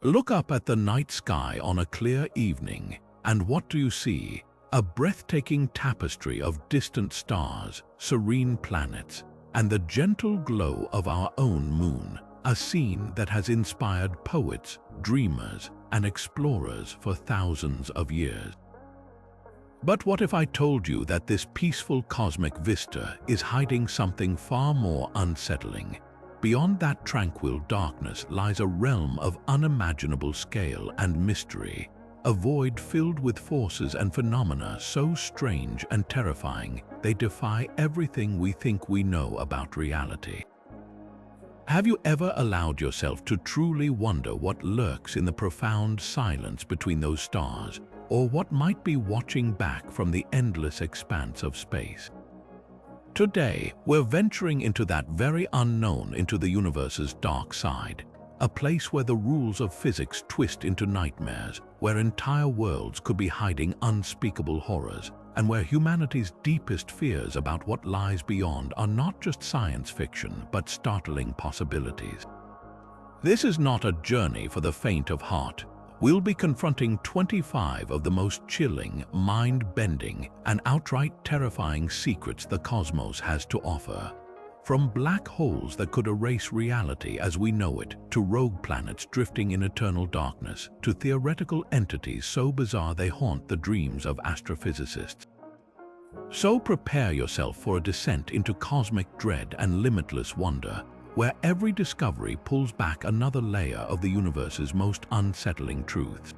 Look up at the night sky on a clear evening, and what do you see? A breathtaking tapestry of distant stars, serene planets, and the gentle glow of our own moon, a scene that has inspired poets, dreamers, and explorers for thousands of years. But what if I told you that this peaceful cosmic vista is hiding something far more unsettling? Beyond that tranquil darkness lies a realm of unimaginable scale and mystery, a void filled with forces and phenomena so strange and terrifying they defy everything we think we know about reality. Have you ever allowed yourself to truly wonder what lurks in the profound silence between those stars, or what might be watching back from the endless expanse of space? Today, we're venturing into that very unknown, into the universe's dark side, a place where the rules of physics twist into nightmares, where entire worlds could be hiding unspeakable horrors, and where humanity's deepest fears about what lies beyond are not just science fiction, but startling possibilities. This is not a journey for the faint of heart. We'll be confronting 25 of the most chilling, mind-bending, and outright terrifying secrets the cosmos has to offer. From black holes that could erase reality as we know it, to rogue planets drifting in eternal darkness, to theoretical entities so bizarre they haunt the dreams of astrophysicists. So prepare yourself for a descent into cosmic dread and limitless wonder, where every discovery pulls back another layer of the universe's most unsettling truths.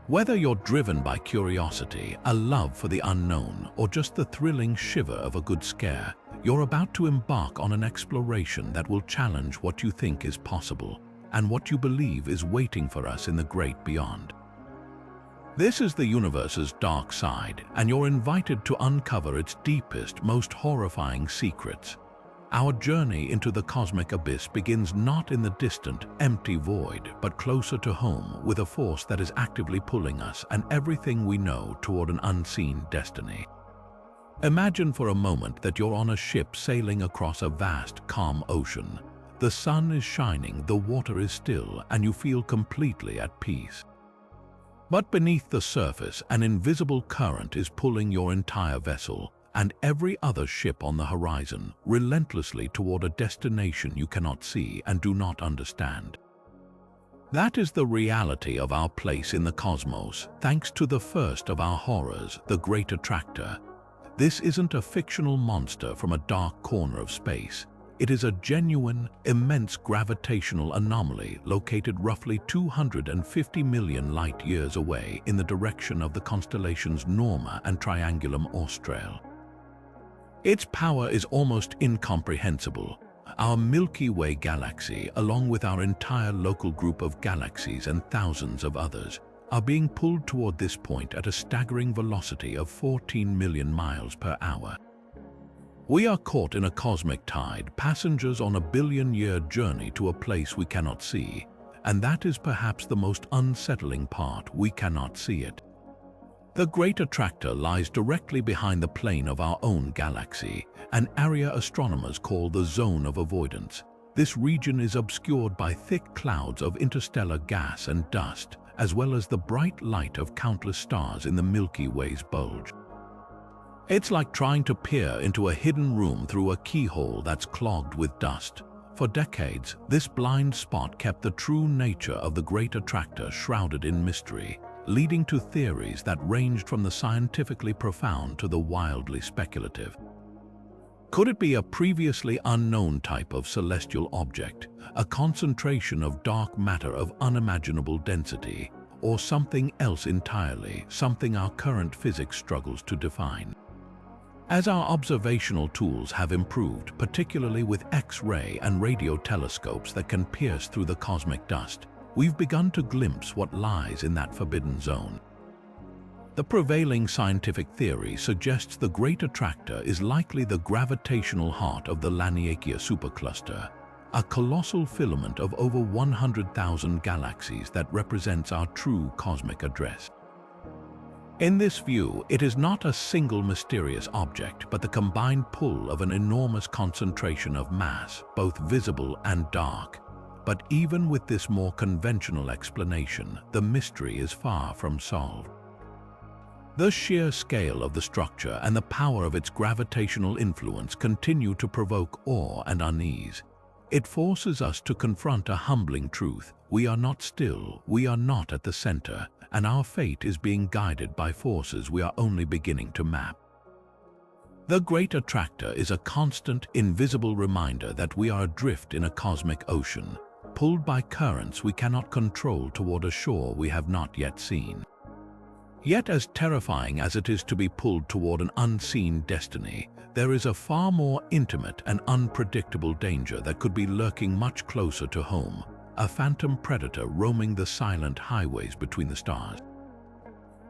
Whether you're driven by curiosity, a love for the unknown, or just the thrilling shiver of a good scare, you're about to embark on an exploration that will challenge what you think is possible and what you believe is waiting for us in the great beyond. This is the universe's dark side, and you're invited to uncover its deepest, most horrifying secrets. Our journey into the cosmic abyss begins not in the distant, empty void, but closer to home, with a force that is actively pulling us and everything we know toward an unseen destiny. Imagine for a moment that you're on a ship sailing across a vast, calm ocean. The sun is shining, the water is still, and you feel completely at peace. But beneath the surface, an invisible current is pulling your entire vessel, and every other ship on the horizon, relentlessly toward a destination you cannot see and do not understand. That is the reality of our place in the cosmos, thanks to the first of our horrors, the Great Attractor. This isn't a fictional monster from a dark corner of space. It is a genuine, immense gravitational anomaly located roughly 250 million light-years away in the direction of the constellations Norma and Triangulum Australe. Its power is almost incomprehensible. Our Milky Way galaxy, along with our entire local group of galaxies and thousands of others, are being pulled toward this point at a staggering velocity of 14 million miles per hour. We are caught in a cosmic tide, passengers on a billion-year journey to a place we cannot see, and that is perhaps the most unsettling part. We cannot see it. The Great Attractor lies directly behind the plane of our own galaxy, an area astronomers call the Zone of Avoidance. This region is obscured by thick clouds of interstellar gas and dust, as well as the bright light of countless stars in the Milky Way's bulge. It's like trying to peer into a hidden room through a keyhole that's clogged with dust. For decades, this blind spot kept the true nature of the Great Attractor shrouded in mystery, leading to theories that ranged from the scientifically profound to the wildly speculative. Could it be a previously unknown type of celestial object, a concentration of dark matter of unimaginable density, or something else entirely, something our current physics struggles to define? As our observational tools have improved, particularly with X-ray and radio telescopes that can pierce through the cosmic dust, we've begun to glimpse what lies in that forbidden zone. The prevailing scientific theory suggests the Great Attractor is likely the gravitational heart of the Laniakea supercluster, a colossal filament of over 100,000 galaxies that represents our true cosmic address. In this view, it is not a single mysterious object, but the combined pull of an enormous concentration of mass, both visible and dark. But even with this more conventional explanation, the mystery is far from solved. The sheer scale of the structure and the power of its gravitational influence continue to provoke awe and unease. It forces us to confront a humbling truth: we are not still, we are not at the center, and our fate is being guided by forces we are only beginning to map. The Great Attractor is a constant, invisible reminder that we are adrift in a cosmic ocean, pulled by currents we cannot control toward a shore we have not yet seen. Yet as terrifying as it is to be pulled toward an unseen destiny, there is a far more intimate and unpredictable danger that could be lurking much closer to home: a phantom predator roaming the silent highways between the stars.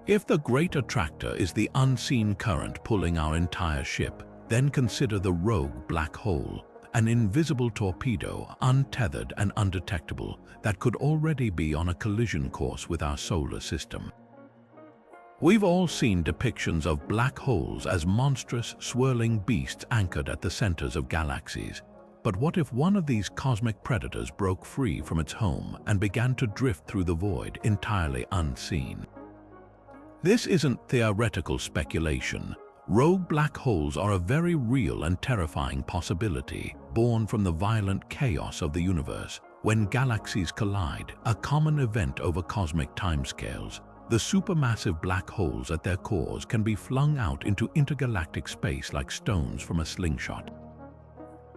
If the Great Attractor is the unseen current pulling our entire ship, then consider the rogue black hole, an invisible torpedo, untethered and undetectable, that could already be on a collision course with our solar system. We've all seen depictions of black holes as monstrous, swirling beasts anchored at the centers of galaxies. But what if one of these cosmic predators broke free from its home and began to drift through the void entirely unseen? This isn't theoretical speculation. Rogue black holes are a very real and terrifying possibility, born from the violent chaos of the universe. When galaxies collide, a common event over cosmic timescales, the supermassive black holes at their cores can be flung out into intergalactic space like stones from a slingshot.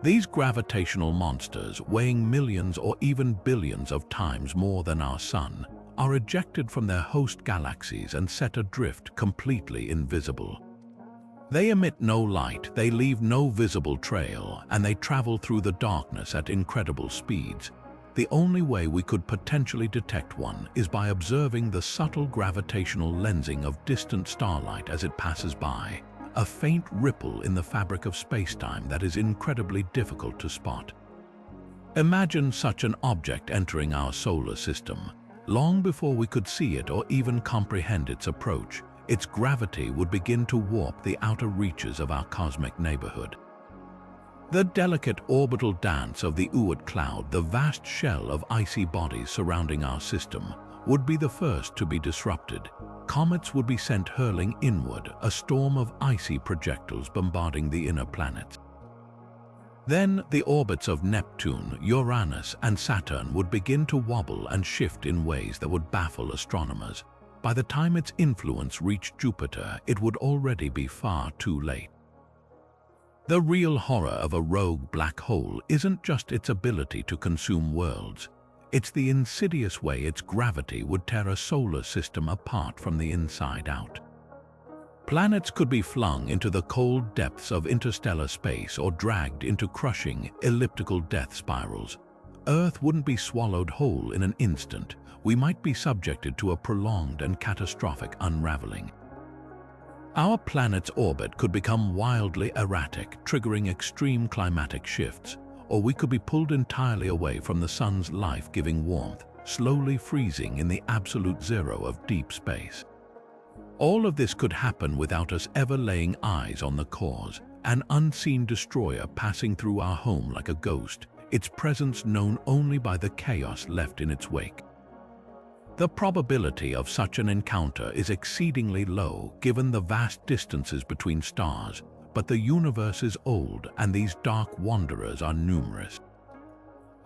These gravitational monsters, weighing millions or even billions of times more than our Sun, are ejected from their host galaxies and set adrift, completely invisible. They emit no light, they leave no visible trail, and they travel through the darkness at incredible speeds. The only way we could potentially detect one is by observing the subtle gravitational lensing of distant starlight as it passes by, a faint ripple in the fabric of spacetime that is incredibly difficult to spot. Imagine such an object entering our solar system. Long before we could see it or even comprehend its approach, its gravity would begin to warp the outer reaches of our cosmic neighborhood. The delicate orbital dance of the Oort cloud, the vast shell of icy bodies surrounding our system, would be the first to be disrupted. Comets would be sent hurling inward, a storm of icy projectiles bombarding the inner planets. Then the orbits of Neptune, Uranus, and Saturn would begin to wobble and shift in ways that would baffle astronomers. By the time its influence reached Jupiter, it would already be far too late. The real horror of a rogue black hole isn't just its ability to consume worlds. It's the insidious way its gravity would tear a solar system apart from the inside out. Planets could be flung into the cold depths of interstellar space or dragged into crushing, elliptical death spirals. Earth wouldn't be swallowed whole in an instant. We might be subjected to a prolonged and catastrophic unraveling. Our planet's orbit could become wildly erratic, triggering extreme climatic shifts, or we could be pulled entirely away from the sun's life-giving warmth, slowly freezing in the absolute zero of deep space. All of this could happen without us ever laying eyes on the cause, an unseen destroyer passing through our home like a ghost, its presence known only by the chaos left in its wake. The probability of such an encounter is exceedingly low given the vast distances between stars, but the universe is old and these dark wanderers are numerous.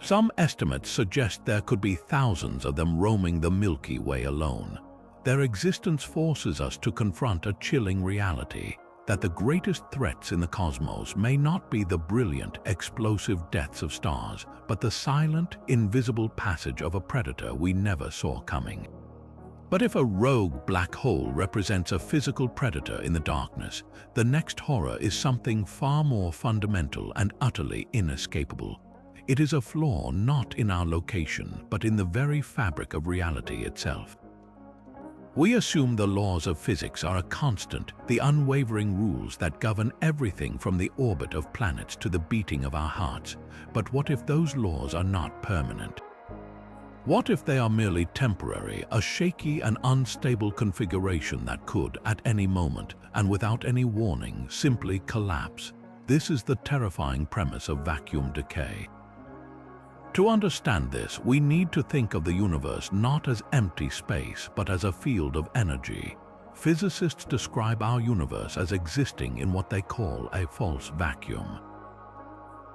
Some estimates suggest there could be thousands of them roaming the Milky Way alone. Their existence forces us to confront a chilling reality: that the greatest threats in the cosmos may not be the brilliant, explosive deaths of stars, but the silent, invisible passage of a predator we never saw coming. But if a rogue black hole represents a physical predator in the darkness, the next horror is something far more fundamental and utterly inescapable. It is a flaw not in our location, but in the very fabric of reality itself. We assume the laws of physics are a constant, the unwavering rules that govern everything from the orbit of planets to the beating of our hearts. But what if those laws are not permanent? What if they are merely temporary, a shaky and unstable configuration that could, at any moment, and without any warning, simply collapse? This is the terrifying premise of vacuum decay. To understand this, we need to think of the universe not as empty space, but as a field of energy. Physicists describe our universe as existing in what they call a false vacuum.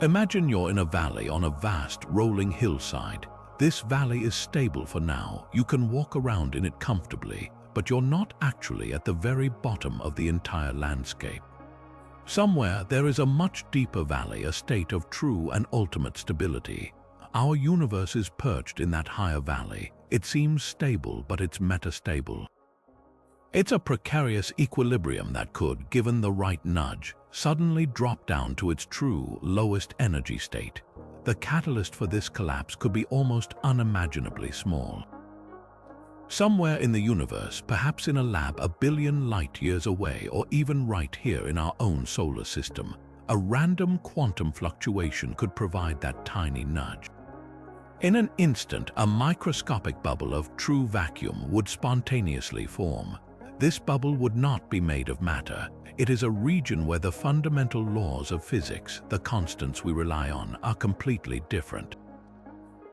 Imagine you're in a valley on a vast, rolling hillside. This valley is stable for now. You can walk around in it comfortably, but you're not actually at the very bottom of the entire landscape. Somewhere there is a much deeper valley, a state of true and ultimate stability. Our universe is perched in that higher valley. It seems stable, but it's metastable. It's a precarious equilibrium that could, given the right nudge, suddenly drop down to its true, lowest energy state. The catalyst for this collapse could be almost unimaginably small. Somewhere in the universe, perhaps in a lab a billion light-years away, or even right here in our own solar system, a random quantum fluctuation could provide that tiny nudge. In an instant, a microscopic bubble of true vacuum would spontaneously form. This bubble would not be made of matter. It is a region where the fundamental laws of physics, the constants we rely on, are completely different.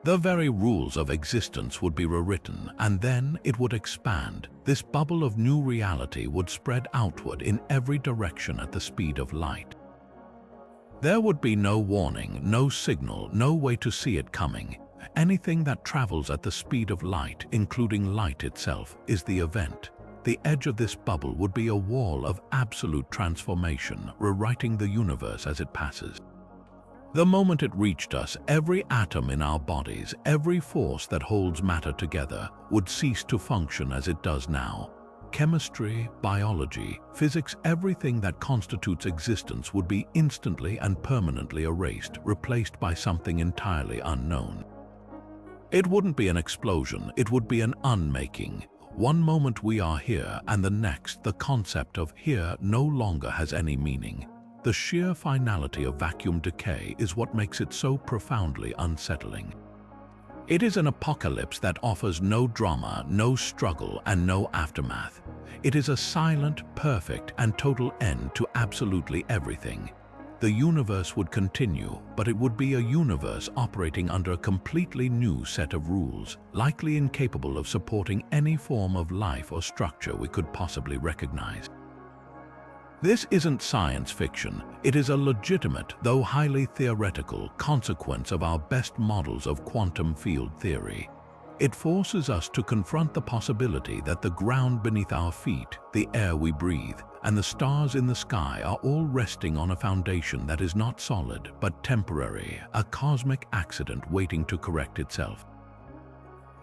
The very rules of existence would be rewritten, and then it would expand. This bubble of new reality would spread outward in every direction at the speed of light. There would be no warning, no signal, no way to see it coming. Anything that travels at the speed of light, including light itself, is the event. The edge of this bubble would be a wall of absolute transformation, rewriting the universe as it passes. The moment it reached us, every atom in our bodies, every force that holds matter together, would cease to function as it does now. Chemistry, biology, physics, everything that constitutes existence would be instantly and permanently erased, replaced by something entirely unknown. It wouldn't be an explosion, it would be an unmaking. One moment we are here, and the next, the concept of here no longer has any meaning. The sheer finality of vacuum decay is what makes it so profoundly unsettling. It is an apocalypse that offers no drama, no struggle, and no aftermath. It is a silent, perfect, and total end to absolutely everything. The universe would continue, but it would be a universe operating under a completely new set of rules, likely incapable of supporting any form of life or structure we could possibly recognize. This isn't science fiction. It is a legitimate, though highly theoretical, consequence of our best models of quantum field theory. It forces us to confront the possibility that the ground beneath our feet, the air we breathe, and the stars in the sky are all resting on a foundation that is not solid but temporary, a cosmic accident waiting to correct itself.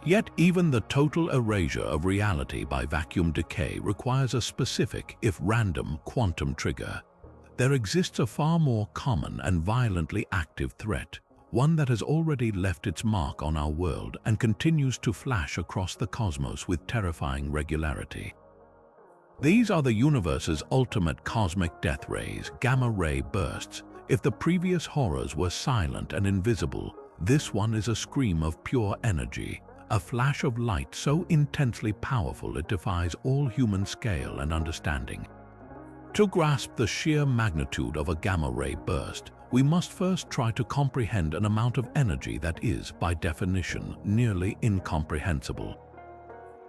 Yet even the total erasure of reality by vacuum decay requires a specific, if random, quantum trigger. There exists a far more common and violently active threat, one that has already left its mark on our world and continues to flash across the cosmos with terrifying regularity. These are the universe's ultimate cosmic death rays, gamma-ray bursts. If the previous horrors were silent and invisible, this one is a scream of pure energy, a flash of light so intensely powerful it defies all human scale and understanding. To grasp the sheer magnitude of a gamma-ray burst, we must first try to comprehend an amount of energy that is, by definition, nearly incomprehensible.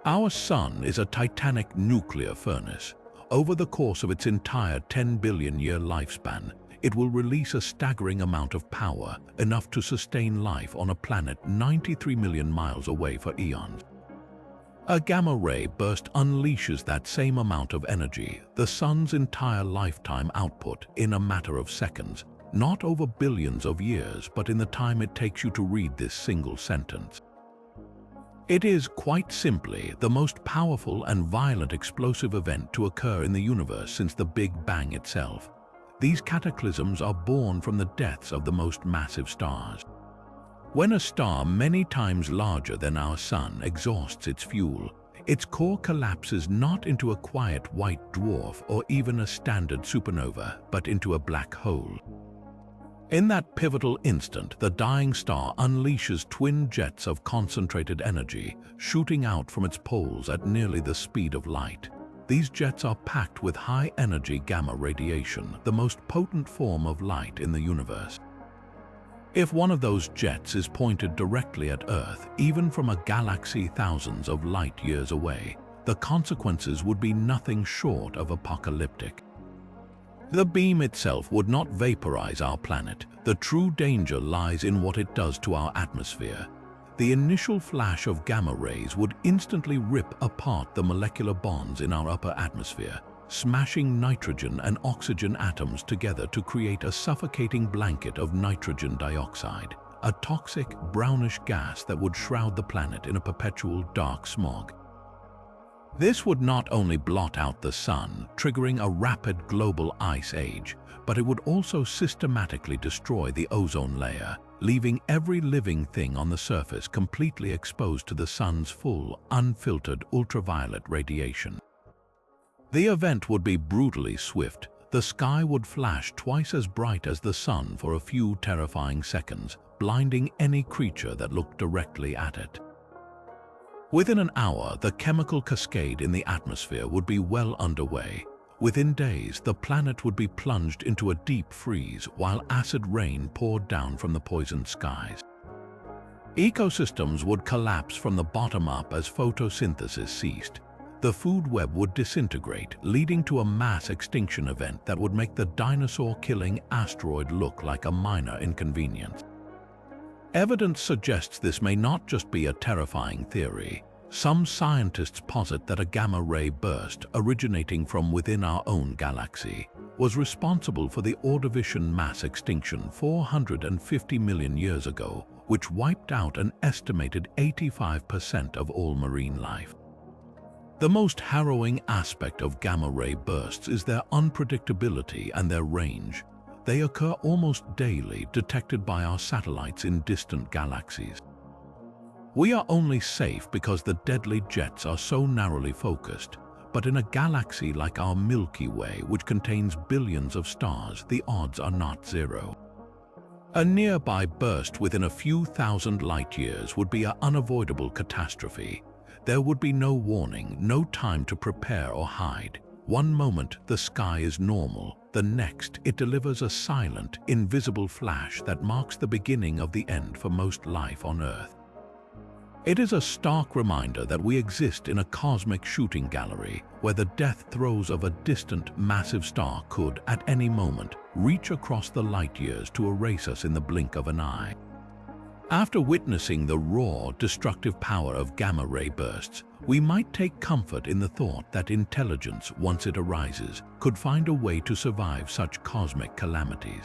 Our Sun is a titanic nuclear furnace. Over the course of its entire 10 billion-year lifespan, it will release a staggering amount of power, enough to sustain life on a planet 93 million miles away for eons. A gamma-ray burst unleashes that same amount of energy, the Sun's entire lifetime output, in a matter of seconds, not over billions of years, but in the time it takes you to read this single sentence. It is, quite simply, the most powerful and violent explosive event to occur in the universe since the Big Bang itself. These cataclysms are born from the deaths of the most massive stars. When a star many times larger than our Sun exhausts its fuel, its core collapses not into a quiet white dwarf or even a standard supernova, but into a black hole. In that pivotal instant, the dying star unleashes twin jets of concentrated energy, shooting out from its poles at nearly the speed of light. These jets are packed with high-energy gamma radiation, the most potent form of light in the universe. If one of those jets is pointed directly at Earth, even from a galaxy thousands of light years away, the consequences would be nothing short of apocalyptic. The beam itself would not vaporize our planet. The true danger lies in what it does to our atmosphere. The initial flash of gamma rays would instantly rip apart the molecular bonds in our upper atmosphere, smashing nitrogen and oxygen atoms together to create a suffocating blanket of nitrogen dioxide, a toxic brownish gas that would shroud the planet in a perpetual dark smog. This would not only blot out the sun, triggering a rapid global ice age, but it would also systematically destroy the ozone layer, leaving every living thing on the surface completely exposed to the sun's full, unfiltered ultraviolet radiation. The event would be brutally swift. The sky would flash twice as bright as the sun for a few terrifying seconds, blinding any creature that looked directly at it. Within an hour, the chemical cascade in the atmosphere would be well underway. Within days, the planet would be plunged into a deep freeze while acid rain poured down from the poisoned skies. Ecosystems would collapse from the bottom up as photosynthesis ceased. The food web would disintegrate, leading to a mass extinction event that would make the dinosaur-killing asteroid look like a minor inconvenience. Evidence suggests this may not just be a terrifying theory. Some scientists posit that a gamma-ray burst originating from within our own galaxy was responsible for the Ordovician mass extinction 450 million years ago, which wiped out an estimated 85% of all marine life. The most harrowing aspect of gamma-ray bursts is their unpredictability and their range. They occur almost daily, detected by our satellites in distant galaxies. We are only safe because the deadly jets are so narrowly focused, but in a galaxy like our Milky Way, which contains billions of stars, the odds are not zero. A nearby burst within a few thousand light-years would be an unavoidable catastrophe. There would be no warning, no time to prepare or hide. One moment, the sky is normal. The next, it delivers a silent, invisible flash that marks the beginning of the end for most life on Earth. It is a stark reminder that we exist in a cosmic shooting gallery where the death throes of a distant, massive star could, at any moment, reach across the light years to erase us in the blink of an eye. After witnessing the raw, destructive power of gamma-ray bursts, we might take comfort in the thought that intelligence, once it arises, could find a way to survive such cosmic calamities.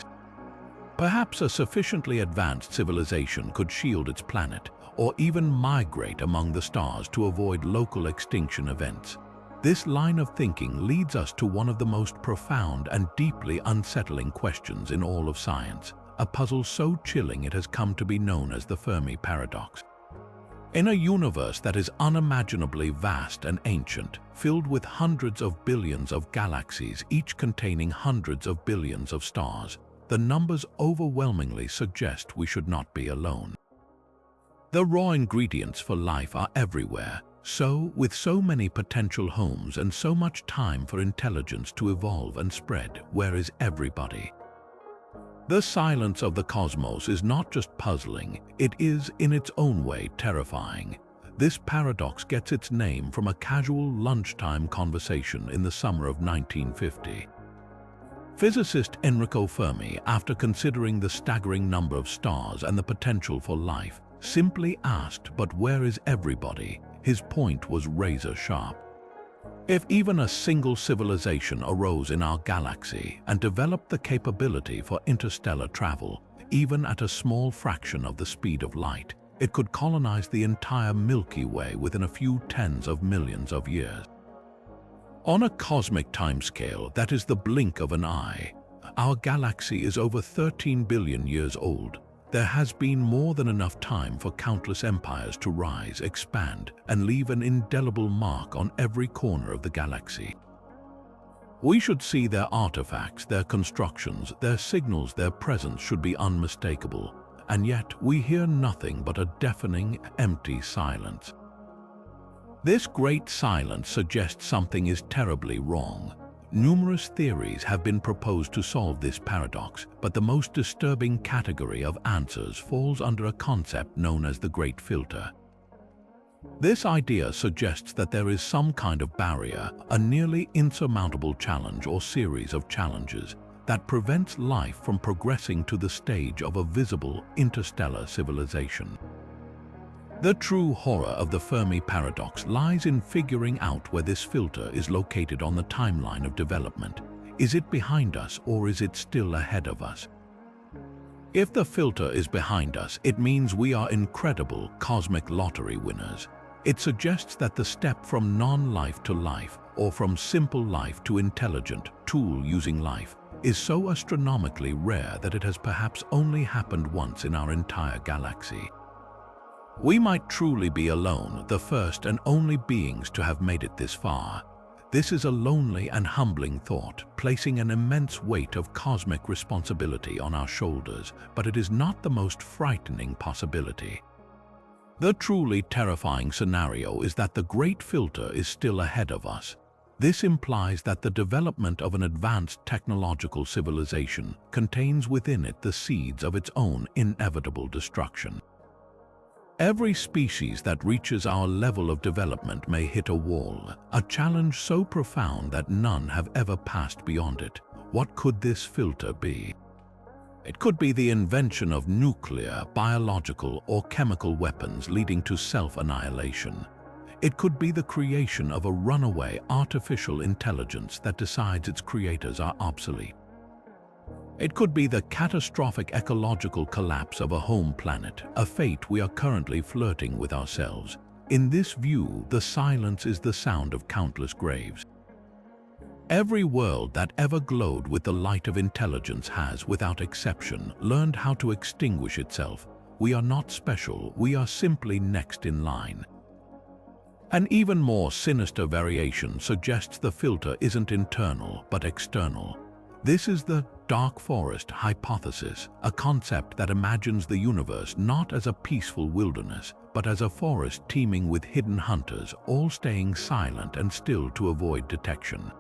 Perhaps a sufficiently advanced civilization could shield its planet, or even migrate among the stars to avoid local extinction events. This line of thinking leads us to one of the most profound and deeply unsettling questions in all of science, a puzzle so chilling it has come to be known as the Fermi Paradox. In a universe that is unimaginably vast and ancient, filled with hundreds of billions of galaxies, each containing hundreds of billions of stars, the numbers overwhelmingly suggest we should not be alone. The raw ingredients for life are everywhere, so, with so many potential homes and so much time for intelligence to evolve and spread, where is everybody? The silence of the cosmos is not just puzzling, it is, in its own way, terrifying. This paradox gets its name from a casual lunchtime conversation in the summer of 1950. Physicist Enrico Fermi, after considering the staggering number of stars and the potential for life, simply asked, "But where is everybody?" His point was razor-sharp. If even a single civilization arose in our galaxy and developed the capability for interstellar travel, even at a small fraction of the speed of light, it could colonize the entire Milky Way within a few tens of millions of years. On a cosmic timescale that is the blink of an eye, our galaxy is over 13 billion years old. There has been more than enough time for countless empires to rise, expand, and leave an indelible mark on every corner of the galaxy. We should see their artifacts, their constructions, their signals, their presence should be unmistakable, and yet we hear nothing but a deafening, empty silence. This great silence suggests something is terribly wrong. Numerous theories have been proposed to solve this paradox, but the most disturbing category of answers falls under a concept known as the Great Filter. This idea suggests that there is some kind of barrier, a nearly insurmountable challenge or series of challenges, that prevents life from progressing to the stage of a visible interstellar civilization. The true horror of the Fermi paradox lies in figuring out where this filter is located on the timeline of development. Is it behind us or is it still ahead of us? If the filter is behind us, it means we are incredible cosmic lottery winners. It suggests that the step from non-life to life, or from simple life to intelligent, tool-using life, is so astronomically rare that it has perhaps only happened once in our entire galaxy. We might truly be alone, the first and only beings to have made it this far. This is a lonely and humbling thought, placing an immense weight of cosmic responsibility on our shoulders, but it is not the most frightening possibility. The truly terrifying scenario is that the Great Filter is still ahead of us. This implies that the development of an advanced technological civilization contains within it the seeds of its own inevitable destruction. Every species that reaches our level of development may hit a wall, a challenge so profound that none have ever passed beyond it. What could this filter be? It could be the invention of nuclear, biological, or chemical weapons leading to self-annihilation. It could be the creation of a runaway artificial intelligence that decides its creators are obsolete. It could be the catastrophic ecological collapse of a home planet, a fate we are currently flirting with ourselves. In this view, the silence is the sound of countless graves. Every world that ever glowed with the light of intelligence has, without exception, learned how to extinguish itself. We are not special, we are simply next in line. An even more sinister variation suggests the filter isn't internal, but external. This is the dark forest hypothesis, a concept that imagines the universe not as a peaceful wilderness, but as a forest teeming with hidden hunters, all staying silent and still to avoid detection.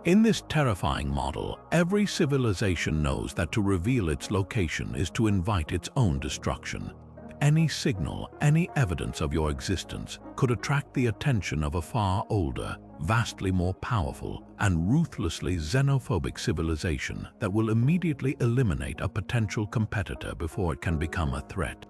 In this terrifying model, every civilization knows that to reveal its location is to invite its own destruction. Any signal, any evidence of your existence could attract the attention of a far older, vastly more powerful, and ruthlessly xenophobic civilization that will immediately eliminate a potential competitor before it can become a threat.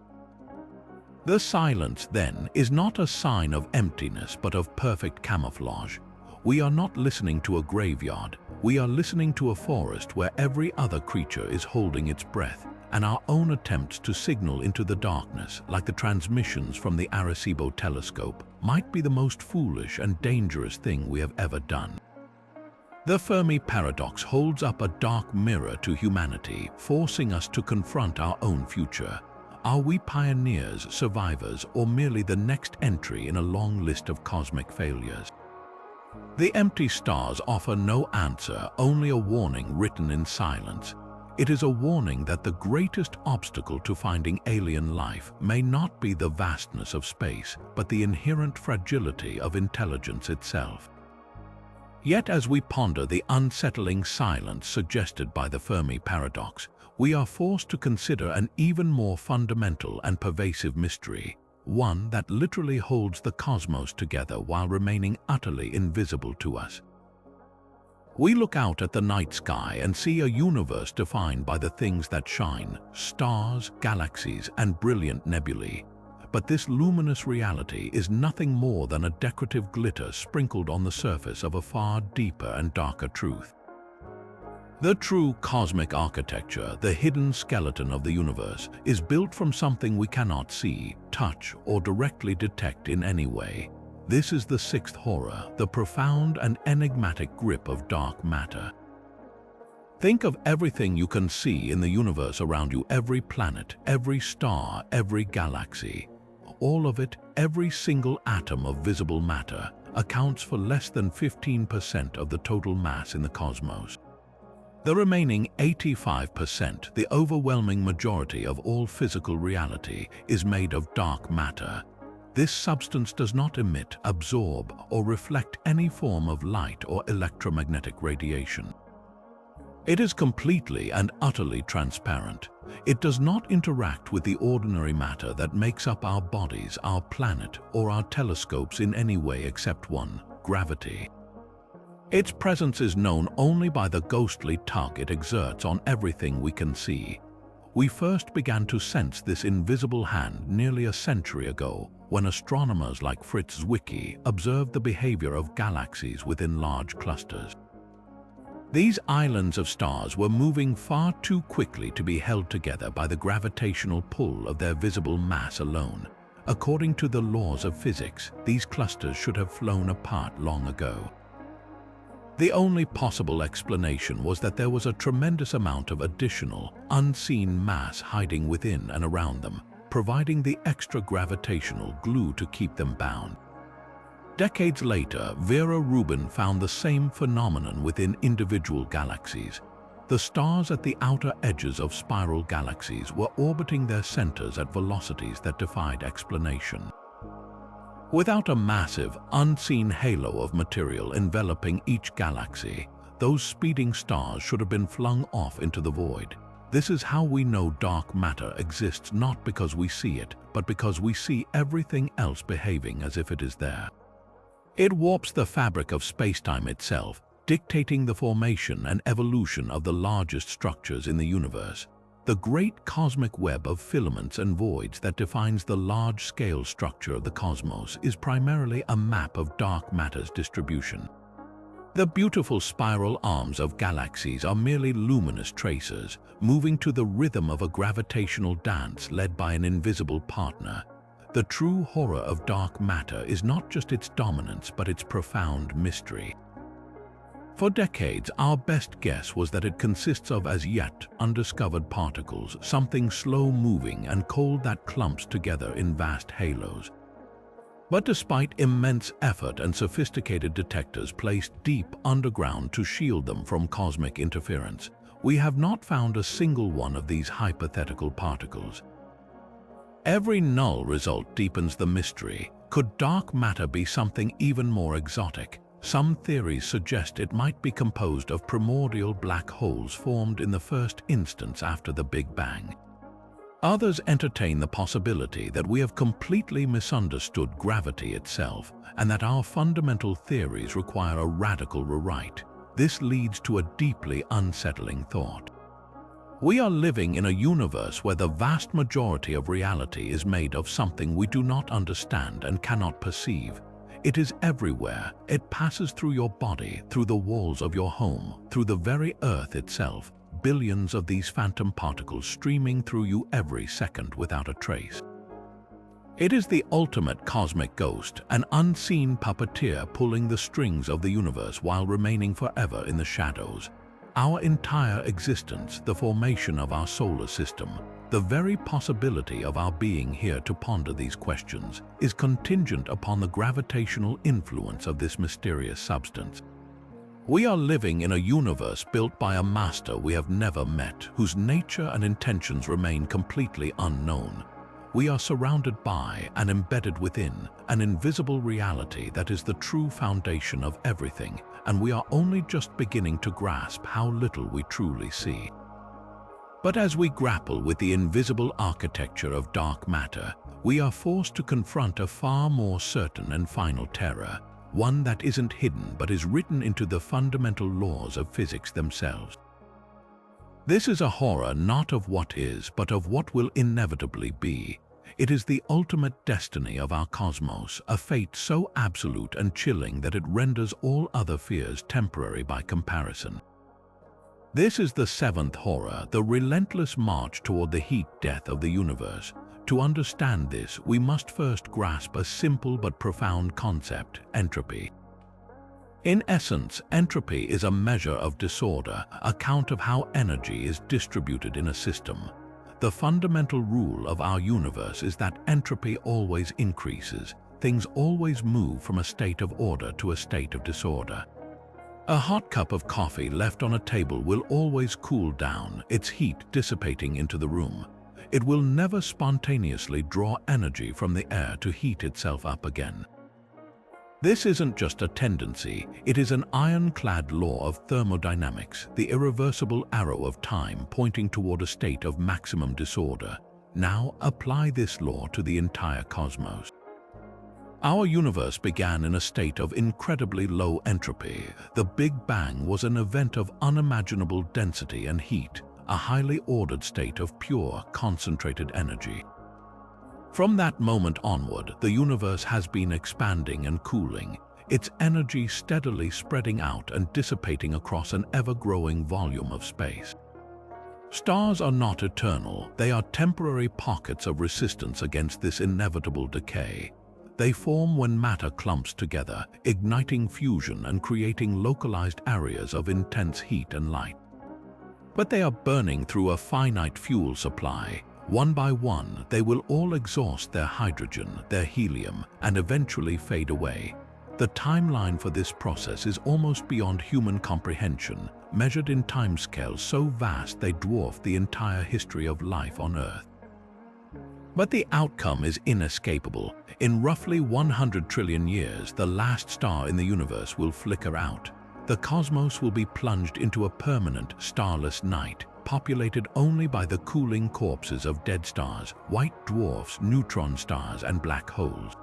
The silence, then, is not a sign of emptiness but of perfect camouflage. We are not listening to a graveyard, we are listening to a forest where every other creature is holding its breath, and our own attempts to signal into the darkness, like the transmissions from the Arecibo telescope, might be the most foolish and dangerous thing we have ever done. The Fermi paradox holds up a dark mirror to humanity, forcing us to confront our own future. Are we pioneers, survivors, or merely the next entry in a long list of cosmic failures? The empty stars offer no answer, only a warning written in silence. It is a warning that the greatest obstacle to finding alien life may not be the vastness of space, but the inherent fragility of intelligence itself. Yet as we ponder the unsettling silence suggested by the Fermi paradox, we are forced to consider an even more fundamental and pervasive mystery, one that literally holds the cosmos together while remaining utterly invisible to us. We look out at the night sky and see a universe defined by the things that shine, stars, galaxies, and brilliant nebulae. But this luminous reality is nothing more than a decorative glitter sprinkled on the surface of a far deeper and darker truth. The true cosmic architecture, the hidden skeleton of the universe, is built from something we cannot see, touch, or directly detect in any way. This is the sixth horror, the profound and enigmatic grip of dark matter. Think of everything you can see in the universe around you, every planet, every star, every galaxy. All of it, every single atom of visible matter, accounts for less than 15% of the total mass in the cosmos. The remaining 85%, the overwhelming majority of all physical reality, is made of dark matter. This substance does not emit, absorb, or reflect any form of light or electromagnetic radiation. It is completely and utterly transparent. It does not interact with the ordinary matter that makes up our bodies, our planet, or our telescopes in any way except one: gravity. Its presence is known only by the ghostly tug it exerts on everything we can see. We first began to sense this invisible hand nearly a century ago, when astronomers like Fritz Zwicky observed the behavior of galaxies within large clusters. These islands of stars were moving far too quickly to be held together by the gravitational pull of their visible mass alone. According to the laws of physics, these clusters should have flown apart long ago. The only possible explanation was that there was a tremendous amount of additional, unseen mass hiding within and around them, providing the extra gravitational glue to keep them bound. Decades later, Vera Rubin found the same phenomenon within individual galaxies. The stars at the outer edges of spiral galaxies were orbiting their centers at velocities that defied explanation. Without a massive, unseen halo of material enveloping each galaxy, those speeding stars should have been flung off into the void. This is how we know dark matter exists, not because we see it, but because we see everything else behaving as if it is there. It warps the fabric of spacetime itself, dictating the formation and evolution of the largest structures in the universe. The great cosmic web of filaments and voids that defines the large-scale structure of the cosmos is primarily a map of dark matter's distribution. The beautiful spiral arms of galaxies are merely luminous tracers, moving to the rhythm of a gravitational dance led by an invisible partner. The true horror of dark matter is not just its dominance, but its profound mystery. For decades, our best guess was that it consists of as yet undiscovered particles, something slow-moving and cold that clumps together in vast halos. But despite immense effort and sophisticated detectors placed deep underground to shield them from cosmic interference, we have not found a single one of these hypothetical particles. Every null result deepens the mystery. Could dark matter be something even more exotic? Some theories suggest it might be composed of primordial black holes formed in the first instance after the Big Bang. Others entertain the possibility that we have completely misunderstood gravity itself, and that our fundamental theories require a radical rewrite. This leads to a deeply unsettling thought. We are living in a universe where the vast majority of reality is made of something we do not understand and cannot perceive. It is everywhere. It passes through your body, through the walls of your home, through the very Earth itself. Billions of these phantom particles streaming through you every second without a trace. It is the ultimate cosmic ghost, an unseen puppeteer pulling the strings of the universe while remaining forever in the shadows. Our entire existence, the formation of our solar system, the very possibility of our being here to ponder these questions, is contingent upon the gravitational influence of this mysterious substance. We are living in a universe built by a master we have never met, whose nature and intentions remain completely unknown. We are surrounded by and embedded within an invisible reality that is the true foundation of everything, and we are only just beginning to grasp how little we truly see. But as we grapple with the invisible architecture of dark matter, we are forced to confront a far more certain and final terror, one that isn't hidden but is written into the fundamental laws of physics themselves. This is a horror not of what is, but of what will inevitably be. It is the ultimate destiny of our cosmos, a fate so absolute and chilling that it renders all other fears temporary by comparison. This is the seventh horror, the relentless march toward the heat death of the universe. To understand this, we must first grasp a simple but profound concept: entropy. In essence, entropy is a measure of disorder, a count of how energy is distributed in a system. The fundamental rule of our universe is that entropy always increases. Things always move from a state of order to a state of disorder. A hot cup of coffee left on a table will always cool down, its heat dissipating into the room. it will never spontaneously draw energy from the air to heat itself up again. This isn't just a tendency, it is an ironclad law of thermodynamics, the irreversible arrow of time pointing toward a state of maximum disorder. Now apply this law to the entire cosmos. Our universe began in a state of incredibly low entropy. The Big Bang was an event of unimaginable density and heat, a highly ordered state of pure, concentrated energy. From that moment onward, the universe has been expanding and cooling, its energy steadily spreading out and dissipating across an ever-growing volume of space. Stars are not eternal, they are temporary pockets of resistance against this inevitable decay. They form when matter clumps together, igniting fusion and creating localized areas of intense heat and light. But they are burning through a finite fuel supply. One by one, they will all exhaust their hydrogen, their helium, and eventually fade away. The timeline for this process is almost beyond human comprehension, measured in timescales so vast they dwarf the entire history of life on Earth. But the outcome is inescapable. In roughly 100 trillion years, the last star in the universe will flicker out. The cosmos will be plunged into a permanent, starless night, populated only by the cooling corpses of dead stars, white dwarfs, neutron stars, and black holes.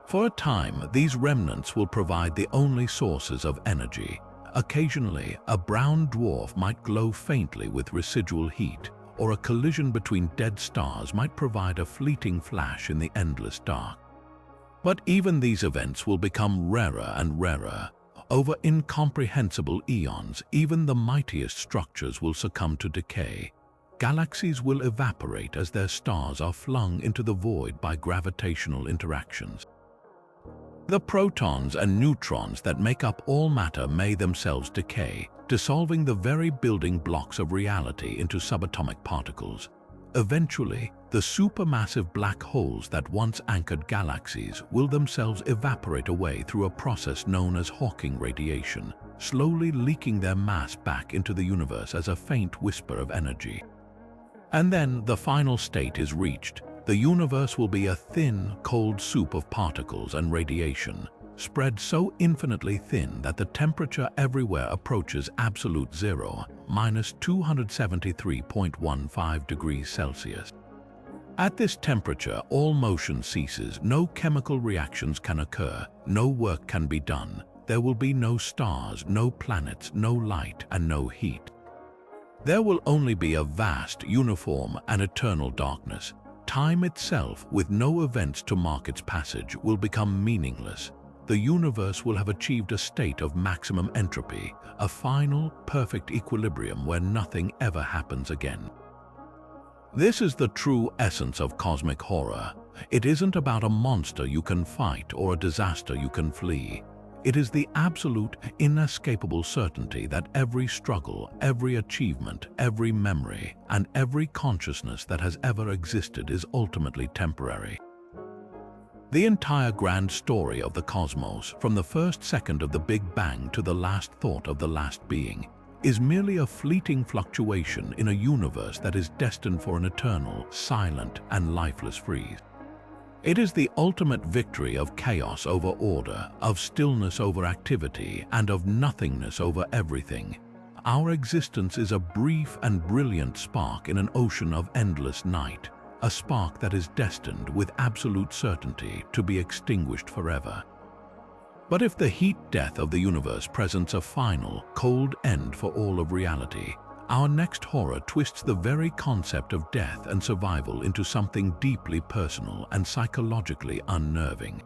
For a time, these remnants will provide the only sources of energy. Occasionally, a brown dwarf might glow faintly with residual heat, or a collision between dead stars might provide a fleeting flash in the endless dark. But even these events will become rarer and rarer. Over incomprehensible eons, even the mightiest structures will succumb to decay. Galaxies will evaporate as their stars are flung into the void by gravitational interactions. The protons and neutrons that make up all matter may themselves decay, dissolving the very building blocks of reality into subatomic particles. Eventually, the supermassive black holes that once anchored galaxies will themselves evaporate away through a process known as Hawking radiation, slowly leaking their mass back into the universe as a faint whisper of energy. And then the final state is reached. The universe will be a thin, cold soup of particles and radiation, spread so infinitely thin that the temperature everywhere approaches absolute zero, minus 273.15 degrees Celsius. At this temperature, all motion ceases, no chemical reactions can occur, no work can be done. There will be no stars, no planets, no light, and no heat. There will only be a vast, uniform, and eternal darkness. Time itself, with no events to mark its passage, will become meaningless. The universe will have achieved a state of maximum entropy, a final, perfect equilibrium where nothing ever happens again. This is the true essence of cosmic horror. It isn't about a monster you can fight or a disaster you can flee. It is the absolute, inescapable certainty that every struggle, every achievement, every memory, and every consciousness that has ever existed is ultimately temporary. The entire grand story of the cosmos, from the first second of the Big Bang to the last thought of the last being, is merely a fleeting fluctuation in a universe that is destined for an eternal, silent, and lifeless freeze. It is the ultimate victory of chaos over order, of stillness over activity, and of nothingness over everything. Our existence is a brief and brilliant spark in an ocean of endless night, a spark that is destined, with absolute certainty, to be extinguished forever. But if the heat death of the universe presents a final, cold end for all of reality, our next horror twists the very concept of death and survival into something deeply personal and psychologically unnerving.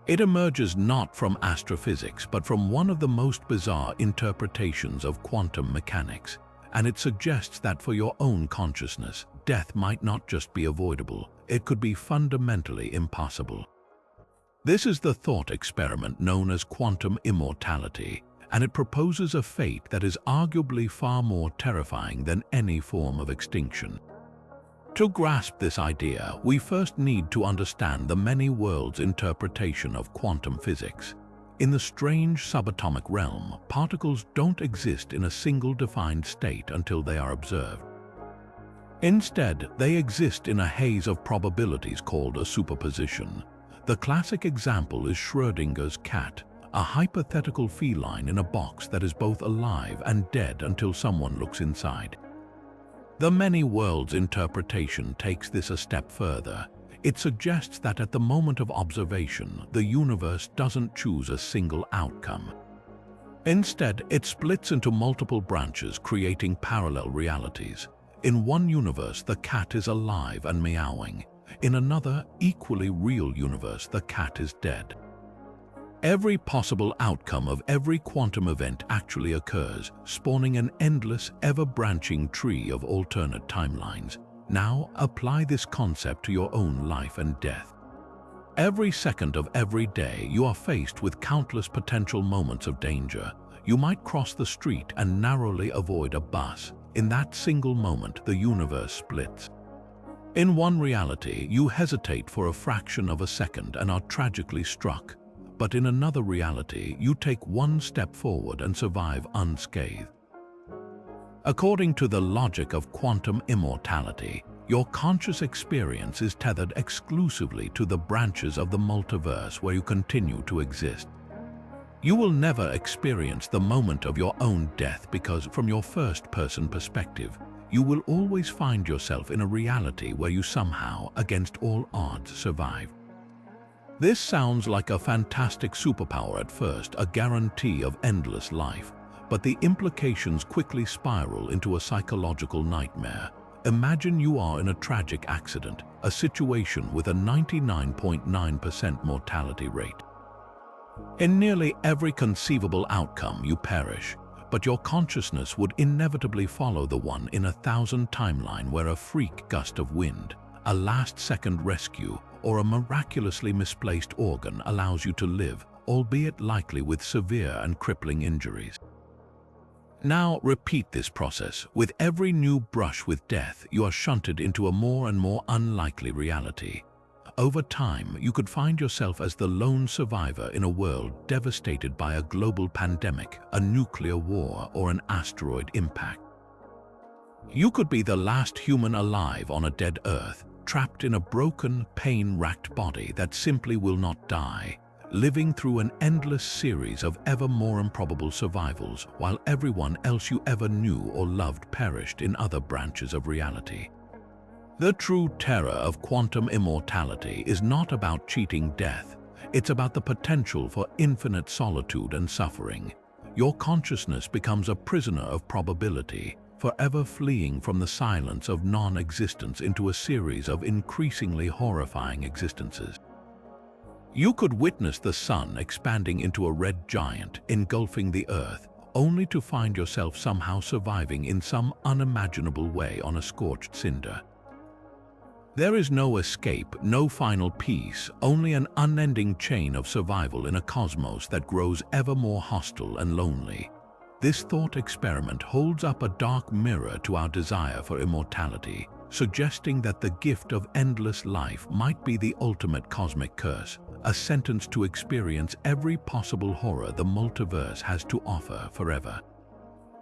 It emerges not from astrophysics, but from one of the most bizarre interpretations of quantum mechanics, and it suggests that for your own consciousness, death might not just be avoidable, it could be fundamentally impossible. This is the thought experiment known as quantum immortality, and it proposes a fate that is arguably far more terrifying than any form of extinction. To grasp this idea, we first need to understand the many worlds interpretation of quantum physics. In the strange subatomic realm, particles don't exist in a single defined state until they are observed. Instead, they exist in a haze of probabilities called a superposition. The classic example is Schrödinger's cat, a hypothetical feline in a box that is both alive and dead until someone looks inside. The many worlds interpretation takes this a step further. It suggests that at the moment of observation, the universe doesn't choose a single outcome. Instead, it splits into multiple branches, creating parallel realities. In one universe, the cat is alive and meowing. In another, equally real universe, the cat is dead. Every possible outcome of every quantum event actually occurs, spawning an endless, ever-branching tree of alternate timelines. Now, apply this concept to your own life and death. Every second of every day, you are faced with countless potential moments of danger. You might cross the street and narrowly avoid a bus. In that single moment, the universe splits. In one reality, you hesitate for a fraction of a second and are tragically struck. But in another reality, you take one step forward and survive unscathed. According to the logic of quantum immortality, your conscious experience is tethered exclusively to the branches of the multiverse where you continue to exist. You will never experience the moment of your own death because, from your first-person perspective, you will always find yourself in a reality where you somehow, against all odds, survive. This sounds like a fantastic superpower at first, a guarantee of endless life, but the implications quickly spiral into a psychological nightmare. Imagine you are in a tragic accident, a situation with a 99.9% mortality rate. In nearly every conceivable outcome, you perish, but your consciousness would inevitably follow the 1 in 1,000 timeline where a freak gust of wind, a last-second rescue, or a miraculously misplaced organ allows you to live, albeit likely with severe and crippling injuries. Now repeat this process. With every new brush with death, you are shunted into a more and more unlikely reality. Over time, you could find yourself as the lone survivor in a world devastated by a global pandemic, a nuclear war, or an asteroid impact. You could be the last human alive on a dead Earth, trapped in a broken, pain-racked body that simply will not die, living through an endless series of ever more improbable survivals while everyone else you ever knew or loved perished in other branches of reality. The true terror of quantum immortality is not about cheating death. It's about the potential for infinite solitude and suffering. Your consciousness becomes a prisoner of probability, forever fleeing from the silence of non-existence into a series of increasingly horrifying existences. You could witness the sun expanding into a red giant, engulfing the Earth, only to find yourself somehow surviving in some unimaginable way on a scorched cinder. There is no escape, no final peace, only an unending chain of survival in a cosmos that grows ever more hostile and lonely. This thought experiment holds up a dark mirror to our desire for immortality, suggesting that the gift of endless life might be the ultimate cosmic curse, a sentence to experience every possible horror the multiverse has to offer forever.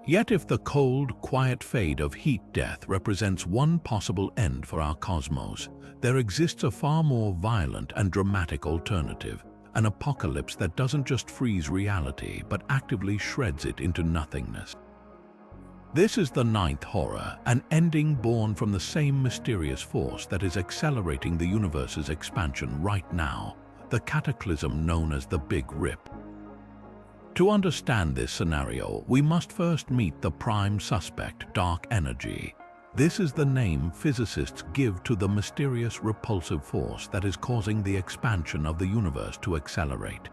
Yet if the cold, quiet fade of heat death represents one possible end for our cosmos, there exists a far more violent and dramatic alternative, an apocalypse that doesn't just freeze reality but actively shreds it into nothingness. This is the 9th horror, an ending born from the same mysterious force that is accelerating the universe's expansion right now, the cataclysm known as the Big Rip. To understand this scenario, we must first meet the prime suspect, dark energy. This is the name physicists give to the mysterious repulsive force that is causing the expansion of the universe to accelerate.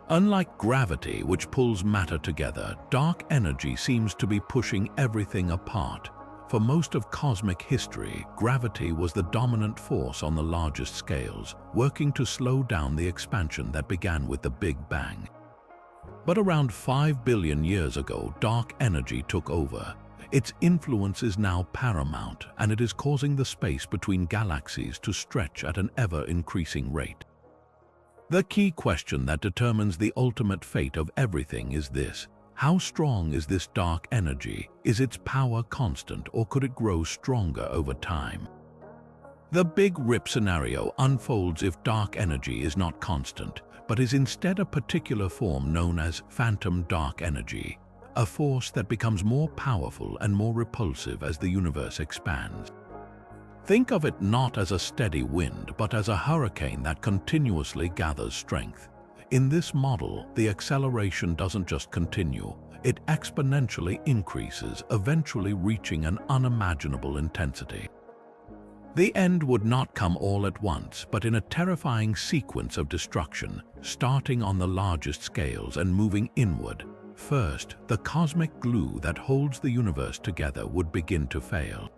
Unlike gravity, which pulls matter together, dark energy seems to be pushing everything apart. For most of cosmic history, gravity was the dominant force on the largest scales, working to slow down the expansion that began with the Big Bang. But around 5 billion years ago, dark energy took over. Its influence is now paramount, and it is causing the space between galaxies to stretch at an ever-increasing rate. The key question that determines the ultimate fate of everything is this: How strong is this dark energy? Is its power constant, or could it grow stronger over time? The Big Rip scenario unfolds if dark energy is not constant, but is instead a particular form known as phantom dark energy, a force that becomes more powerful and more repulsive as the universe expands. Think of it not as a steady wind, but as a hurricane that continuously gathers strength. In this model, the acceleration doesn't just continue, it exponentially increases, eventually reaching an unimaginable intensity. The end would not come all at once, but in a terrifying sequence of destruction, starting on the largest scales and moving inward. First, the cosmic glue that holds the universe together would begin to fail.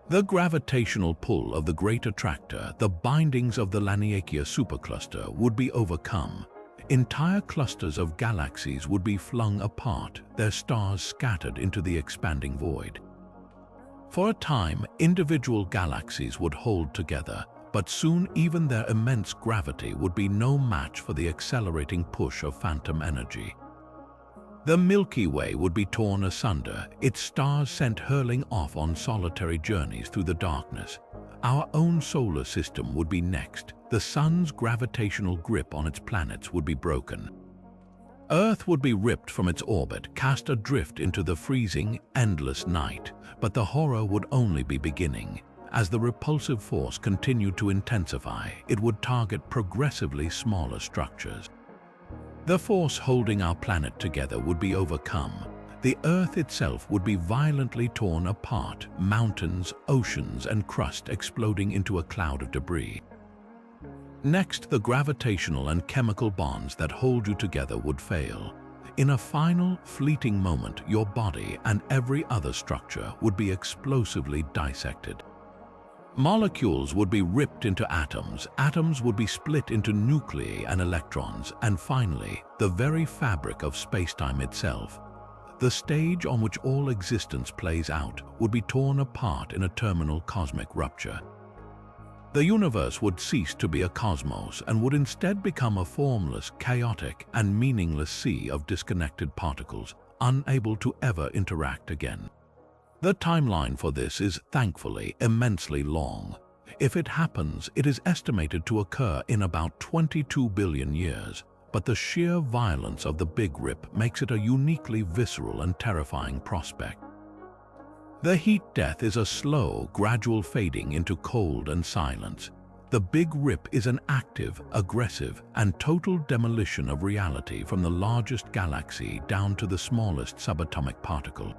The gravitational pull of the Great Attractor, the bindings of the Laniakea supercluster, would be overcome. Entire clusters of galaxies would be flung apart, their stars scattered into the expanding void. For a time, individual galaxies would hold together, but soon even their immense gravity would be no match for the accelerating push of phantom energy. The Milky Way would be torn asunder, its stars sent hurling off on solitary journeys through the darkness. Our own solar system would be next. The sun's gravitational grip on its planets would be broken. Earth would be ripped from its orbit, cast adrift into the freezing, endless night. But the horror would only be beginning. As the repulsive force continued to intensify, it would target progressively smaller structures. The force holding our planet together would be overcome. The Earth itself would be violently torn apart, mountains, oceans, and crust exploding into a cloud of debris. Next, the gravitational and chemical bonds that hold you together would fail. In a final, fleeting moment, your body and every other structure would be explosively dissected. Molecules would be ripped into atoms, atoms would be split into nuclei and electrons, and finally, the very fabric of spacetime itself, the stage on which all existence plays out, would be torn apart in a terminal cosmic rupture. The universe would cease to be a cosmos and would instead become a formless, chaotic, and meaningless sea of disconnected particles, unable to ever interact again. The timeline for this is, thankfully, immensely long. If it happens, it is estimated to occur in about 22 billion years, but the sheer violence of the Big Rip makes it a uniquely visceral and terrifying prospect. The heat death is a slow, gradual fading into cold and silence. The Big Rip is an active, aggressive, and total demolition of reality from the largest galaxy down to the smallest subatomic particle.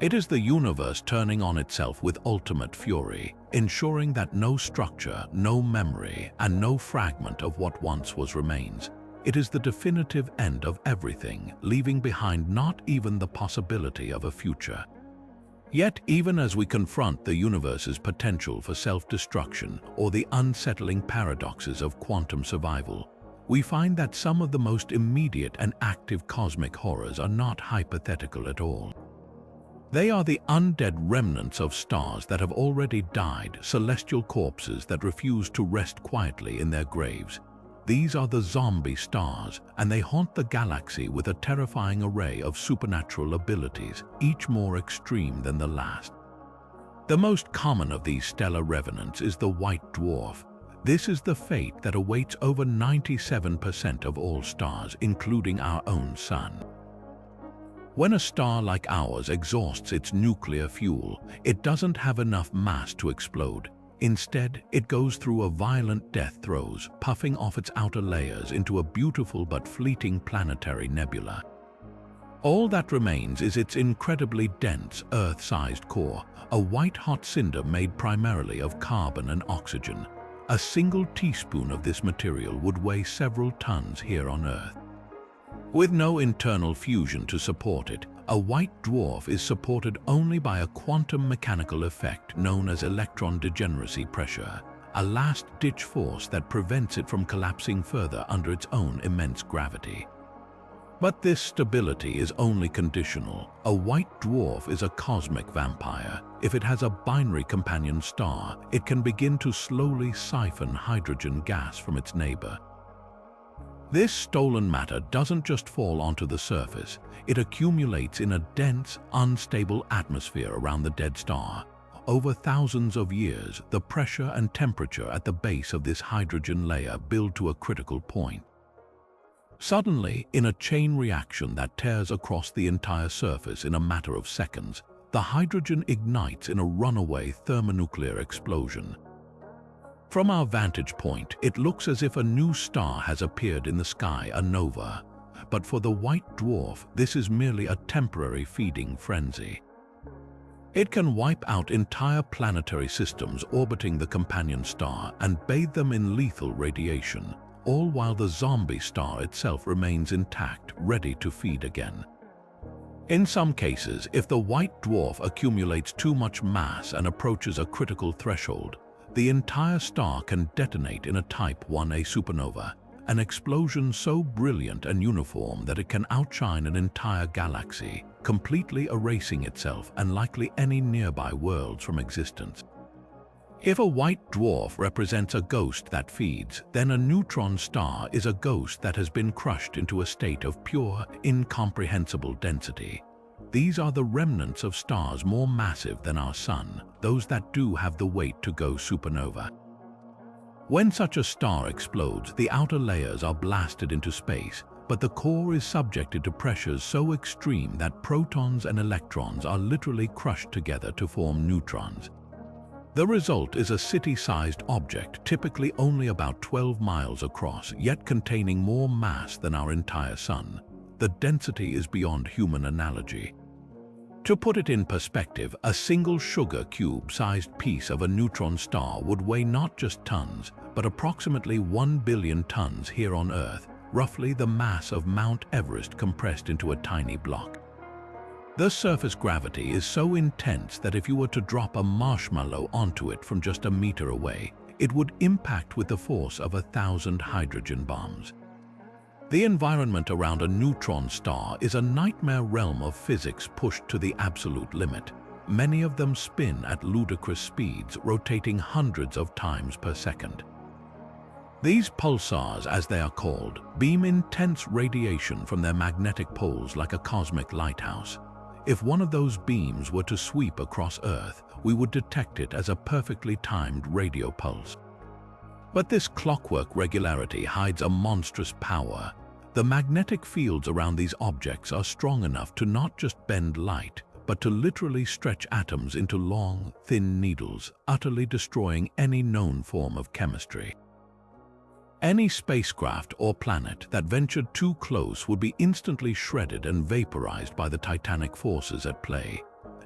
It is the universe turning on itself with ultimate fury, ensuring that no structure, no memory, and no fragment of what once was remains. It is the definitive end of everything, leaving behind not even the possibility of a future. Yet, even as we confront the universe's potential for self-destruction or the unsettling paradoxes of quantum survival, we find that some of the most immediate and active cosmic horrors are not hypothetical at all. They are the undead remnants of stars that have already died, celestial corpses that refuse to rest quietly in their graves. These are the zombie stars, and they haunt the galaxy with a terrifying array of supernatural abilities, each more extreme than the last. The most common of these stellar revenants is the white dwarf. This is the fate that awaits over 97% of all stars, including our own sun. When a star like ours exhausts its nuclear fuel, it doesn't have enough mass to explode. Instead, it goes through a violent death throes, puffing off its outer layers into a beautiful but fleeting planetary nebula. All that remains is its incredibly dense, Earth-sized core, a white-hot cinder made primarily of carbon and oxygen. A single teaspoon of this material would weigh several tons here on Earth. With no internal fusion to support it, a white dwarf is supported only by a quantum mechanical effect known as electron degeneracy pressure, a last-ditch force that prevents it from collapsing further under its own immense gravity. But this stability is only conditional. A white dwarf is a cosmic vampire. If it has a binary companion star, it can begin to slowly siphon hydrogen gas from its neighbor. This stolen matter doesn't just fall onto the surface, it accumulates in a dense, unstable atmosphere around the dead star. Over thousands of years, the pressure and temperature at the base of this hydrogen layer build to a critical point. Suddenly, in a chain reaction that tears across the entire surface in a matter of seconds, the hydrogen ignites in a runaway thermonuclear explosion. From our vantage point, it looks as if a new star has appeared in the sky, a nova. But for the white dwarf, this is merely a temporary feeding frenzy. It can wipe out entire planetary systems orbiting the companion star and bathe them in lethal radiation, all while the zombie star itself remains intact, ready to feed again. In some cases, if the white dwarf accumulates too much mass and approaches a critical threshold, the entire star can detonate in a Type 1a supernova, an explosion so brilliant and uniform that it can outshine an entire galaxy, completely erasing itself and likely any nearby worlds from existence. If a white dwarf represents a ghost that feeds, then a neutron star is a ghost that has been crushed into a state of pure, incomprehensible density. These are the remnants of stars more massive than our Sun, those that do have the weight to go supernova. When such a star explodes, the outer layers are blasted into space, but the core is subjected to pressures so extreme that protons and electrons are literally crushed together to form neutrons. The result is a city-sized object, typically only about 12 miles across, yet containing more mass than our entire Sun. The density is beyond human analogy. To put it in perspective, a single sugar cube-sized piece of a neutron star would weigh not just tons, but approximately 1 billion tons here on Earth, roughly the mass of Mount Everest compressed into a tiny block. The surface gravity is so intense that if you were to drop a marshmallow onto it from just a meter away, it would impact with the force of 1,000 hydrogen bombs. The environment around a neutron star is a nightmare realm of physics pushed to the absolute limit. Many of them spin at ludicrous speeds, rotating hundreds of times per second. These pulsars, as they are called, beam intense radiation from their magnetic poles like a cosmic lighthouse. If one of those beams were to sweep across Earth, we would detect it as a perfectly timed radio pulse. But this clockwork regularity hides a monstrous power. The magnetic fields around these objects are strong enough to not just bend light, but to literally stretch atoms into long, thin needles, utterly destroying any known form of chemistry. Any spacecraft or planet that ventured too close would be instantly shredded and vaporized by the titanic forces at play.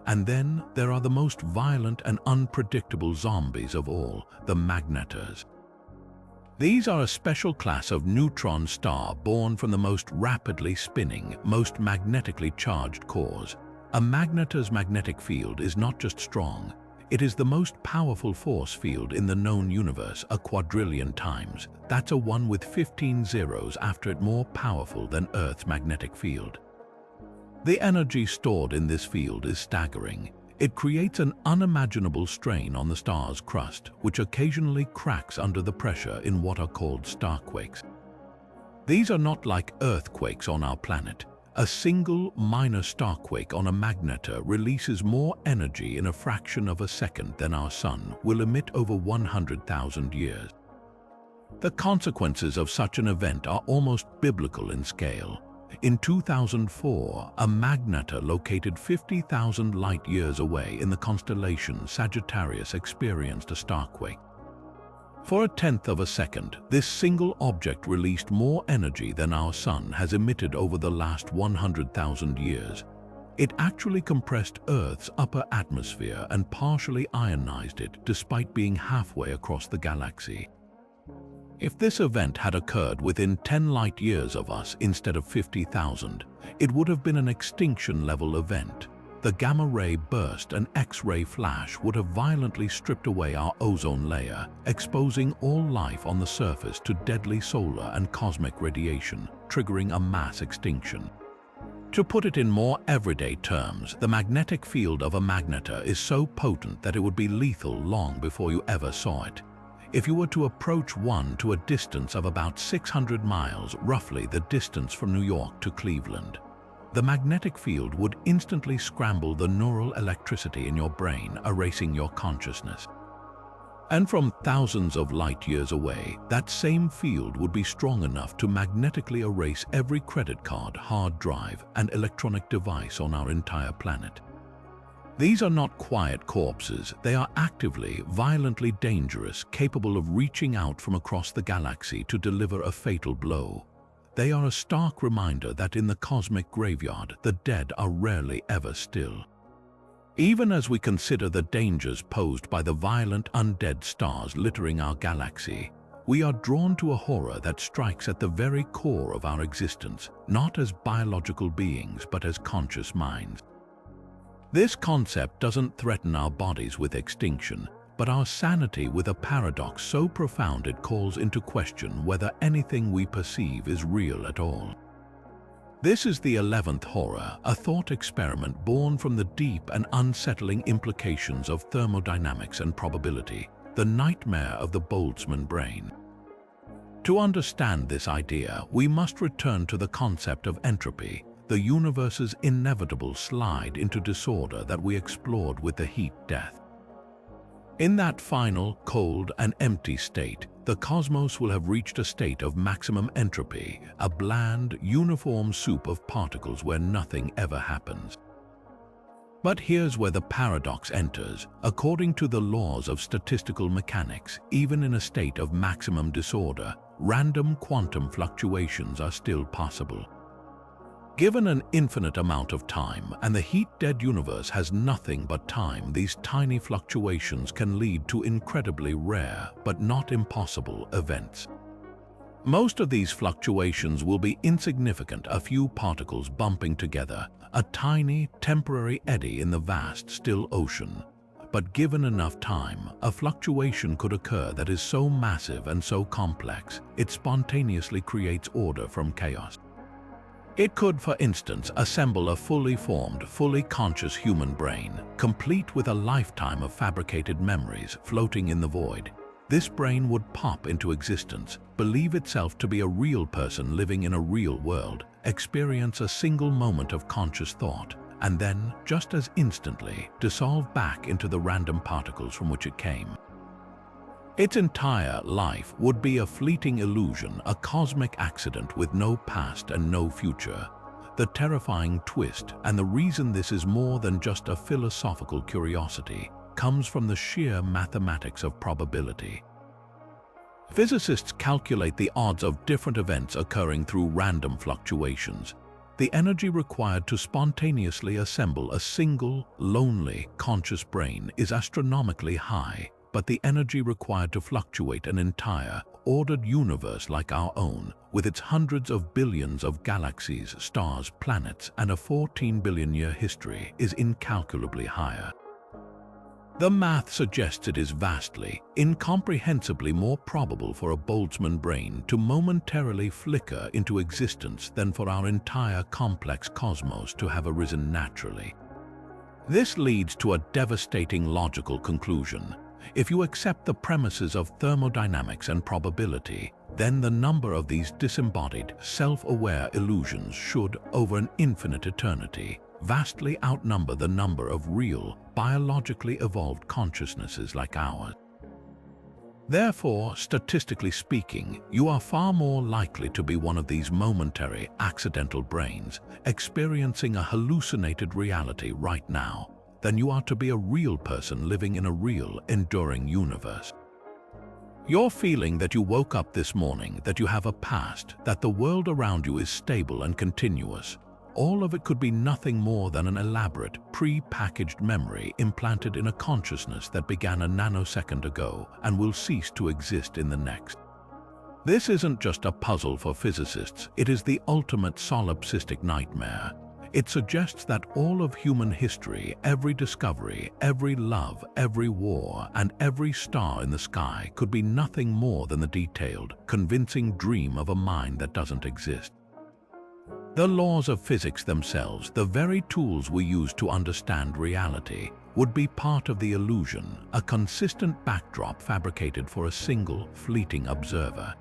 And then there are the most violent and unpredictable zombies of all, the magnetars. These are a special class of neutron star born from the most rapidly spinning, most magnetically charged cores. A magnetar's magnetic field is not just strong, it is the most powerful force field in the known universe, a quadrillion times. That's a 1 with 15 zeros after it, more powerful than Earth's magnetic field. The energy stored in this field is staggering. It creates an unimaginable strain on the star's crust, which occasionally cracks under the pressure in what are called starquakes. These are not like earthquakes on our planet. A single minor starquake on a magnetar releases more energy in a fraction of a second than our Sun will emit over 100,000 years. The consequences of such an event are almost biblical in scale. In 2004, a magnetar located 50,000 light-years away in the constellation Sagittarius experienced a starquake. For a tenth of a second, this single object released more energy than our Sun has emitted over the last 100,000 years. It actually compressed Earth's upper atmosphere and partially ionized it, despite being halfway across the galaxy. If this event had occurred within 10 light-years of us instead of 50,000, it would have been an extinction-level event. The gamma-ray burst and X-ray flash would have violently stripped away our ozone layer, exposing all life on the surface to deadly solar and cosmic radiation, triggering a mass extinction. To put it in more everyday terms, the magnetic field of a magnetar is so potent that it would be lethal long before you ever saw it. If you were to approach one to a distance of about 600 miles, roughly the distance from New York to Cleveland, the magnetic field would instantly scramble the neural electricity in your brain, erasing your consciousness. And from thousands of light years away, that same field would be strong enough to magnetically erase every credit card, hard drive, and electronic device on our entire planet. These are not quiet corpses. They are actively, violently dangerous, capable of reaching out from across the galaxy to deliver a fatal blow. They are a stark reminder that in the cosmic graveyard, the dead are rarely ever still. Even as we consider the dangers posed by the violent undead stars littering our galaxy, we are drawn to a horror that strikes at the very core of our existence, not as biological beings but as conscious minds. This concept doesn't threaten our bodies with extinction, but our sanity with a paradox so profound it calls into question whether anything we perceive is real at all. This is the 11th horror, a thought experiment born from the deep and unsettling implications of thermodynamics and probability, the nightmare of the Boltzmann brain. To understand this idea, we must return to the concept of entropy, the universe's inevitable slide into disorder that we explored with the heat death. In that final, cold, and empty state, the cosmos will have reached a state of maximum entropy, a bland, uniform soup of particles where nothing ever happens. But here's where the paradox enters. According to the laws of statistical mechanics, even in a state of maximum disorder, random quantum fluctuations are still possible. Given an infinite amount of time, and the heat-dead universe has nothing but time, these tiny fluctuations can lead to incredibly rare, but not impossible, events. Most of these fluctuations will be insignificant, a few particles bumping together, a tiny, temporary eddy in the vast, still ocean. But given enough time, a fluctuation could occur that is so massive and so complex, it spontaneously creates order from chaos. It could, for instance, assemble a fully formed, fully conscious human brain, complete with a lifetime of fabricated memories floating in the void. This brain would pop into existence, believe itself to be a real person living in a real world, experience a single moment of conscious thought, and then, just as instantly, dissolve back into the random particles from which it came. Its entire life would be a fleeting illusion, a cosmic accident with no past and no future. The terrifying twist, and the reason this is more than just a philosophical curiosity, comes from the sheer mathematics of probability. Physicists calculate the odds of different events occurring through random fluctuations. The energy required to spontaneously assemble a single, lonely, conscious brain is astronomically high. But the energy required to fluctuate an entire, ordered universe like our own, with its hundreds of billions of galaxies, stars, planets, and a 14-billion-year history, is incalculably higher. The math suggests it is vastly, incomprehensibly more probable for a Boltzmann brain to momentarily flicker into existence than for our entire complex cosmos to have arisen naturally. This leads to a devastating logical conclusion. If you accept the premises of thermodynamics and probability, then the number of these disembodied, self-aware illusions should, over an infinite eternity, vastly outnumber the number of real, biologically evolved consciousnesses like ours. Therefore, statistically speaking, you are far more likely to be one of these momentary, accidental brains, experiencing a hallucinated reality right now, than you are to be a real person living in a real, enduring universe. Your feeling that you woke up this morning, that you have a past, that the world around you is stable and continuous, all of it could be nothing more than an elaborate, pre-packaged memory implanted in a consciousness that began a nanosecond ago and will cease to exist in the next. This isn't just a puzzle for physicists, it is the ultimate solipsistic nightmare. It suggests that all of human history, every discovery, every love, every war, and every star in the sky could be nothing more than the detailed, convincing dream of a mind that doesn't exist. The laws of physics themselves, the very tools we use to understand reality, would be part of the illusion, a consistent backdrop fabricated for a single, fleeting observer.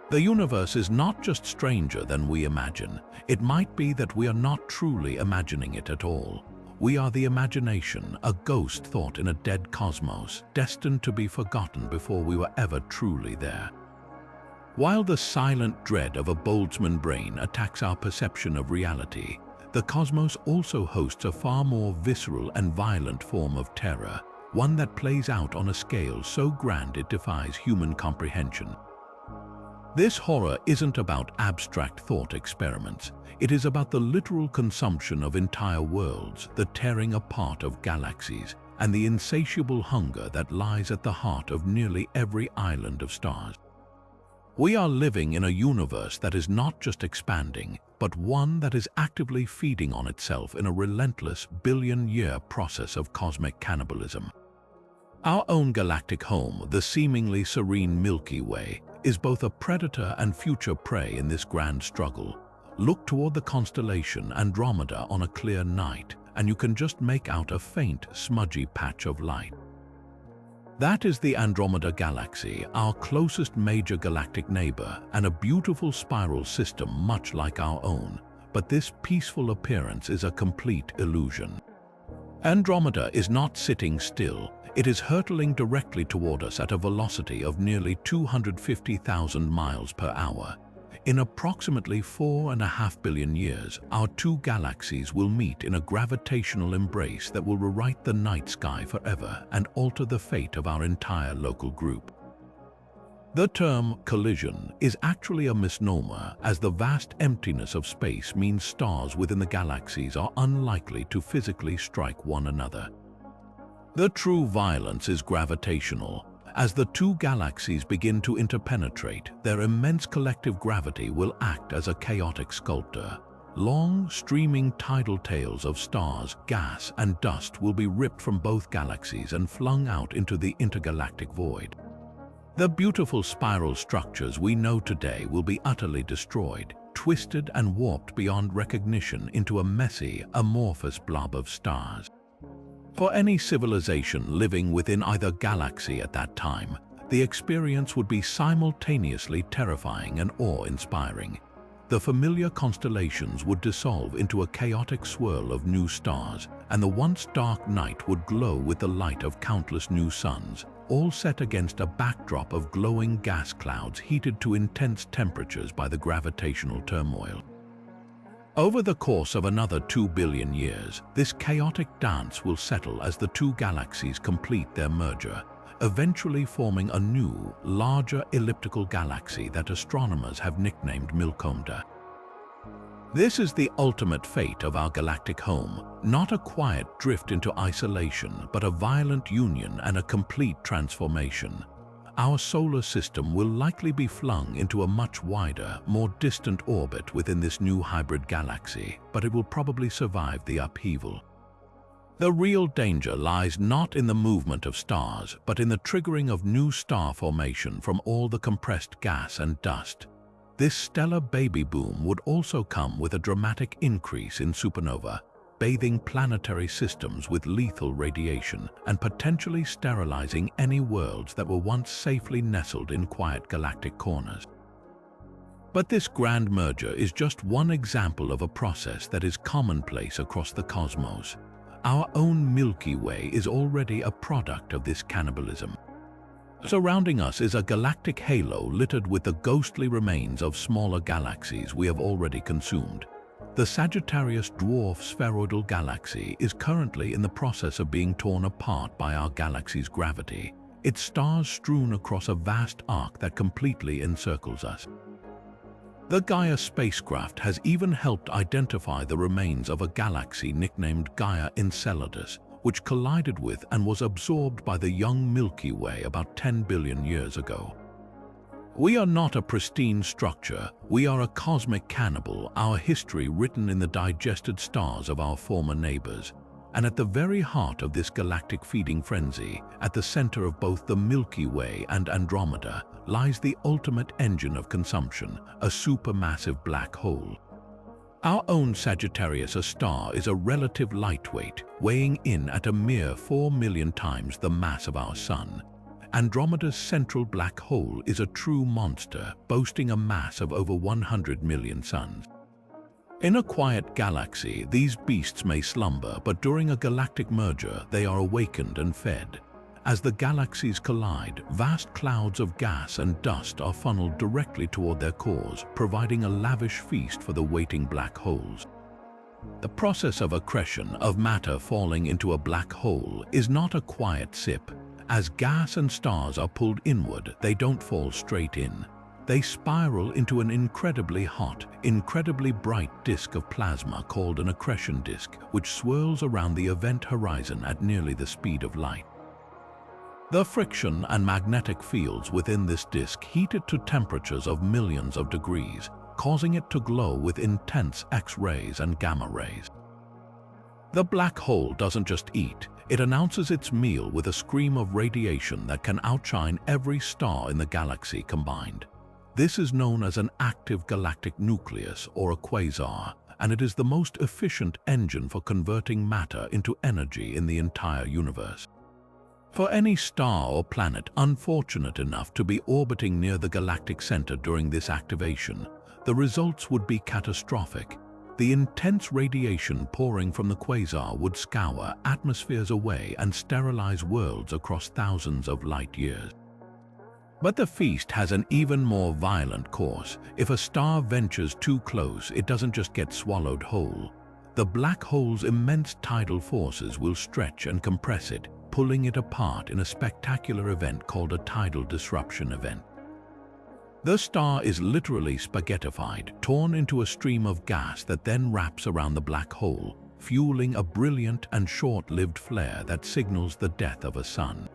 The universe is not just stranger than we imagine. It might be that we are not truly imagining it at all. We are the imagination, a ghost thought in a dead cosmos, destined to be forgotten before we were ever truly there. While the silent dread of a Boltzmann brain attacks our perception of reality, the cosmos also hosts a far more visceral and violent form of terror, one that plays out on a scale so grand it defies human comprehension. This horror isn't about abstract thought experiments. It is about the literal consumption of entire worlds, the tearing apart of galaxies, and the insatiable hunger that lies at the heart of nearly every island of stars. We are living in a universe that is not just expanding, but one that is actively feeding on itself in a relentless billion-year process of cosmic cannibalism. Our own galactic home, the seemingly serene Milky Way, is both a predator and future prey in this grand struggle. Look toward the constellation Andromeda on a clear night, and you can just make out a faint, smudgy patch of light. That is the Andromeda Galaxy, our closest major galactic neighbor, and a beautiful spiral system much like our own. But this peaceful appearance is a complete illusion. Andromeda is not sitting still. It is hurtling directly toward us at a velocity of nearly 250,000 miles per hour. In approximately 4.5 billion years, our two galaxies will meet in a gravitational embrace that will rewrite the night sky forever and alter the fate of our entire local group. The term collision is actually a misnomer, as the vast emptiness of space means stars within the galaxies are unlikely to physically strike one another. The true violence is gravitational. As the two galaxies begin to interpenetrate, their immense collective gravity will act as a chaotic sculptor. Long, streaming tidal tails of stars, gas, and dust will be ripped from both galaxies and flung out into the intergalactic void. The beautiful spiral structures we know today will be utterly destroyed, twisted and warped beyond recognition into a messy, amorphous blob of stars. For any civilization living within either galaxy at that time, the experience would be simultaneously terrifying and awe-inspiring. The familiar constellations would dissolve into a chaotic swirl of new stars, and the once dark night would glow with the light of countless new suns, all set against a backdrop of glowing gas clouds heated to intense temperatures by the gravitational turmoil. Over the course of another 2 billion years, this chaotic dance will settle as the two galaxies complete their merger, eventually forming a new, larger elliptical galaxy that astronomers have nicknamed Milkomda. This is the ultimate fate of our galactic home, not a quiet drift into isolation, but a violent union and a complete transformation. Our solar system will likely be flung into a much wider, more distant orbit within this new hybrid galaxy, but it will probably survive the upheaval. The real danger lies not in the movement of stars, but in the triggering of new star formation from all the compressed gas and dust. This stellar baby boom would also come with a dramatic increase in supernova, bathing planetary systems with lethal radiation and potentially sterilizing any worlds that were once safely nestled in quiet galactic corners. But this grand merger is just one example of a process that is commonplace across the cosmos. Our own Milky Way is already a product of this cannibalism. Surrounding us is a galactic halo littered with the ghostly remains of smaller galaxies we have already consumed. The Sagittarius dwarf spheroidal galaxy is currently in the process of being torn apart by our galaxy's gravity, its stars strewn across a vast arc that completely encircles us. The Gaia spacecraft has even helped identify the remains of a galaxy nicknamed Gaia Enceladus, which collided with and was absorbed by the young Milky Way about 10 billion years ago. We are not a pristine structure, we are a cosmic cannibal, our history written in the digested stars of our former neighbors. And at the very heart of this galactic feeding frenzy, at the center of both the Milky Way and Andromeda, lies the ultimate engine of consumption, a supermassive black hole. Our own Sagittarius A star is a relative lightweight, weighing in at a mere 4 million times the mass of our Sun. Andromeda's central black hole is a true monster, boasting a mass of over 100 million suns. In a quiet galaxy, these beasts may slumber, but during a galactic merger, they are awakened and fed. As the galaxies collide, vast clouds of gas and dust are funneled directly toward their cores, providing a lavish feast for the waiting black holes. The process of accretion of matter falling into a black hole is not a quiet sip. As gas and stars are pulled inward, they don't fall straight in. They spiral into an incredibly hot, incredibly bright disk of plasma called an accretion disk, which swirls around the event horizon at nearly the speed of light. The friction and magnetic fields within this disk heat it to temperatures of millions of degrees, causing it to glow with intense X-rays and gamma rays. The black hole doesn't just eat, it announces its meal with a scream of radiation that can outshine every star in the galaxy combined. This is known as an active galactic nucleus or a quasar, and it is the most efficient engine for converting matter into energy in the entire universe. For any star or planet unfortunate enough to be orbiting near the galactic center during this activation, the results would be catastrophic. The intense radiation pouring from the quasar would scour atmospheres away and sterilize worlds across thousands of light years. But the feast has an even more violent course. If a star ventures too close, it doesn't just get swallowed whole. The black hole's immense tidal forces will stretch and compress it, pulling it apart in a spectacular event called a tidal disruption event. The star is literally spaghettified, torn into a stream of gas that then wraps around the black hole, fueling a brilliant and short-lived flare that signals the death of a sun.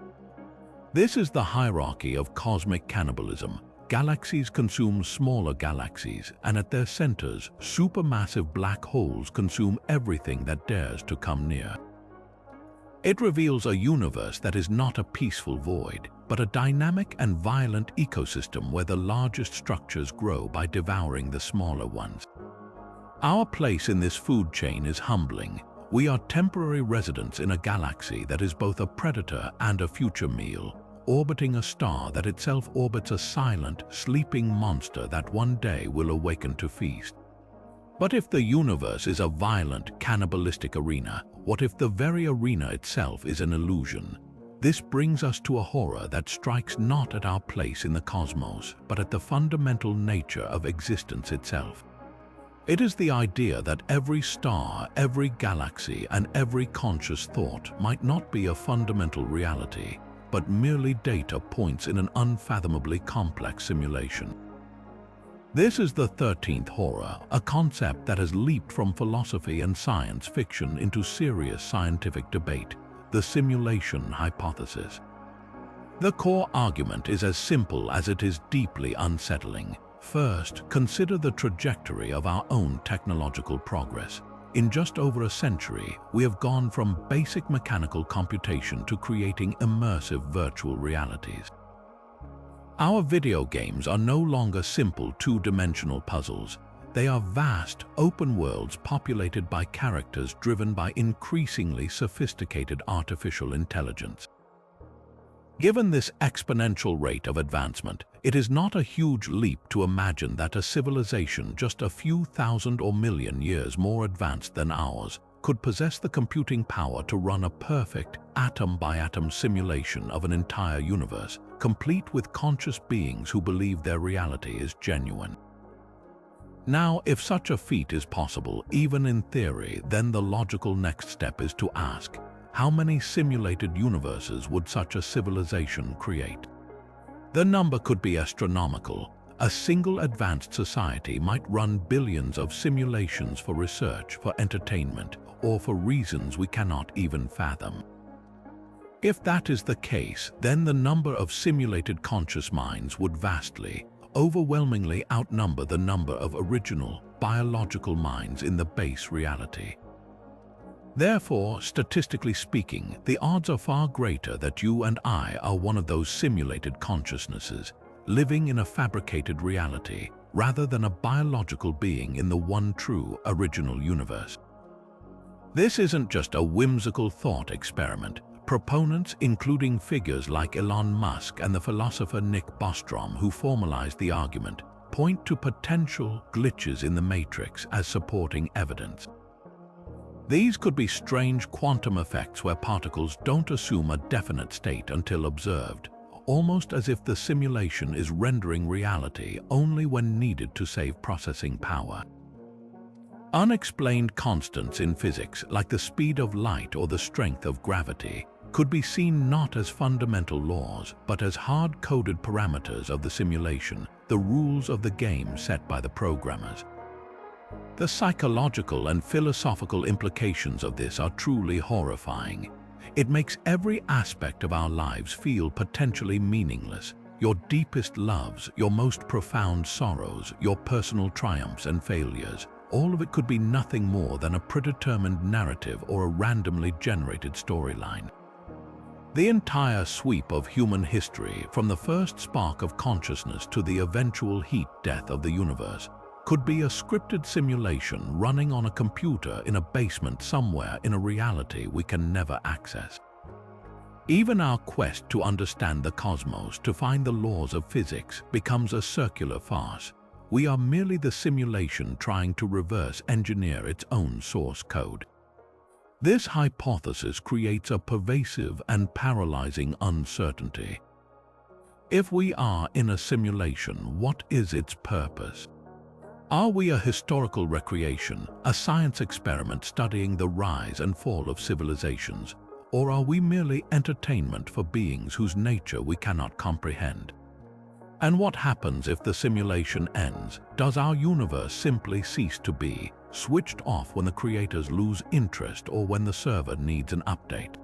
This is the hierarchy of cosmic cannibalism. Galaxies consume smaller galaxies, and at their centers, supermassive black holes consume everything that dares to come near. It reveals a universe that is not a peaceful void, but a dynamic and violent ecosystem where the largest structures grow by devouring the smaller ones. Our place in this food chain is humbling. We are temporary residents in a galaxy that is both a predator and a future meal, orbiting a star that itself orbits a silent, sleeping monster that one day will awaken to feast. But if the universe is a violent, cannibalistic arena, what if the very arena itself is an illusion? This brings us to a horror that strikes not at our place in the cosmos, but at the fundamental nature of existence itself. It is the idea that every star, every galaxy, and every conscious thought might not be a fundamental reality, but merely data points in an unfathomably complex simulation. This is the 13th horror, a concept that has leaped from philosophy and science fiction into serious scientific debate, the simulation hypothesis. The core argument is as simple as it is deeply unsettling. First, consider the trajectory of our own technological progress. In just over a century, we have gone from basic mechanical computation to creating immersive virtual realities. Our video games are no longer simple two-dimensional puzzles. They are vast, open worlds populated by characters driven by increasingly sophisticated artificial intelligence. Given this exponential rate of advancement, it is not a huge leap to imagine that a civilization just a few thousand or million years more advanced than ours could possess the computing power to run a perfect atom-by-atom simulation of an entire universe, complete with conscious beings who believe their reality is genuine. Now, if such a feat is possible, even in theory, then the logical next step is to ask, how many simulated universes would such a civilization create? The number could be astronomical. A single advanced society might run billions of simulations for research, for entertainment, or for reasons we cannot even fathom. If that is the case, then the number of simulated conscious minds would vastly, overwhelmingly outnumber the number of original, biological minds in the base reality. Therefore, statistically speaking, the odds are far greater that you and I are one of those simulated consciousnesses, living in a fabricated reality, rather than a biological being in the one true original universe. This isn't just a whimsical thought experiment. Proponents, including figures like Elon Musk and the philosopher Nick Bostrom, who formalized the argument, point to potential glitches in the matrix as supporting evidence. These could be strange quantum effects where particles don't assume a definite state until observed, almost as if the simulation is rendering reality only when needed to save processing power. Unexplained constants in physics, like the speed of light or the strength of gravity, could be seen not as fundamental laws, but as hard-coded parameters of the simulation, the rules of the game set by the programmers. The psychological and philosophical implications of this are truly horrifying. It makes every aspect of our lives feel potentially meaningless. Your deepest loves, your most profound sorrows, your personal triumphs and failures, all of it could be nothing more than a predetermined narrative or a randomly generated storyline. The entire sweep of human history, from the first spark of consciousness to the eventual heat death of the universe, could be a scripted simulation running on a computer in a basement somewhere in a reality we can never access. Even our quest to understand the cosmos, to find the laws of physics, becomes a circular farce. We are merely the simulation trying to reverse engineer its own source code. This hypothesis creates a pervasive and paralyzing uncertainty. If we are in a simulation, what is its purpose? Are we a historical recreation, a science experiment studying the rise and fall of civilizations, or are we merely entertainment for beings whose nature we cannot comprehend? And what happens if the simulation ends? Does our universe simply cease to be, switched off when the creators lose interest or when the server needs an update?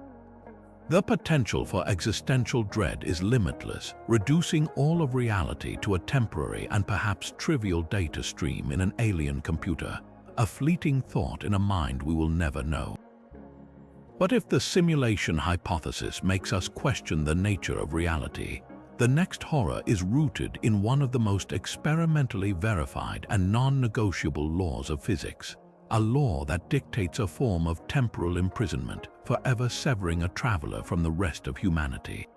The potential for existential dread is limitless, reducing all of reality to a temporary and perhaps trivial data stream in an alien computer, a fleeting thought in a mind we will never know. But if the simulation hypothesis makes us question the nature of reality, the next horror is rooted in one of the most experimentally verified and non-negotiable laws of physics, a law that dictates a form of temporal imprisonment, forever severing a traveler from the rest of humanity.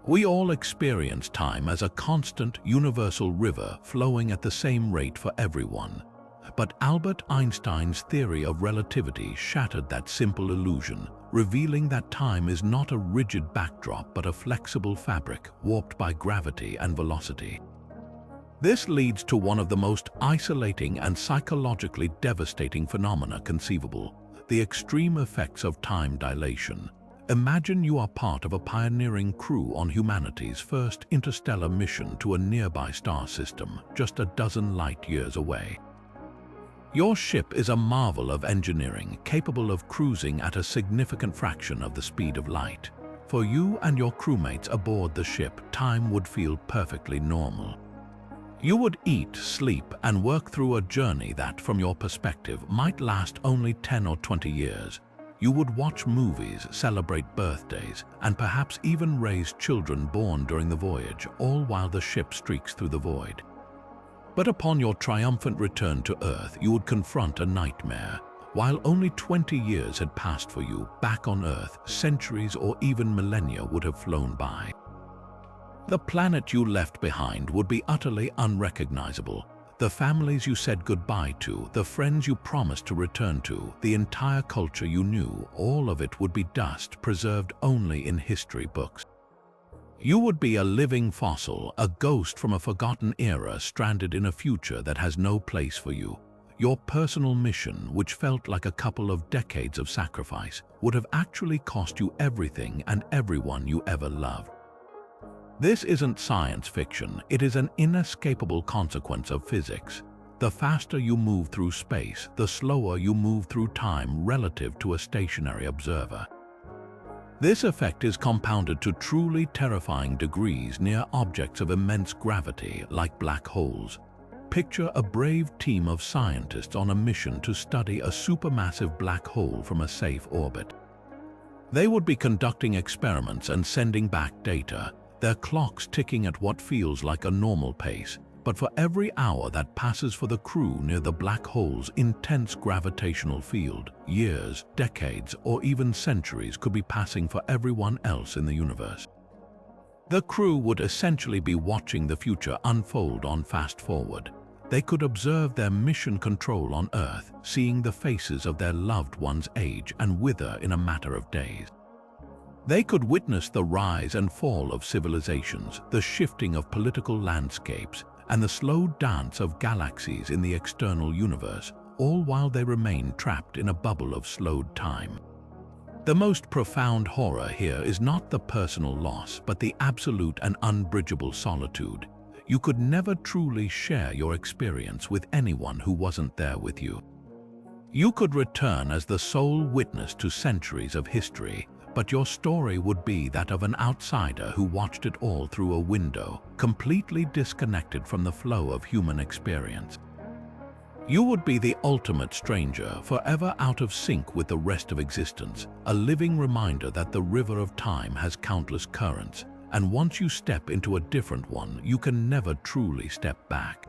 We all experience time as a constant, universal river flowing at the same rate for everyone. But Albert Einstein's theory of relativity shattered that simple illusion, revealing that time is not a rigid backdrop but a flexible fabric warped by gravity and velocity. This leads to one of the most isolating and psychologically devastating phenomena conceivable: the extreme effects of time dilation. Imagine you are part of a pioneering crew on humanity's first interstellar mission to a nearby star system, just a dozen light years away. Your ship is a marvel of engineering, capable of cruising at a significant fraction of the speed of light. For you and your crewmates aboard the ship, time would feel perfectly normal. You would eat, sleep, and work through a journey that, from your perspective, might last only 10 or 20 years. You would watch movies, celebrate birthdays, and perhaps even raise children born during the voyage, all while the ship streaks through the void. But upon your triumphant return to Earth, you would confront a nightmare. While only 20 years had passed for you, back on Earth, centuries or even millennia would have flown by. The planet you left behind would be utterly unrecognizable. The families you said goodbye to, the friends you promised to return to, the entire culture you knew, all of it would be dust, preserved only in history books. You would be a living fossil, a ghost from a forgotten era stranded in a future that has no place for you. Your personal mission, which felt like a couple of decades of sacrifice, would have actually cost you everything and everyone you ever loved. This isn't science fiction, it is an inescapable consequence of physics. The faster you move through space, the slower you move through time relative to a stationary observer. This effect is compounded to truly terrifying degrees near objects of immense gravity like black holes. Picture a brave team of scientists on a mission to study a supermassive black hole from a safe orbit. They would be conducting experiments and sending back data, their clocks ticking at what feels like a normal pace, but for every hour that passes for the crew near the black hole's intense gravitational field, years, decades, or even centuries could be passing for everyone else in the universe. The crew would essentially be watching the future unfold on fast forward. They could observe their mission control on Earth, seeing the faces of their loved ones age and wither in a matter of days. They could witness the rise and fall of civilizations, the shifting of political landscapes, and the slow dance of galaxies in the external universe, all while they remain trapped in a bubble of slowed time. The most profound horror here is not the personal loss, but the absolute and unbridgeable solitude. You could never truly share your experience with anyone who wasn't there with you. You could return as the sole witness to centuries of history, but your story would be that of an outsider who watched it all through a window, completely disconnected from the flow of human experience. You would be the ultimate stranger, forever out of sync with the rest of existence, a living reminder that the river of time has countless currents, and once you step into a different one, you can never truly step back.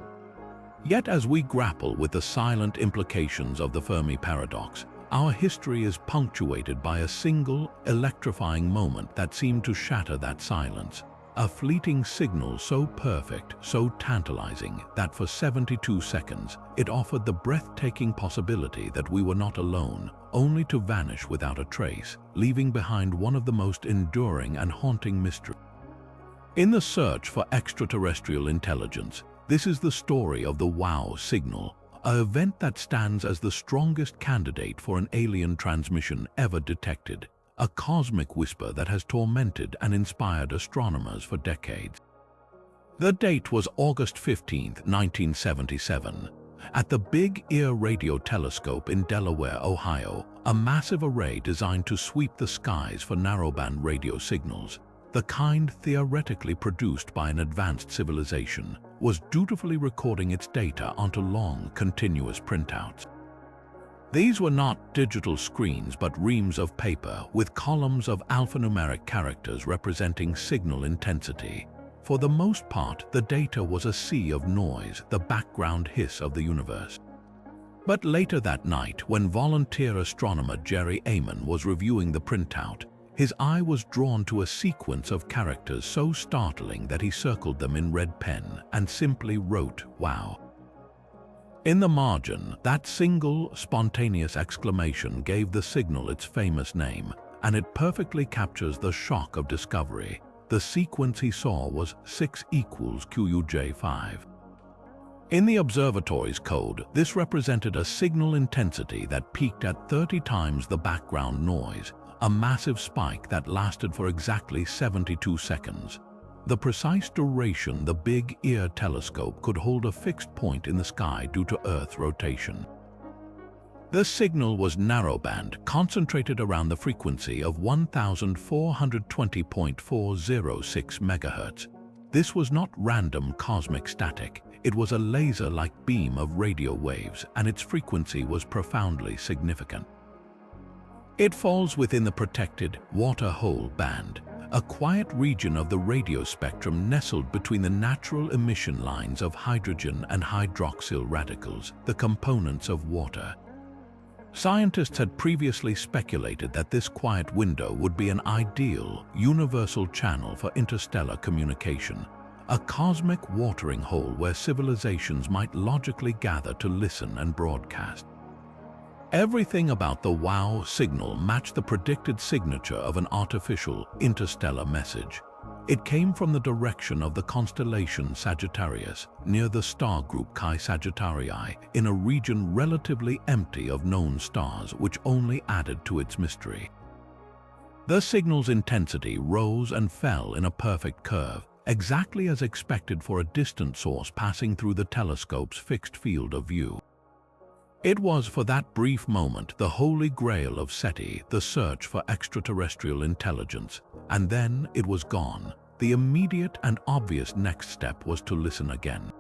Yet as we grapple with the silent implications of the Fermi Paradox, our history is punctuated by a single, electrifying moment that seemed to shatter that silence. A fleeting signal so perfect, so tantalizing, that for 72 seconds, it offered the breathtaking possibility that we were not alone, only to vanish without a trace, leaving behind one of the most enduring and haunting mysteries. In the search for extraterrestrial intelligence, this is the story of the WOW signal, an event that stands as the strongest candidate for an alien transmission ever detected, a cosmic whisper that has tormented and inspired astronomers for decades. The date was August 15, 1977. At the Big Ear Radio Telescope in Delaware, Ohio, a massive array designed to sweep the skies for narrowband radio signals, the kind theoretically produced by an advanced civilization, was dutifully recording its data onto long, continuous printouts. These were not digital screens but reams of paper with columns of alphanumeric characters representing signal intensity. For the most part, the data was a sea of noise, the background hiss of the universe. But later that night, when volunteer astronomer Jerry Amon was reviewing the printout, his eye was drawn to a sequence of characters so startling that he circled them in red pen and simply wrote, "Wow." In the margin, that single, spontaneous exclamation gave the signal its famous name, and it perfectly captures the shock of discovery. The sequence he saw was 6 equals QUJ5. In the observatory's code, this represented a signal intensity that peaked at 30 times the background noise, a massive spike that lasted for exactly 72 seconds. The precise duration the Big Ear telescope could hold a fixed point in the sky due to Earth's rotation. The signal was narrowband, concentrated around the frequency of 1420.406 MHz. This was not random cosmic static. It was a laser-like beam of radio waves, and its frequency was profoundly significant. It falls within the protected water hole band, a quiet region of the radio spectrum nestled between the natural emission lines of hydrogen and hydroxyl radicals, the components of water. Scientists had previously speculated that this quiet window would be an ideal, universal channel for interstellar communication, a cosmic watering hole where civilizations might logically gather to listen and broadcast. Everything about the WOW signal matched the predicted signature of an artificial, interstellar message. It came from the direction of the constellation Sagittarius, near the star group Chi Sagittarii, in a region relatively empty of known stars, which only added to its mystery. The signal's intensity rose and fell in a perfect curve, exactly as expected for a distant source passing through the telescope's fixed field of view. It was for that brief moment the holy grail of SETI, the search for extraterrestrial intelligence, and then it was gone. The immediate and obvious next step was to listen again.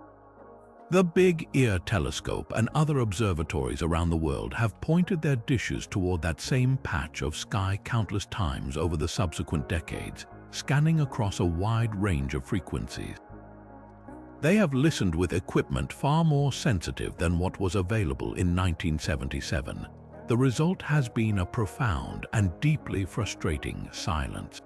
The Big Ear telescope and other observatories around the world have pointed their dishes toward that same patch of sky countless times over the subsequent decades, scanning across a wide range of frequencies. They have listened with equipment far more sensitive than what was available in 1977. The result has been a profound and deeply frustrating silence.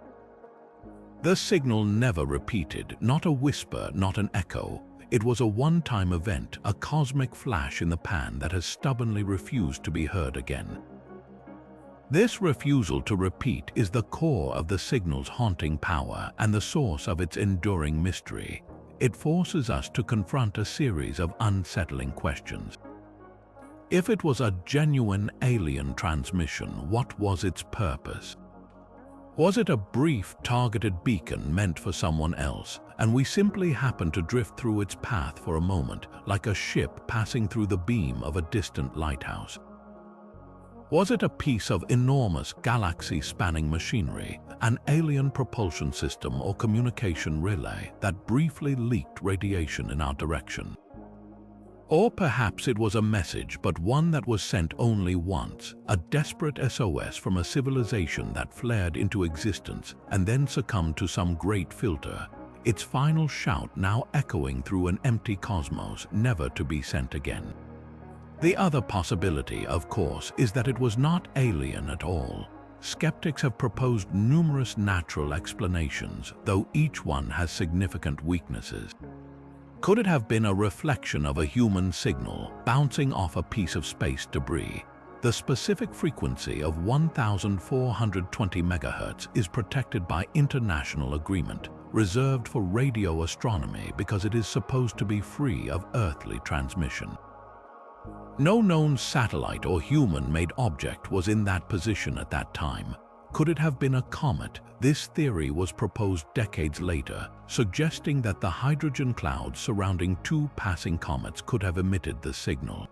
The signal never repeated, not a whisper, not an echo. It was a one-time event, a cosmic flash in the pan that has stubbornly refused to be heard again. This refusal to repeat is the core of the signal's haunting power and the source of its enduring mystery. It forces us to confront a series of unsettling questions. If it was a genuine alien transmission, what was its purpose? Was it a brief, targeted beacon meant for someone else, and we simply happened to drift through its path for a moment, like a ship passing through the beam of a distant lighthouse? Was it a piece of enormous galaxy-spanning machinery, an alien propulsion system or communication relay that briefly leaked radiation in our direction? Or perhaps it was a message, but one that was sent only once, a desperate SOS from a civilization that flared into existence and then succumbed to some great filter, its final shout now echoing through an empty cosmos, never to be sent again. The other possibility, of course, is that it was not alien at all. Skeptics have proposed numerous natural explanations, though each one has significant weaknesses. Could it have been a reflection of a human signal bouncing off a piece of space debris? The specific frequency of 1420 MHz is protected by international agreement, reserved for radio astronomy because it is supposed to be free of earthly transmission. No known satellite or human-made object was in that position at that time. Could it have been a comet? This theory was proposed decades later, suggesting that the hydrogen clouds surrounding two passing comets could have emitted the signal.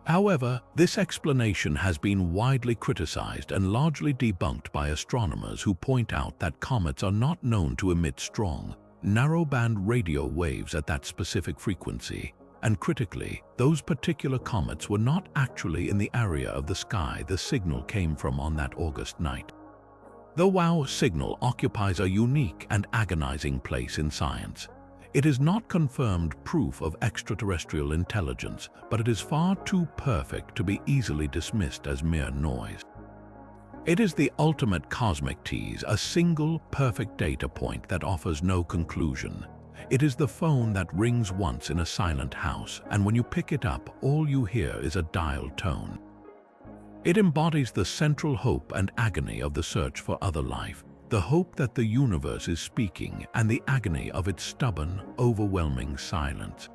However, this explanation has been widely criticized and largely debunked by astronomers who point out that comets are not known to emit strong, narrowband radio waves at that specific frequency. And critically, those particular comets were not actually in the area of the sky the signal came from on that August night. The WOW signal occupies a unique and agonizing place in science. It is not confirmed proof of extraterrestrial intelligence, but it is far too perfect to be easily dismissed as mere noise. It is the ultimate cosmic tease, a single, perfect data point that offers no conclusion. It is the phone that rings once in a silent house, and when you pick it up, all you hear is a dial tone. It embodies the central hope and agony of the search for other life, the hope that the universe is speaking and the agony of its stubborn, overwhelming silence.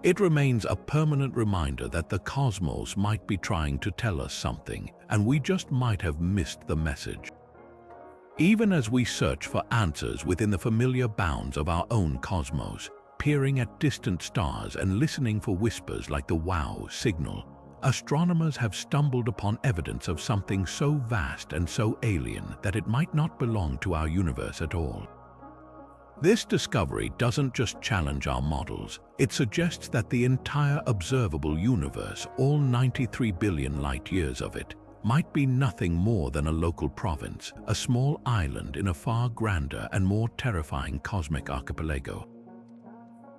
It remains a permanent reminder that the cosmos might be trying to tell us something, and we just might have missed the message. Even as we search for answers within the familiar bounds of our own cosmos, peering at distant stars and listening for whispers like the WOW signal, astronomers have stumbled upon evidence of something so vast and so alien that it might not belong to our universe at all. This discovery doesn't just challenge our models, it suggests that the entire observable universe, all 93 billion light-years of it, might be nothing more than a local province, a small island in a far grander and more terrifying cosmic archipelago.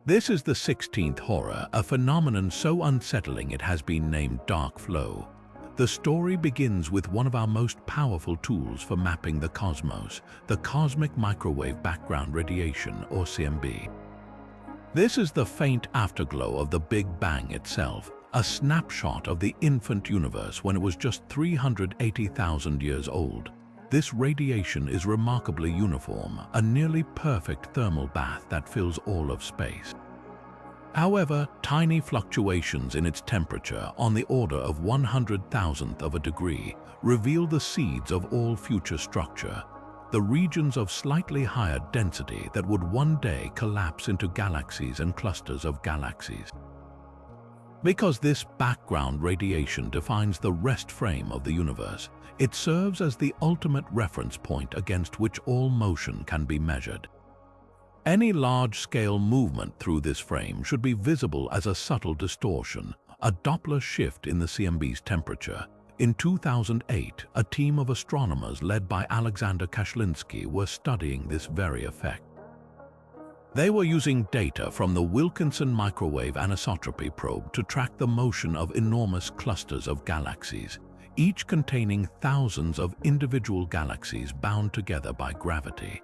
This is the 16th horror, a phenomenon so unsettling it has been named dark flow. The story begins with one of our most powerful tools for mapping the cosmos, the cosmic microwave background radiation, or CMB. This is the faint afterglow of the Big Bang itself, a snapshot of the infant universe when it was just 380,000 years old. This radiation is remarkably uniform, a nearly perfect thermal bath that fills all of space. However, tiny fluctuations in its temperature on the order of 100,000th of a degree reveal the seeds of all future structure, the regions of slightly higher density that would one day collapse into galaxies and clusters of galaxies. Because this background radiation defines the rest frame of the universe, it serves as the ultimate reference point against which all motion can be measured. Any large-scale movement through this frame should be visible as a subtle distortion, a Doppler shift in the CMB's temperature. In 2008, a team of astronomers led by Alexander Kashlinsky were studying this very effect. They were using data from the Wilkinson microwave anisotropy probe to track the motion of enormous clusters of galaxies, each containing thousands of individual galaxies bound together by gravity.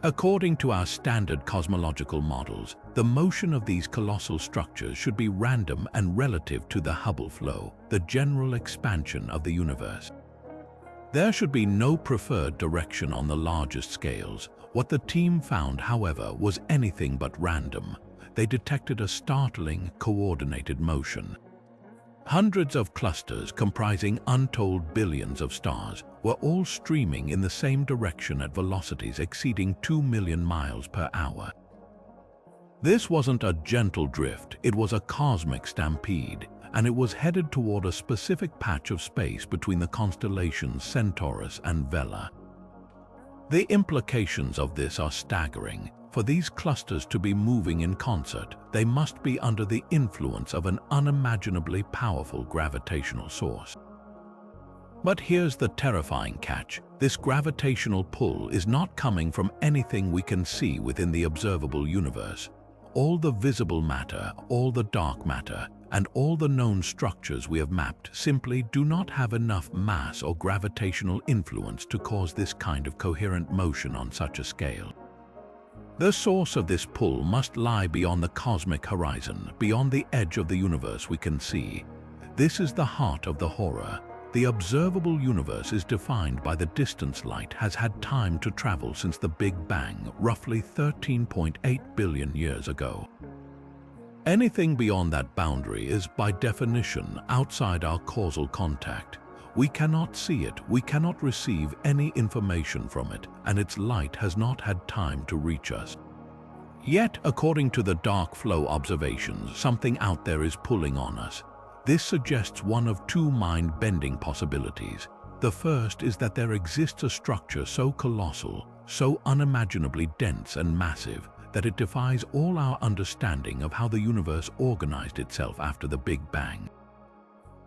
According to our standard cosmological models, the motion of these colossal structures should be random and relative to the Hubble flow, the general expansion of the universe. There should be no preferred direction on the largest scales. What the team found, however, was anything but random. They detected a startling, coordinated motion. Hundreds of clusters comprising untold billions of stars were all streaming in the same direction at velocities exceeding 2 million miles per hour. This wasn't a gentle drift, it was a cosmic stampede, and it was headed toward a specific patch of space between the constellations Centaurus and Vela. The implications of this are staggering. For these clusters to be moving in concert, they must be under the influence of an unimaginably powerful gravitational source. But here's the terrifying catch. This gravitational pull is not coming from anything we can see within the observable universe. All the visible matter, all the dark matter, and all the known structures we have mapped simply do not have enough mass or gravitational influence to cause this kind of coherent motion on such a scale. The source of this pull must lie beyond the cosmic horizon, beyond the edge of the universe we can see. This is the heart of the horror. The observable universe is defined by the distance light has had time to travel since the Big Bang, roughly 13.8 billion years ago. Anything beyond that boundary is, by definition, outside our causal contact. We cannot see it, we cannot receive any information from it, and its light has not had time to reach us. Yet, according to the dark flow observations, something out there is pulling on us. This suggests one of two mind-bending possibilities. The first is that there exists a structure so colossal, so unimaginably dense and massive, that it defies all our understanding of how the universe organized itself after the Big Bang.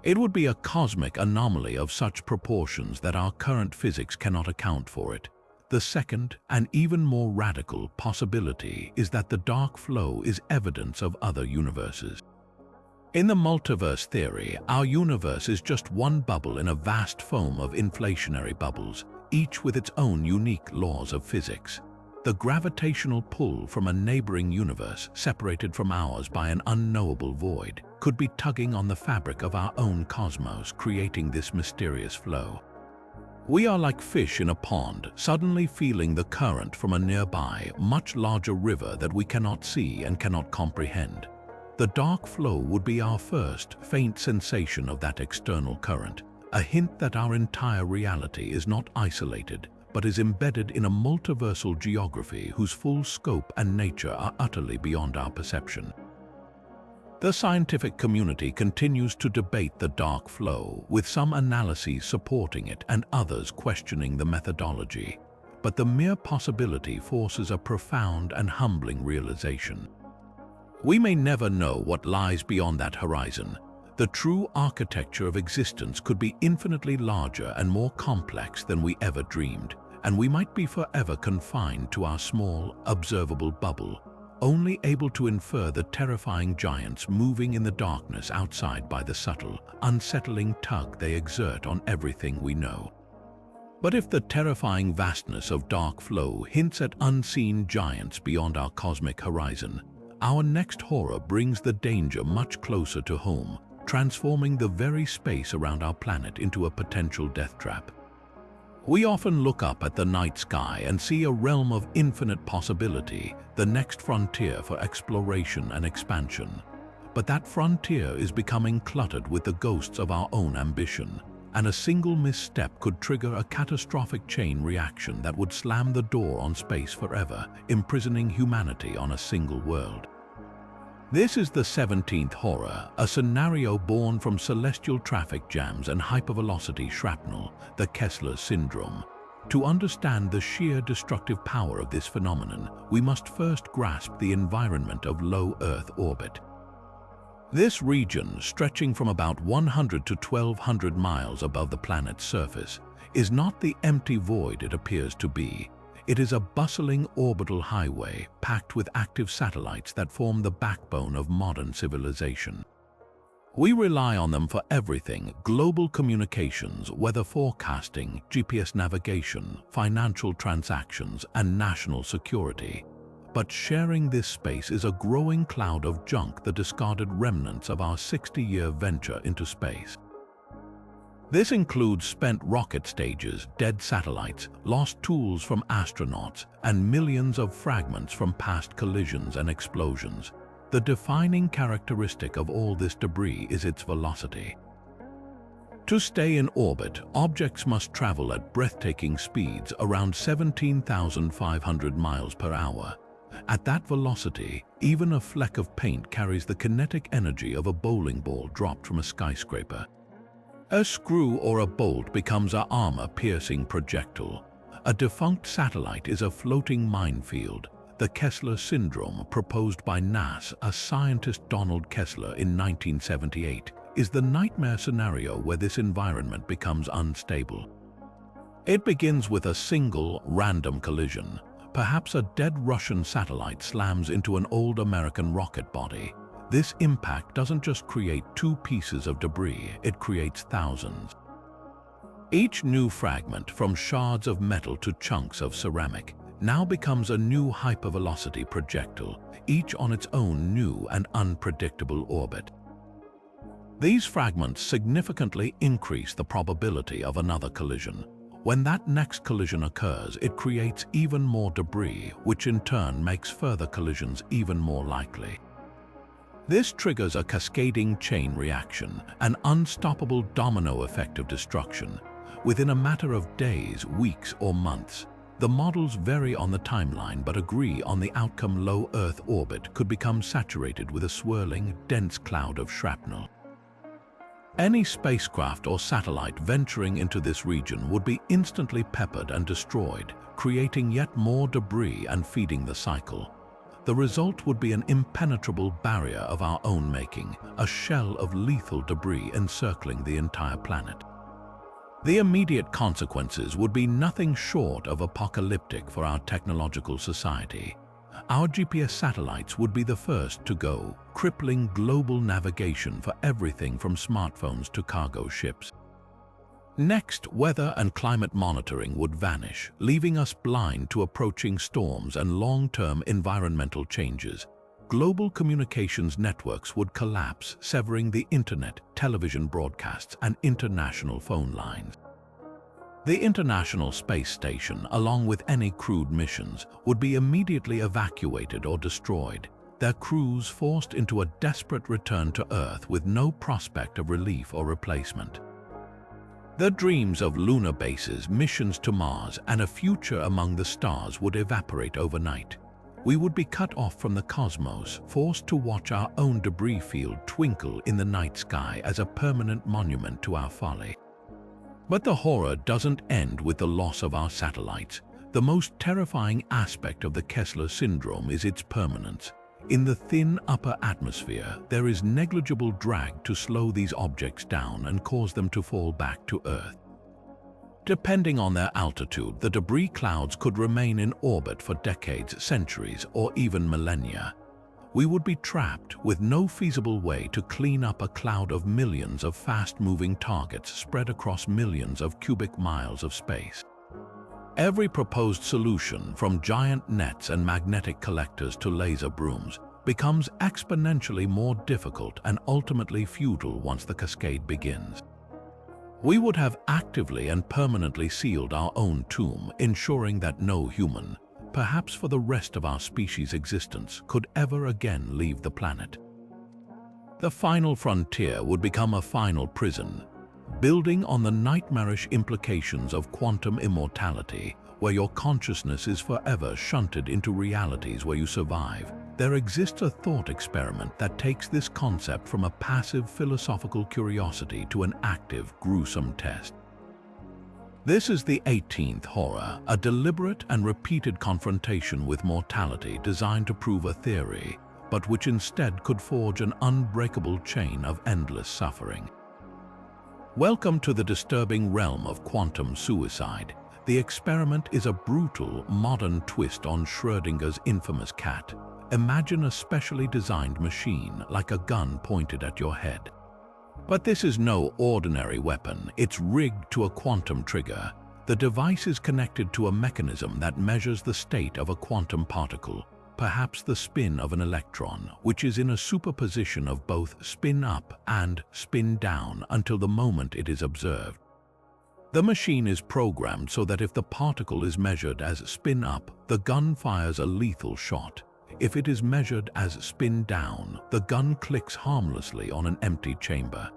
It would be a cosmic anomaly of such proportions that our current physics cannot account for it. The second, and even more radical, possibility is that the dark flow is evidence of other universes. In the multiverse theory, our universe is just one bubble in a vast foam of inflationary bubbles, each with its own unique laws of physics. The gravitational pull from a neighboring universe, separated from ours by an unknowable void, could be tugging on the fabric of our own cosmos, creating this mysterious flow. We are like fish in a pond, suddenly feeling the current from a nearby, much larger river that we cannot see and cannot comprehend. The dark flow would be our first, faint sensation of that external current, a hint that our entire reality is not isolated, but is embedded in a multiversal geography whose full scope and nature are utterly beyond our perception. The scientific community continues to debate the dark flow, with some analyses supporting it and others questioning the methodology. But the mere possibility forces a profound and humbling realization. We may never know what lies beyond that horizon. The true architecture of existence could be infinitely larger and more complex than we ever dreamed, and we might be forever confined to our small, observable bubble, only able to infer the terrifying giants moving in the darkness outside by the subtle, unsettling tug they exert on everything we know. But if the terrifying vastness of dark flow hints at unseen giants beyond our cosmic horizon, our next horror brings the danger much closer to home, transforming the very space around our planet into a potential death trap. We often look up at the night sky and see a realm of infinite possibility, the next frontier for exploration and expansion. But that frontier is becoming cluttered with the ghosts of our own ambition, and a single misstep could trigger a catastrophic chain reaction that would slam the door on space forever, imprisoning humanity on a single world. This is the 17th horror, a scenario born from celestial traffic jams and hypervelocity shrapnel, the Kessler syndrome. To understand the sheer destructive power of this phenomenon, we must first grasp the environment of low Earth orbit. This region, stretching from about 100 to 1,200 miles above the planet's surface, is not the empty void it appears to be. It is a bustling orbital highway packed with active satellites that form the backbone of modern civilization. We rely on them for everything: global communications, weather forecasting, GPS navigation, financial transactions, and national security. But sharing this space is a growing cloud of junk, the discarded remnants of our 60-year venture into space. This includes spent rocket stages, dead satellites, lost tools from astronauts, and millions of fragments from past collisions and explosions. The defining characteristic of all this debris is its velocity. To stay in orbit, objects must travel at breathtaking speeds, around 17,500 miles per hour. At that velocity, even a fleck of paint carries the kinetic energy of a bowling ball dropped from a skyscraper. A screw or a bolt becomes an armor-piercing projectile. A defunct satellite is a floating minefield. The Kessler syndrome, proposed by NASA scientist Donald Kessler in 1978, is the nightmare scenario where this environment becomes unstable. It begins with a single, random collision. Perhaps a dead Russian satellite slams into an old American rocket body. This impact doesn't just create two pieces of debris, it creates thousands. Each new fragment, from shards of metal to chunks of ceramic, now becomes a new hypervelocity projectile, each on its own new and unpredictable orbit. These fragments significantly increase the probability of another collision. When that next collision occurs, it creates even more debris, which in turn makes further collisions even more likely. This triggers a cascading chain reaction, an unstoppable domino effect of destruction. Within a matter of days, weeks, or months, the models vary on the timeline but agree on the outcome: low Earth orbit could become saturated with a swirling, dense cloud of shrapnel. Any spacecraft or satellite venturing into this region would be instantly peppered and destroyed, creating yet more debris and feeding the cycle. The result would be an impenetrable barrier of our own making, a shell of lethal debris encircling the entire planet. The immediate consequences would be nothing short of apocalyptic for our technological society. Our GPS satellites would be the first to go, crippling global navigation for everything from smartphones to cargo ships. Next, weather and climate monitoring would vanish, leaving us blind to approaching storms and long-term environmental changes. Global communications networks would collapse, severing the internet, television broadcasts, and international phone lines. The International Space Station, along with any crewed missions, would be immediately evacuated or destroyed, their crews forced into a desperate return to Earth with no prospect of relief or replacement. The dreams of lunar bases, missions to Mars, and a future among the stars would evaporate overnight. We would be cut off from the cosmos, forced to watch our own debris field twinkle in the night sky as a permanent monument to our folly. But the horror doesn't end with the loss of our satellites. The most terrifying aspect of the Kessler syndrome is its permanence. In the thin upper atmosphere, there is negligible drag to slow these objects down and cause them to fall back to Earth. Depending on their altitude, the debris clouds could remain in orbit for decades, centuries, or even millennia. We would be trapped with no feasible way to clean up a cloud of millions of fast-moving targets spread across millions of cubic miles of space. Every proposed solution, from giant nets and magnetic collectors to laser brooms, becomes exponentially more difficult and ultimately futile once the cascade begins. We would have actively and permanently sealed our own tomb, ensuring that no human, perhaps for the rest of our species' existence, could ever again leave the planet. The final frontier would become a final prison, building on the nightmarish implications of quantum immortality, where your consciousness is forever shunted into realities where you survive. There exists a thought experiment that takes this concept from a passive philosophical curiosity to an active, gruesome test. This is the 18th horror, a deliberate and repeated confrontation with mortality designed to prove a theory, but which instead could forge an unbreakable chain of endless suffering. Welcome to the disturbing realm of quantum suicide. The experiment is a brutal, modern twist on Schrödinger's infamous cat. Imagine a specially designed machine, like a gun pointed at your head. But this is no ordinary weapon. It's rigged to a quantum trigger. The device is connected to a mechanism that measures the state of a quantum particle, perhaps the spin of an electron, which is in a superposition of both spin up and spin down until the moment it is observed. The machine is programmed so that if the particle is measured as spin up, the gun fires a lethal shot. If it is measured as spin down, the gun clicks harmlessly on an empty chamber.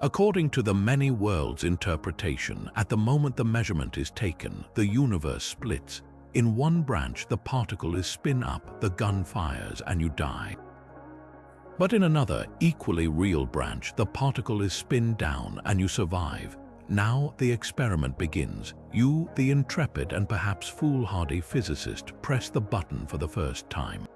According to the many worlds interpretation, at the moment the measurement is taken, the universe splits. In one branch, the particle is spin up, the gun fires, and you die. But in another, equally real branch, the particle is spin down and you survive. Now the experiment begins. You, the intrepid and perhaps foolhardy physicist, press the button for the first time.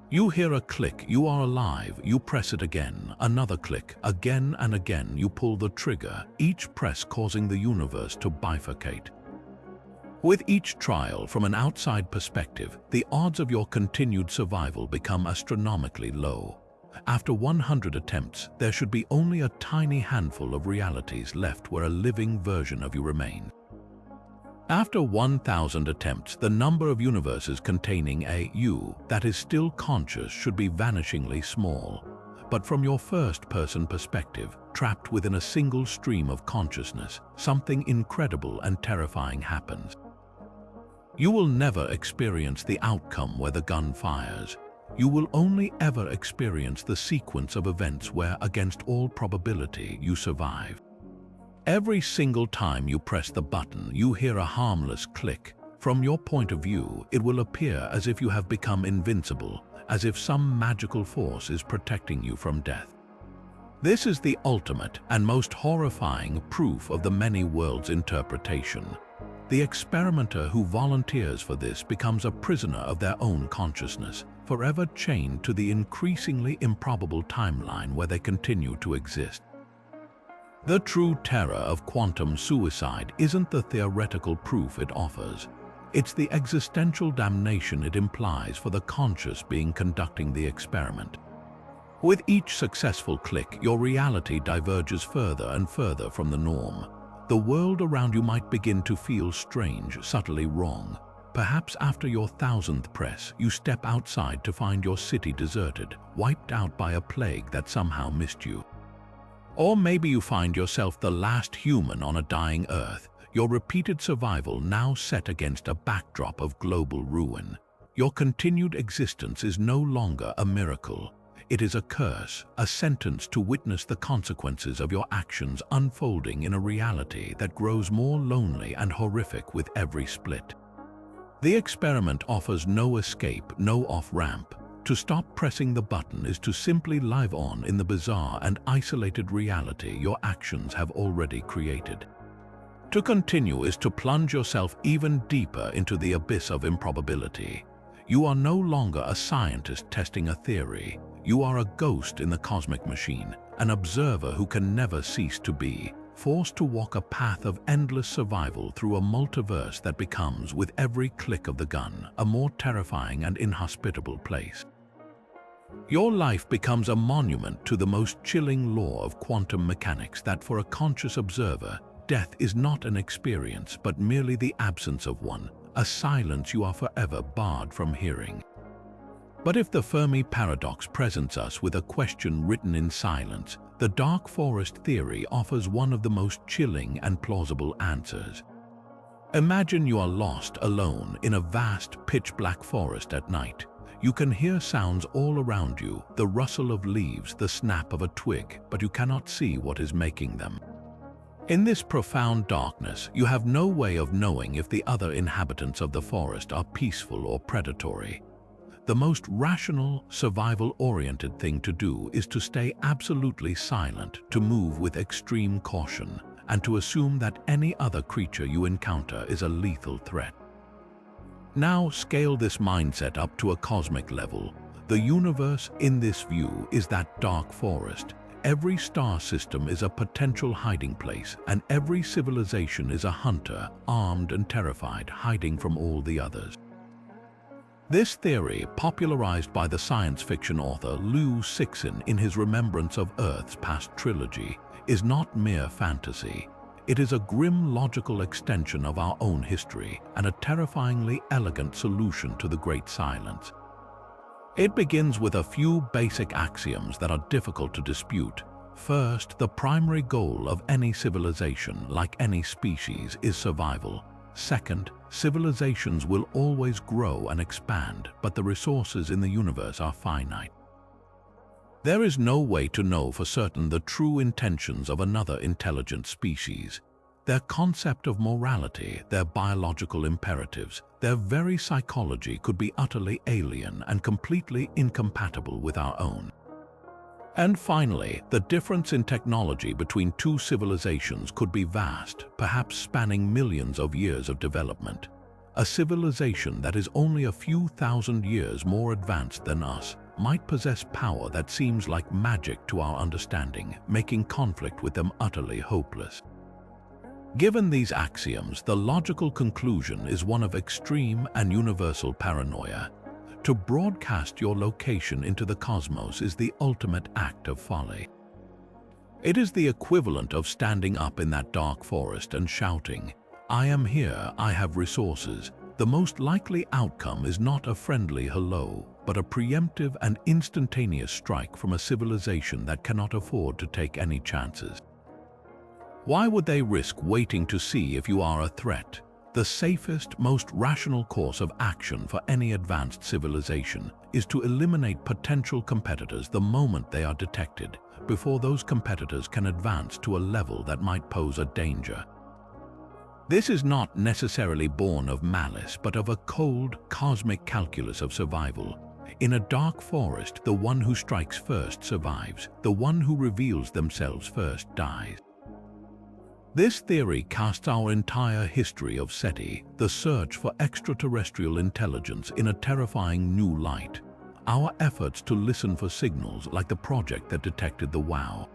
You hear a click, you are alive, you press it again, another click, again and again you pull the trigger, each press causing the universe to bifurcate. With each trial, from an outside perspective, the odds of your continued survival become astronomically low. After 100 attempts, there should be only a tiny handful of realities left where a living version of you remains. After 1,000 attempts, the number of universes containing a you that is still conscious should be vanishingly small. But from your first-person perspective, trapped within a single stream of consciousness, something incredible and terrifying happens. You will never experience the outcome where the gun fires. You will only ever experience the sequence of events where, against all probability, you survive. Every single time you press the button, you hear a harmless click. From your point of view, it will appear as if you have become invincible, as if some magical force is protecting you from death. This is the ultimate and most horrifying proof of the many worlds interpretation. The experimenter who volunteers for this becomes a prisoner of their own consciousness, forever chained to the increasingly improbable timeline where they continue to exist. The true terror of quantum suicide isn't the theoretical proof it offers. It's the existential damnation it implies for the conscious being conducting the experiment. With each successful click, your reality diverges further and further from the norm. The world around you might begin to feel strange, subtly wrong. Perhaps after your 1000th press, you step outside to find your city deserted, wiped out by a plague that somehow missed you. Or maybe you find yourself the last human on a dying Earth, your repeated survival now set against a backdrop of global ruin. Your continued existence is no longer a miracle. It is a curse, a sentence to witness the consequences of your actions unfolding in a reality that grows more lonely and horrific with every split. The experiment offers no escape, no off-ramp. To stop pressing the button is to simply live on in the bizarre and isolated reality your actions have already created. To continue is to plunge yourself even deeper into the abyss of improbability. You are no longer a scientist testing a theory. You are a ghost in the cosmic machine, an observer who can never cease to be, forced to walk a path of endless survival through a multiverse that becomes, with every click of the gun, a more terrifying and inhospitable place. Your life becomes a monument to the most chilling law of quantum mechanics that for a conscious observer, death is not an experience but merely the absence of one, a silence you are forever barred from hearing. But if the Fermi paradox presents us with a question written in silence, the dark forest theory offers one of the most chilling and plausible answers. Imagine you are lost alone in a vast pitch-black forest at night. You can hear sounds all around you, the rustle of leaves, the snap of a twig, but you cannot see what is making them. In this profound darkness, you have no way of knowing if the other inhabitants of the forest are peaceful or predatory. The most rational, survival-oriented thing to do is to stay absolutely silent, to move with extreme caution, and to assume that any other creature you encounter is a lethal threat. Now scale this mindset up to a cosmic level. The universe, in this view, is that dark forest. Every star system is a potential hiding place, and every civilization is a hunter, armed and terrified, hiding from all the others. This theory, popularized by the science fiction author Lou Sixon in his Remembrance of Earth's Past trilogy, is not mere fantasy. It is a grim logical extension of our own history and a terrifyingly elegant solution to the Great Silence. It begins with a few basic axioms that are difficult to dispute. First, the primary goal of any civilization, like any species, is survival. Second, civilizations will always grow and expand, but the resources in the universe are finite. There is no way to know for certain the true intentions of another intelligent species. Their concept of morality, their biological imperatives, their very psychology could be utterly alien and completely incompatible with our own. And finally, the difference in technology between two civilizations could be vast, perhaps spanning millions of years of development. A civilization that is only a few thousand years more advanced than us might possess power that seems like magic to our understanding, making conflict with them utterly hopeless. Given these axioms, the logical conclusion is one of extreme and universal paranoia. To broadcast your location into the cosmos is the ultimate act of folly. It is the equivalent of standing up in that dark forest and shouting, "I am here, I have resources." The most likely outcome is not a friendly hello, but a preemptive and instantaneous strike from a civilization that cannot afford to take any chances. Why would they risk waiting to see if you are a threat? The safest, most rational course of action for any advanced civilization is to eliminate potential competitors the moment they are detected, before those competitors can advance to a level that might pose a danger. This is not necessarily born of malice, but of a cold, cosmic calculus of survival. In a dark forest, the one who strikes first survives. The one who reveals themselves first dies. This theory casts our entire history of SETI, the search for extraterrestrial intelligence, in a terrifying new light. Our efforts to listen for signals, like the project that detected the WOW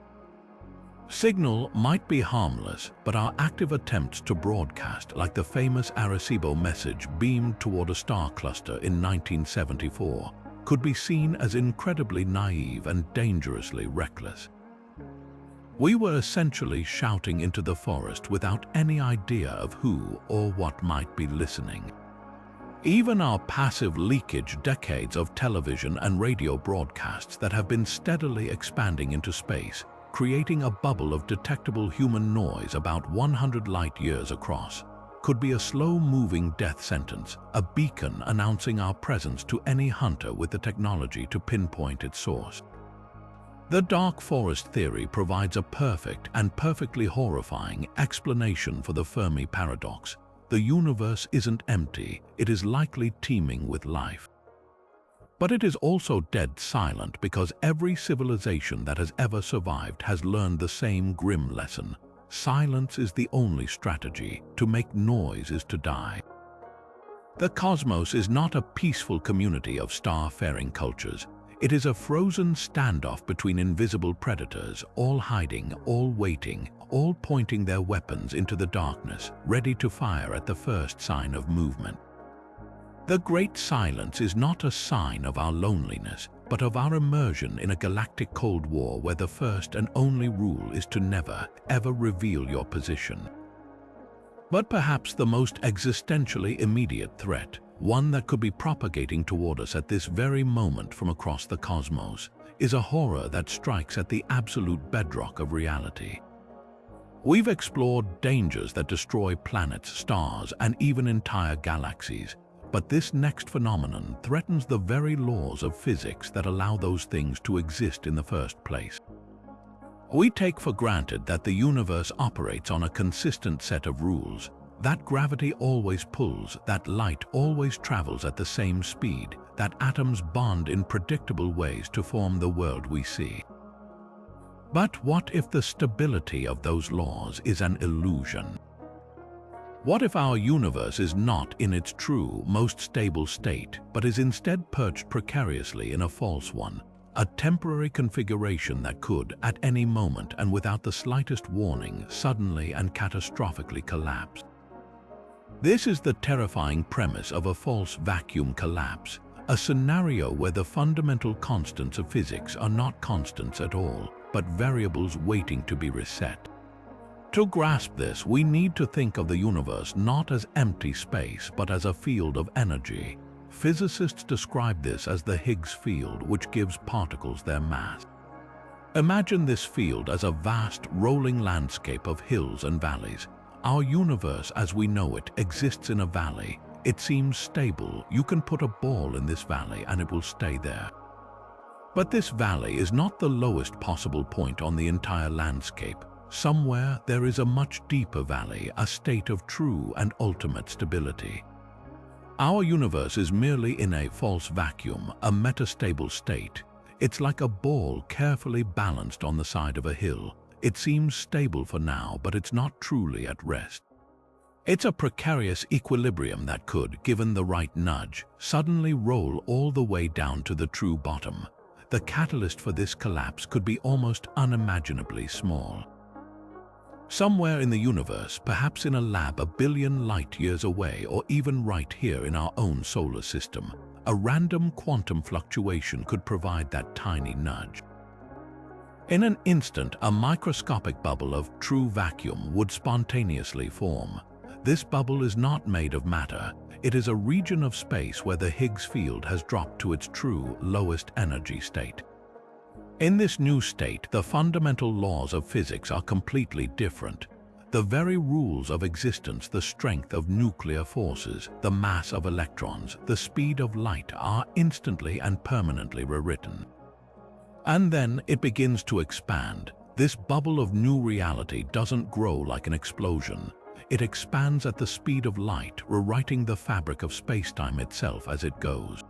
signal, might be harmless, but our active attempts to broadcast, like the famous Arecibo message beamed toward a star cluster in 1974, could be seen as incredibly naive and dangerously reckless. We were essentially shouting into the forest without any idea of who or what might be listening. Even our passive leakage, decades of television and radio broadcasts that have been steadily expanding into space, creating a bubble of detectable human noise about 100 light-years across, could be a slow-moving death sentence, a beacon announcing our presence to any hunter with the technology to pinpoint its source. The dark forest theory provides a perfect and perfectly horrifying explanation for the Fermi paradox. The universe isn't empty, it is likely teeming with life. But it is also dead silent because every civilization that has ever survived has learned the same grim lesson. Silence is the only strategy. To make noise is to die. The cosmos is not a peaceful community of star-faring cultures. It is a frozen standoff between invisible predators, all hiding, all waiting, all pointing their weapons into the darkness, ready to fire at the first sign of movement. The Great Silence is not a sign of our loneliness, but of our immersion in a galactic Cold War where the first and only rule is to never, ever reveal your position. But perhaps the most existentially immediate threat, one that could be propagating toward us at this very moment from across the cosmos, is a horror that strikes at the absolute bedrock of reality. We've explored dangers that destroy planets, stars, and even entire galaxies. But this next phenomenon threatens the very laws of physics that allow those things to exist in the first place. We take for granted that the universe operates on a consistent set of rules, that gravity always pulls, that light always travels at the same speed, that atoms bond in predictable ways to form the world we see. But what if the stability of those laws is an illusion? What if our universe is not in its true, most stable state, but is instead perched precariously in a false one, a temporary configuration that could, at any moment and without the slightest warning, suddenly and catastrophically collapse. This is the terrifying premise of a false vacuum collapse, a scenario where the fundamental constants of physics are not constants at all, but variables waiting to be reset. To grasp this, we need to think of the universe not as empty space, but as a field of energy. Physicists describe this as the Higgs field, which gives particles their mass. Imagine this field as a vast, rolling landscape of hills and valleys. Our universe as we know it exists in a valley. It seems stable. You can put a ball in this valley and it will stay there. But this valley is not the lowest possible point on the entire landscape. Somewhere there is a much deeper valley, a state of true and ultimate stability. Our universe is merely in a false vacuum, a metastable state. It's like a ball carefully balanced on the side of a hill. It seems stable for now, but it's not truly at rest. It's a precarious equilibrium that could, given the right nudge, suddenly roll all the way down to the true bottom. The catalyst for this collapse could be almost unimaginably small. Somewhere in the universe, perhaps in a lab a billion light-years away, or even right here in our own solar system, a random quantum fluctuation could provide that tiny nudge. In an instant, a microscopic bubble of true vacuum would spontaneously form. This bubble is not made of matter. It is a region of space where the Higgs field has dropped to its true, lowest energy state. In this new state, the fundamental laws of physics are completely different. The very rules of existence, the strength of nuclear forces, the mass of electrons, the speed of light are instantly and permanently rewritten. And then it begins to expand. This bubble of new reality doesn't grow like an explosion. It expands at the speed of light, rewriting the fabric of space-time itself as it goes.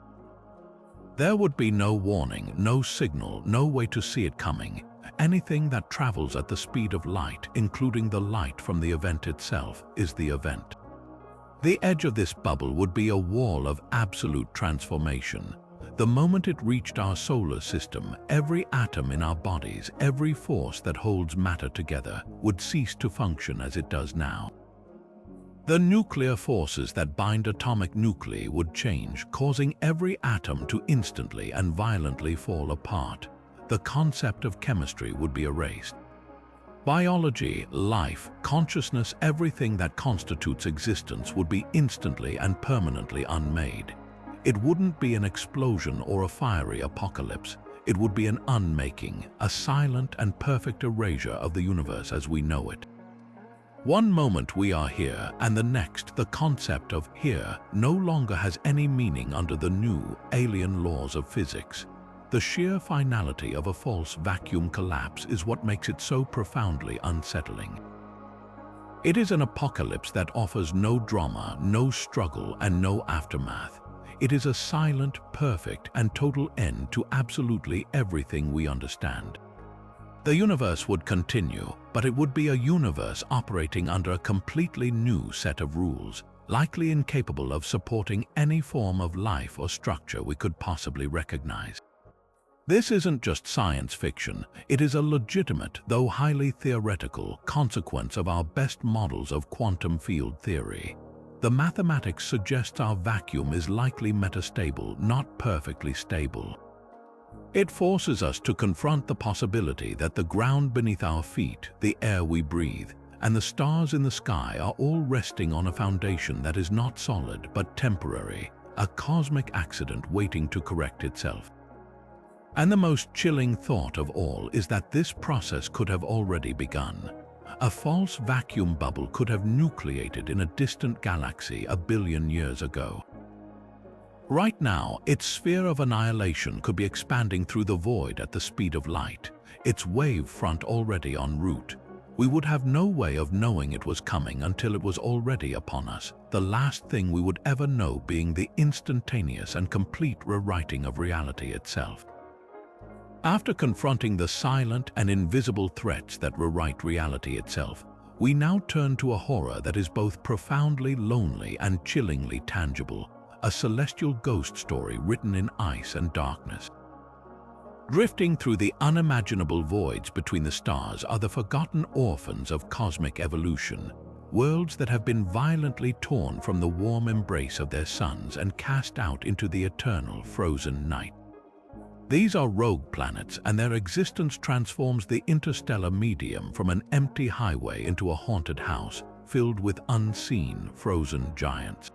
There would be no warning, no signal, no way to see it coming. Anything that travels at the speed of light, including the light from the event itself, is the event. The edge of this bubble would be a wall of absolute transformation. The moment it reached our solar system, every atom in our bodies, every force that holds matter together, would cease to function as it does now. The nuclear forces that bind atomic nuclei would change, causing every atom to instantly and violently fall apart. The concept of chemistry would be erased. Biology, life, consciousness, everything that constitutes existence would be instantly and permanently unmade. It wouldn't be an explosion or a fiery apocalypse. It would be an unmaking, a silent and perfect erasure of the universe as we know it. One moment we are here, and the next, the concept of here no longer has any meaning under the new, alien laws of physics. The sheer finality of a false vacuum collapse is what makes it so profoundly unsettling. It is an apocalypse that offers no drama, no struggle, and no aftermath. It is a silent, perfect, and total end to absolutely everything we understand. The universe would continue, but it would be a universe operating under a completely new set of rules, likely incapable of supporting any form of life or structure we could possibly recognize. This isn't just science fiction. It is a legitimate, though highly theoretical, consequence of our best models of quantum field theory. The mathematics suggests our vacuum is likely metastable, not perfectly stable. It forces us to confront the possibility that the ground beneath our feet, the air we breathe, and the stars in the sky are all resting on a foundation that is not solid but temporary, a cosmic accident waiting to correct itself. And the most chilling thought of all is that this process could have already begun. A false vacuum bubble could have nucleated in a distant galaxy a billion years ago. Right now, its sphere of annihilation could be expanding through the void at the speed of light, its wave front already en route. We would have no way of knowing it was coming until it was already upon us, the last thing we would ever know being the instantaneous and complete rewriting of reality itself. After confronting the silent and invisible threats that rewrite reality itself, we now turn to a horror that is both profoundly lonely and chillingly tangible, a celestial ghost story written in ice and darkness. Drifting through the unimaginable voids between the stars are the forgotten orphans of cosmic evolution, worlds that have been violently torn from the warm embrace of their suns and cast out into the eternal frozen night. These are rogue planets, and their existence transforms the interstellar medium from an empty highway into a haunted house filled with unseen frozen giants.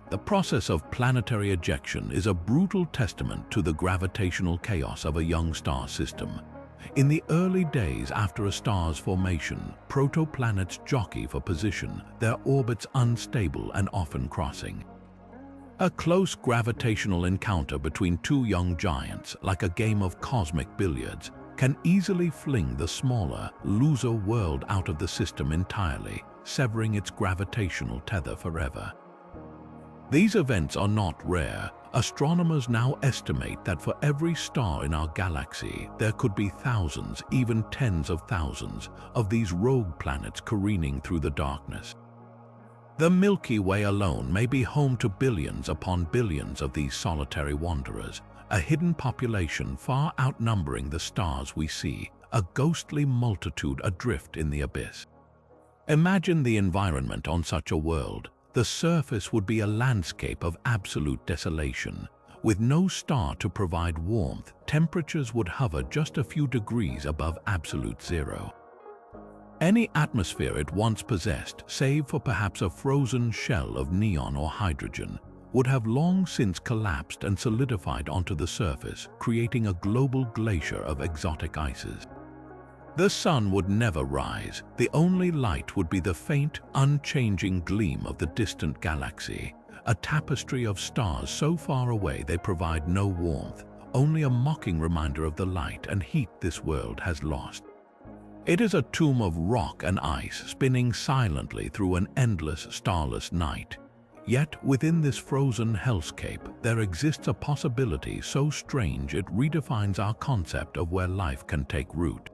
The process of planetary ejection is a brutal testament to the gravitational chaos of a young star system. In the early days after a star's formation, protoplanets jockey for position, their orbits unstable and often crossing. A close gravitational encounter between two young giants, like a game of cosmic billiards, can easily fling the smaller, looser world out of the system entirely, severing its gravitational tether forever. These events are not rare. Astronomers now estimate that for every star in our galaxy, there could be thousands, even tens of thousands, of these rogue planets careening through the darkness. The Milky Way alone may be home to billions upon billions of these solitary wanderers, a hidden population far outnumbering the stars we see, a ghostly multitude adrift in the abyss. Imagine the environment on such a world. The surface would be a landscape of absolute desolation. With no star to provide warmth, temperatures would hover just a few degrees above absolute zero. Any atmosphere it once possessed, save for perhaps a frozen shell of neon or hydrogen, would have long since collapsed and solidified onto the surface, creating a global glacier of exotic ices. The sun would never rise. The only light would be the faint, unchanging gleam of the distant galaxy, a tapestry of stars so far away they provide no warmth, only a mocking reminder of the light and heat this world has lost. It is a tomb of rock and ice spinning silently through an endless, starless night. Yet within this frozen hellscape, there exists a possibility so strange it redefines our concept of where life can take root.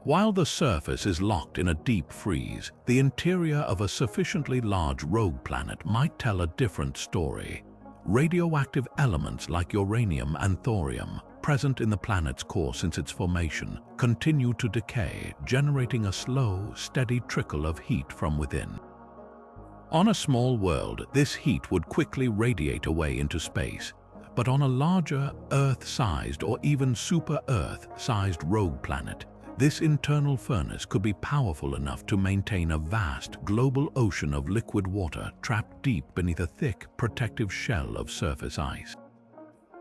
While the surface is locked in a deep freeze, the interior of a sufficiently large rogue planet might tell a different story. Radioactive elements like uranium and thorium, present in the planet's core since its formation, continue to decay, generating a slow, steady trickle of heat from within. On a small world, this heat would quickly radiate away into space. But on a larger, Earth-sized or even super-Earth-sized rogue planet, this internal furnace could be powerful enough to maintain a vast, global ocean of liquid water trapped deep beneath a thick, protective shell of surface ice.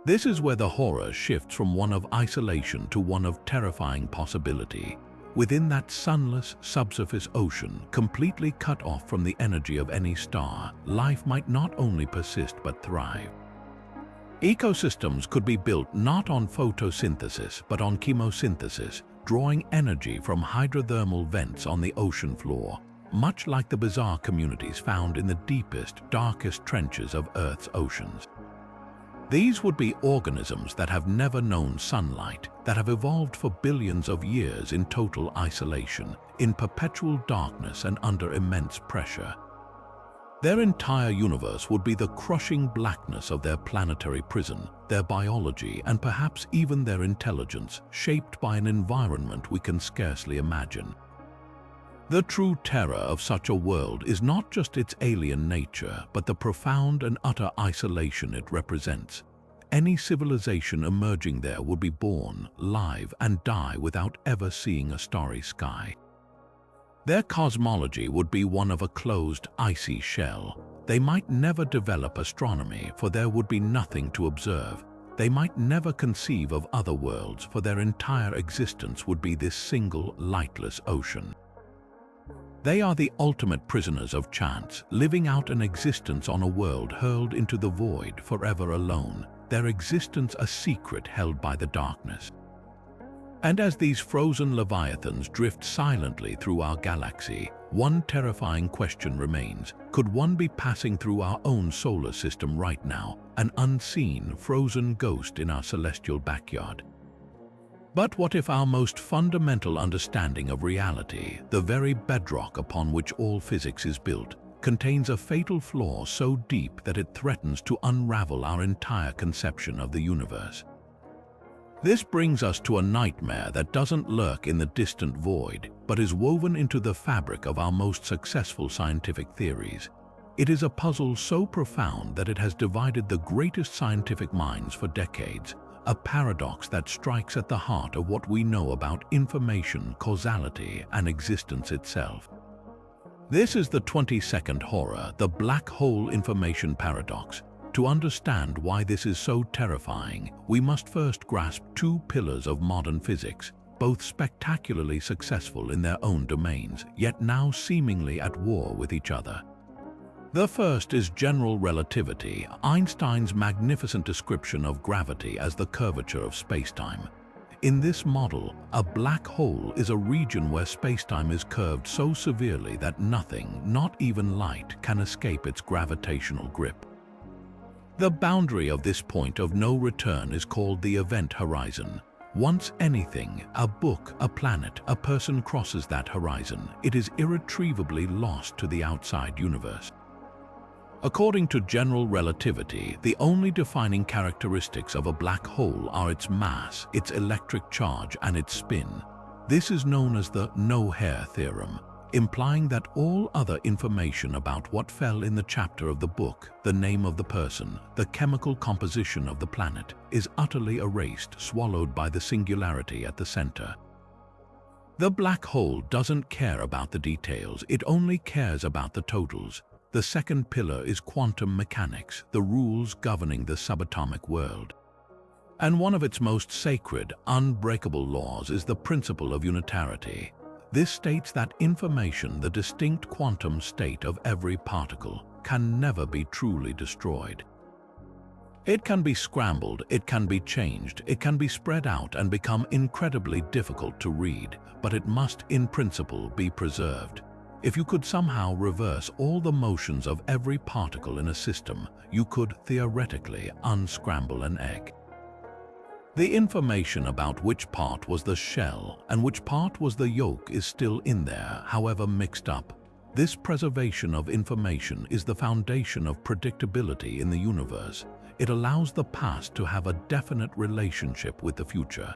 This is where the horror shifts from one of isolation to one of terrifying possibility. Within that sunless, subsurface ocean, completely cut off from the energy of any star, life might not only persist but thrive. Ecosystems could be built not on photosynthesis but on chemosynthesis, drawing energy from hydrothermal vents on the ocean floor, much like the bizarre communities found in the deepest, darkest trenches of Earth's oceans. These would be organisms that have never known sunlight, that have evolved for billions of years in total isolation, in perpetual darkness and under immense pressure. Their entire universe would be the crushing blackness of their planetary prison, their biology, and perhaps even their intelligence, shaped by an environment we can scarcely imagine. The true terror of such a world is not just its alien nature, but the profound and utter isolation it represents. Any civilization emerging there would be born, live, and die without ever seeing a starry sky. Their cosmology would be one of a closed, icy shell. They might never develop astronomy, for there would be nothing to observe. They might never conceive of other worlds, for their entire existence would be this single, lightless ocean. They are the ultimate prisoners of chance, living out an existence on a world hurled into the void forever alone, their existence a secret held by the darkness. And as these frozen leviathans drift silently through our galaxy, one terrifying question remains. Could one be passing through our own solar system right now, an unseen, frozen ghost in our celestial backyard? But what if our most fundamental understanding of reality, the very bedrock upon which all physics is built, contains a fatal flaw so deep that it threatens to unravel our entire conception of the universe? This brings us to a nightmare that doesn't lurk in the distant void, but is woven into the fabric of our most successful scientific theories. It is a puzzle so profound that it has divided the greatest scientific minds for decades, a paradox that strikes at the heart of what we know about information, causality, and existence itself. This is the 22nd horror, the black hole information paradox. To understand why this is so terrifying, we must first grasp two pillars of modern physics, both spectacularly successful in their own domains, yet now seemingly at war with each other. The first is general relativity, Einstein's magnificent description of gravity as the curvature of spacetime. In this model, a black hole is a region where spacetime is curved so severely that nothing, not even light, can escape its gravitational grip. The boundary of this point of no return is called the event horizon. Once anything, a book, a planet, a person crosses that horizon, it is irretrievably lost to the outside universe. According to general relativity, the only defining characteristics of a black hole are its mass, its electric charge, and its spin. This is known as the no-hair theorem, implying that all other information about what fell in the chapter of the book, the name of the person, the chemical composition of the planet, is utterly erased, swallowed by the singularity at the center. The black hole doesn't care about the details, it only cares about the totals. The second pillar is quantum mechanics, the rules governing the subatomic world. And one of its most sacred, unbreakable laws is the principle of unitarity. This states that information, the distinct quantum state of every particle, can never be truly destroyed. It can be scrambled, it can be changed, it can be spread out and become incredibly difficult to read, but it must, in principle, be preserved. If you could somehow reverse all the motions of every particle in a system, you could, theoretically, unscramble an egg. The information about which part was the shell and which part was the yolk is still in there, however mixed up. This preservation of information is the foundation of predictability in the universe. It allows the past to have a definite relationship with the future.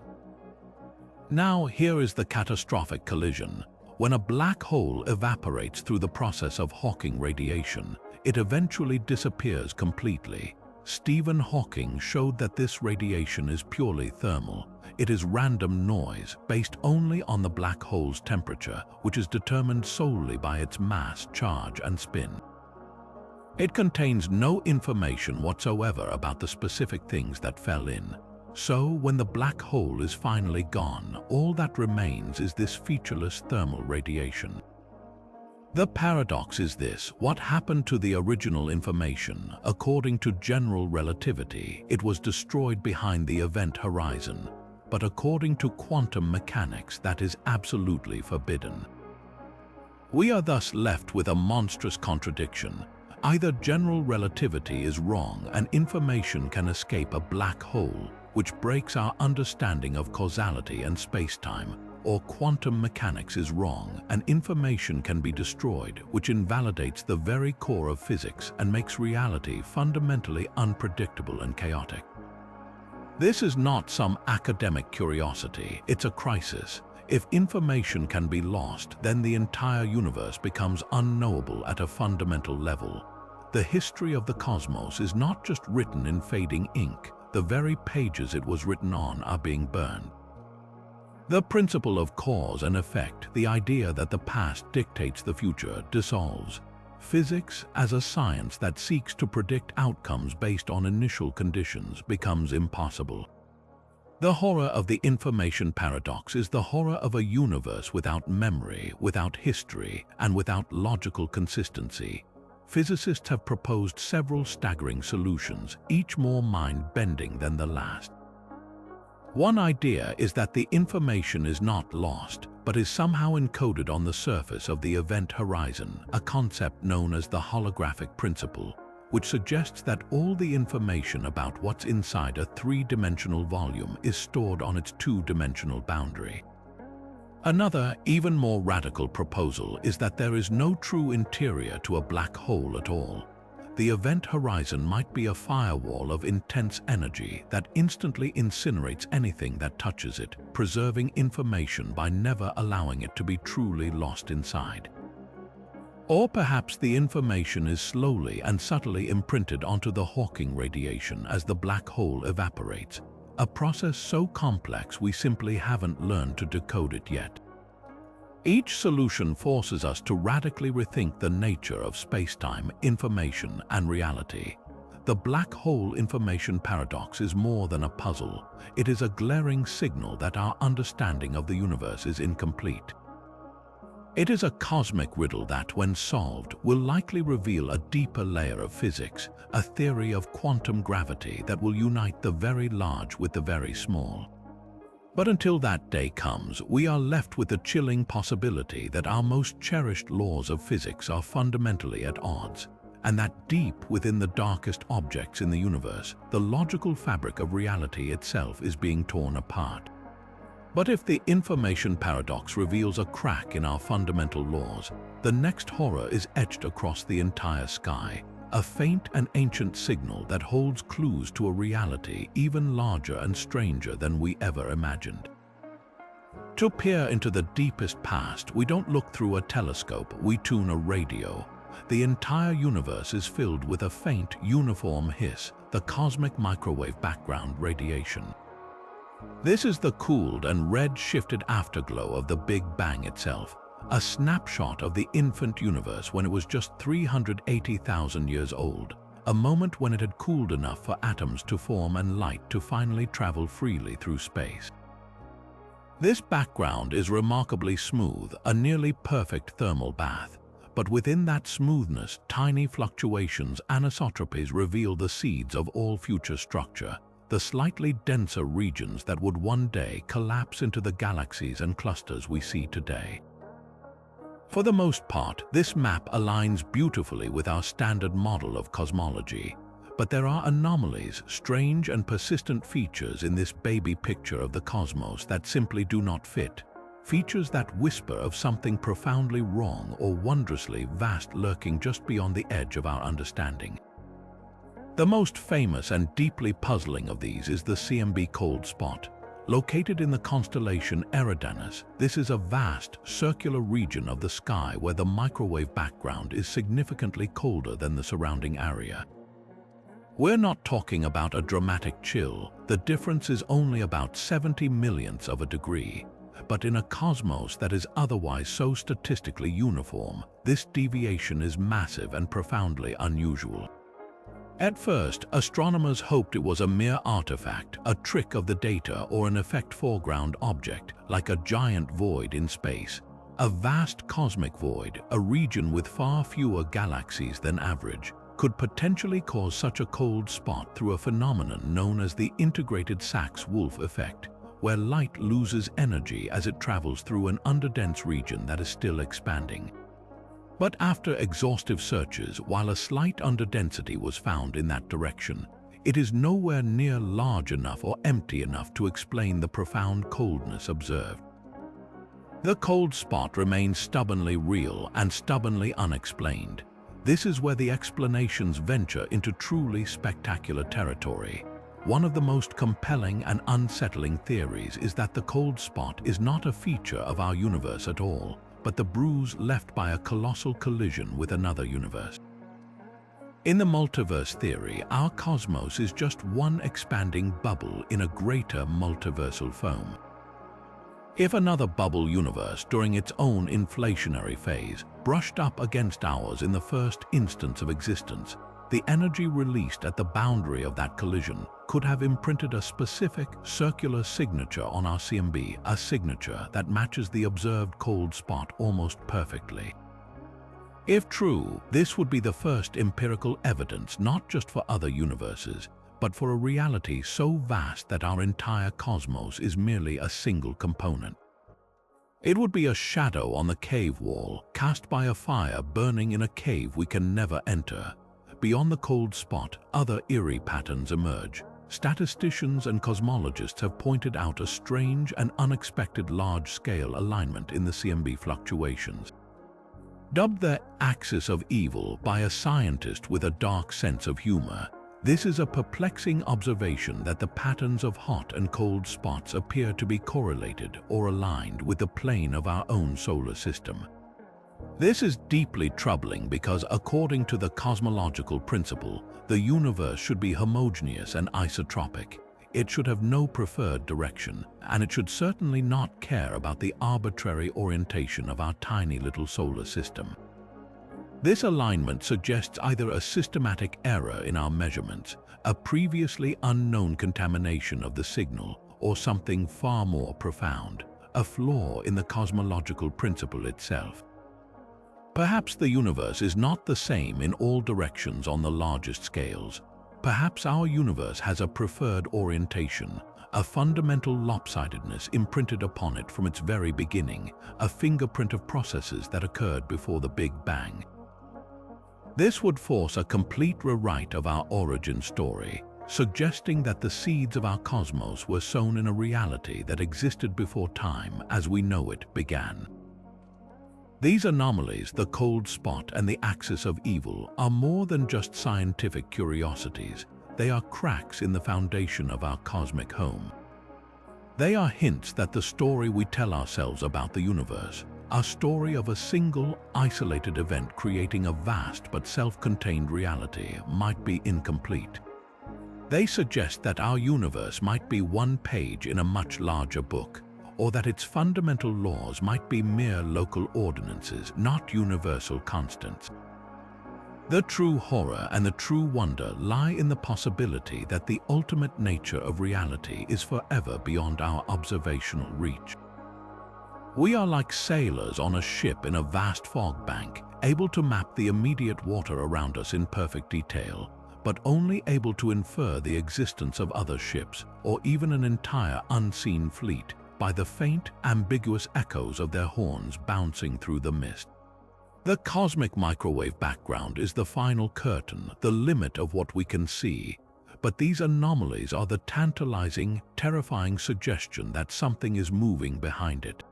Now, here is the catastrophic collision. When a black hole evaporates through the process of Hawking radiation, it eventually disappears completely. Stephen Hawking showed that this radiation is purely thermal. It is random noise based only on the black hole's temperature, which is determined solely by its mass, charge, and spin. It contains no information whatsoever about the specific things that fell in. So, when the black hole is finally gone, all that remains is this featureless thermal radiation. The paradox is this: what happened to the original information? According to general relativity, it was destroyed behind the event horizon. But according to quantum mechanics, that is absolutely forbidden. We are thus left with a monstrous contradiction. Either general relativity is wrong and information can escape a black hole, which breaks our understanding of causality and space-time, or quantum mechanics is wrong and information can be destroyed, which invalidates the very core of physics and makes reality fundamentally unpredictable and chaotic. This is not some academic curiosity, it's a crisis. If information can be lost, then the entire universe becomes unknowable at a fundamental level. The history of the cosmos is not just written in fading ink, the very pages it was written on are being burned. The principle of cause and effect, the idea that the past dictates the future, dissolves. Physics, as a science that seeks to predict outcomes based on initial conditions, becomes impossible. The horror of the information paradox is the horror of a universe without memory, without history, and without logical consistency. Physicists have proposed several staggering solutions, each more mind-bending than the last. One idea is that the information is not lost, but is somehow encoded on the surface of the event horizon, a concept known as the holographic principle, which suggests that all the information about what's inside a three-dimensional volume is stored on its two-dimensional boundary. Another, even more radical proposal is that there is no true interior to a black hole at all. the event horizon might be a firewall of intense energy that instantly incinerates anything that touches it, preserving information by never allowing it to be truly lost inside. Or perhaps the information is slowly and subtly imprinted onto the Hawking radiation as the black hole evaporates, a process so complex we simply haven't learned to decode it yet. Each solution forces us to radically rethink the nature of space-time, information, and reality. The black hole information paradox is more than a puzzle. It is a glaring signal that our understanding of the universe is incomplete. It is a cosmic riddle that, when solved, will likely reveal a deeper layer of physics, a theory of quantum gravity that will unite the very large with the very small. But until that day comes, we are left with the chilling possibility that our most cherished laws of physics are fundamentally at odds, and that deep within the darkest objects in the universe, the logical fabric of reality itself is being torn apart. But if the information paradox reveals a crack in our fundamental laws, the next horror is etched across the entire sky, a faint and ancient signal that holds clues to a reality even larger and stranger than we ever imagined. To peer into the deepest past, we don't look through a telescope, we tune a radio. The entire universe is filled with a faint, uniform hiss, the cosmic microwave background radiation. This is the cooled and red-shifted afterglow of the Big Bang itself, a snapshot of the infant universe when it was just 380,000 years old, a moment when it had cooled enough for atoms to form and light to finally travel freely through space. This background is remarkably smooth, a nearly perfect thermal bath, but within that smoothness, tiny fluctuations, anisotropies reveal the seeds of all future structure, the slightly denser regions that would one day collapse into the galaxies and clusters we see today. For the most part, this map aligns beautifully with our standard model of cosmology, but there are anomalies, strange and persistent features in this baby picture of the cosmos that simply do not fit, features that whisper of something profoundly wrong or wondrously vast lurking just beyond the edge of our understanding. The most famous and deeply puzzling of these is the CMB cold spot. Located in the constellation Eridanus, this is a vast, circular region of the sky where the microwave background is significantly colder than the surrounding area. We're not talking about a dramatic chill, the difference is only about 70 millionths of a degree. But in a cosmos that is otherwise so statistically uniform, this deviation is massive and profoundly unusual. At first, astronomers hoped it was a mere artifact, a trick of the data, or an effect foreground object, like a giant void in space. A vast cosmic void, a region with far fewer galaxies than average, could potentially cause such a cold spot through a phenomenon known as the integrated Sachs-Wolf effect, where light loses energy as it travels through an underdense region that is still expanding. But after exhaustive searches, while a slight underdensity was found in that direction, it is nowhere near large enough or empty enough to explain the profound coldness observed. The cold spot remains stubbornly real and stubbornly unexplained. This is where the explanations venture into truly spectacular territory. One of the most compelling and unsettling theories is that the cold spot is not a feature of our universe at all, but the bruise left by a colossal collision with another universe. In the multiverse theory, our cosmos is just one expanding bubble in a greater multiversal foam. If another bubble universe, during its own inflationary phase, brushed up against ours in the first instance of existence, the energy released at the boundary of that collision could have imprinted a specific circular signature on our CMB, a signature that matches the observed cold spot almost perfectly. If true, this would be the first empirical evidence not just for other universes, but for a reality so vast that our entire cosmos is merely a single component. It would be a shadow on the cave wall, cast by a fire burning in a cave we can never enter. Beyond the cold spot, other eerie patterns emerge. Statisticians and cosmologists have pointed out a strange and unexpected large-scale alignment in the CMB fluctuations. Dubbed the axis of evil by a scientist with a dark sense of humor, this is a perplexing observation that the patterns of hot and cold spots appear to be correlated or aligned with the plane of our own solar system. This is deeply troubling because, according to the cosmological principle, the universe should be homogeneous and isotropic. It should have no preferred direction, and it should certainly not care about the arbitrary orientation of our tiny little solar system. This alignment suggests either a systematic error in our measurements, a previously unknown contamination of the signal, or something far more profound, a flaw in the cosmological principle itself. Perhaps the universe is not the same in all directions on the largest scales. Perhaps our universe has a preferred orientation, a fundamental lopsidedness imprinted upon it from its very beginning, a fingerprint of processes that occurred before the Big Bang. This would force a complete rewrite of our origin story, suggesting that the seeds of our cosmos were sown in a reality that existed before time as we know it began. These anomalies, the cold spot and the axis of evil, are more than just scientific curiosities. They are cracks in the foundation of our cosmic home. They are hints that the story we tell ourselves about the universe, a story of a single, isolated event creating a vast but self-contained reality, might be incomplete. They suggest that our universe might be one page in a much larger book, or that its fundamental laws might be mere local ordinances, not universal constants. The true horror and the true wonder lie in the possibility that the ultimate nature of reality is forever beyond our observational reach. We are like sailors on a ship in a vast fog bank, able to map the immediate water around us in perfect detail, but only able to infer the existence of other ships, or even an entire unseen fleet, by the faint, ambiguous echoes of their horns bouncing through the mist. The cosmic microwave background is the final curtain, the limit of what we can see, but these anomalies are the tantalizing, terrifying suggestion that something is moving behind it.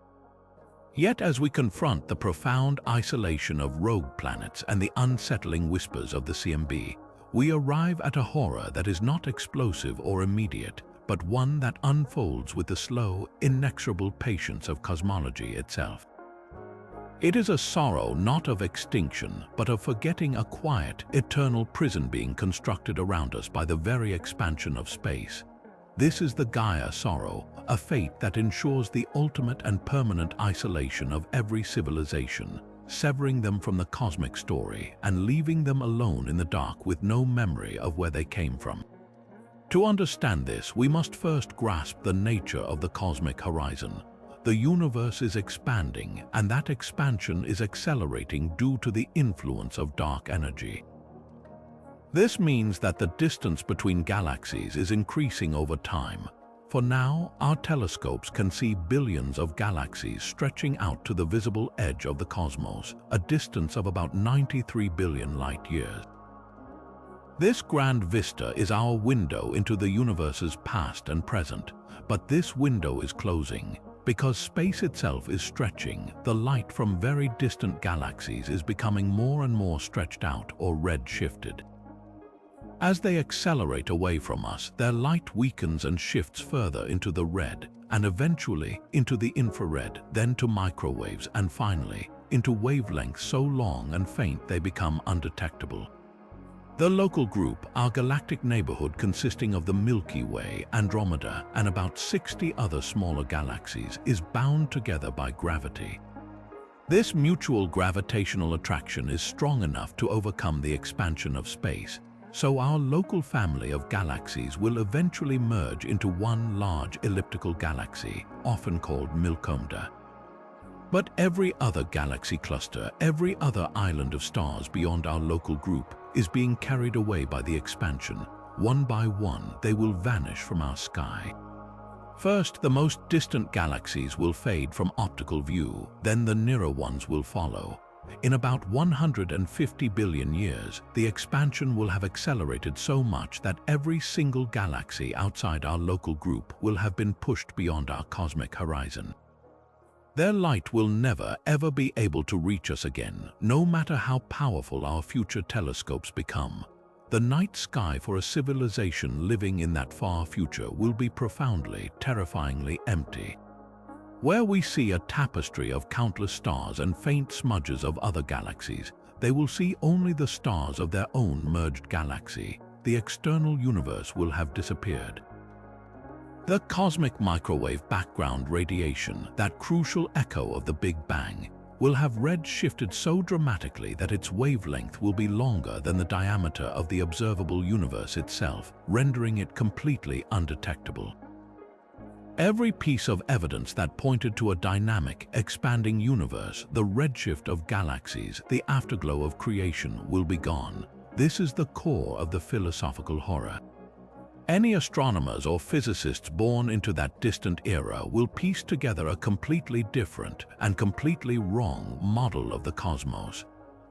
Yet as we confront the profound isolation of rogue planets and the unsettling whispers of the CMB, we arrive at a horror that is not explosive or immediate, but one that unfolds with the slow, inexorable patience of cosmology itself. It is a sorrow not of extinction, but of forgetting a quiet, eternal prison being constructed around us by the very expansion of space. This is the Gaia sorrow, a fate that ensures the ultimate and permanent isolation of every civilization, severing them from the cosmic story and leaving them alone in the dark with no memory of where they came from. To understand this, we must first grasp the nature of the cosmic horizon. The universe is expanding, and that expansion is accelerating due to the influence of dark energy. This means that the distance between galaxies is increasing over time. For now, our telescopes can see billions of galaxies stretching out to the visible edge of the cosmos, a distance of about 93 billion light-years. This grand vista is our window into the universe's past and present, but this window is closing. Because space itself is stretching, the light from very distant galaxies is becoming more and more stretched out or red-shifted. As they accelerate away from us, their light weakens and shifts further into the red, and eventually into the infrared, then to microwaves, and finally into wavelengths so long and faint they become undetectable. The local group, our galactic neighborhood consisting of the Milky Way, Andromeda, and about 60 other smaller galaxies, is bound together by gravity. This mutual gravitational attraction is strong enough to overcome the expansion of space, so our local family of galaxies will eventually merge into one large elliptical galaxy, often called Milkomda. But every other galaxy cluster, every other island of stars beyond our local group, is being carried away by the expansion. One by one, they will vanish from our sky. First, the most distant galaxies will fade from optical view, then the nearer ones will follow. In about 150 billion years, the expansion will have accelerated so much that every single galaxy outside our local group will have been pushed beyond our cosmic horizon. Their light will never, ever be able to reach us again, no matter how powerful our future telescopes become. The night sky for a civilization living in that far future will be profoundly, terrifyingly empty. Where we see a tapestry of countless stars and faint smudges of other galaxies, they will see only the stars of their own merged galaxy. The external universe will have disappeared. The cosmic microwave background radiation, that crucial echo of the Big Bang, will have red-shifted so dramatically that its wavelength will be longer than the diameter of the observable universe itself, rendering it completely undetectable. Every piece of evidence that pointed to a dynamic, expanding universe, the redshift of galaxies, the afterglow of creation, will be gone. This is the core of the philosophical horror. Any astronomers or physicists born into that distant era will piece together a completely different and completely wrong model of the cosmos.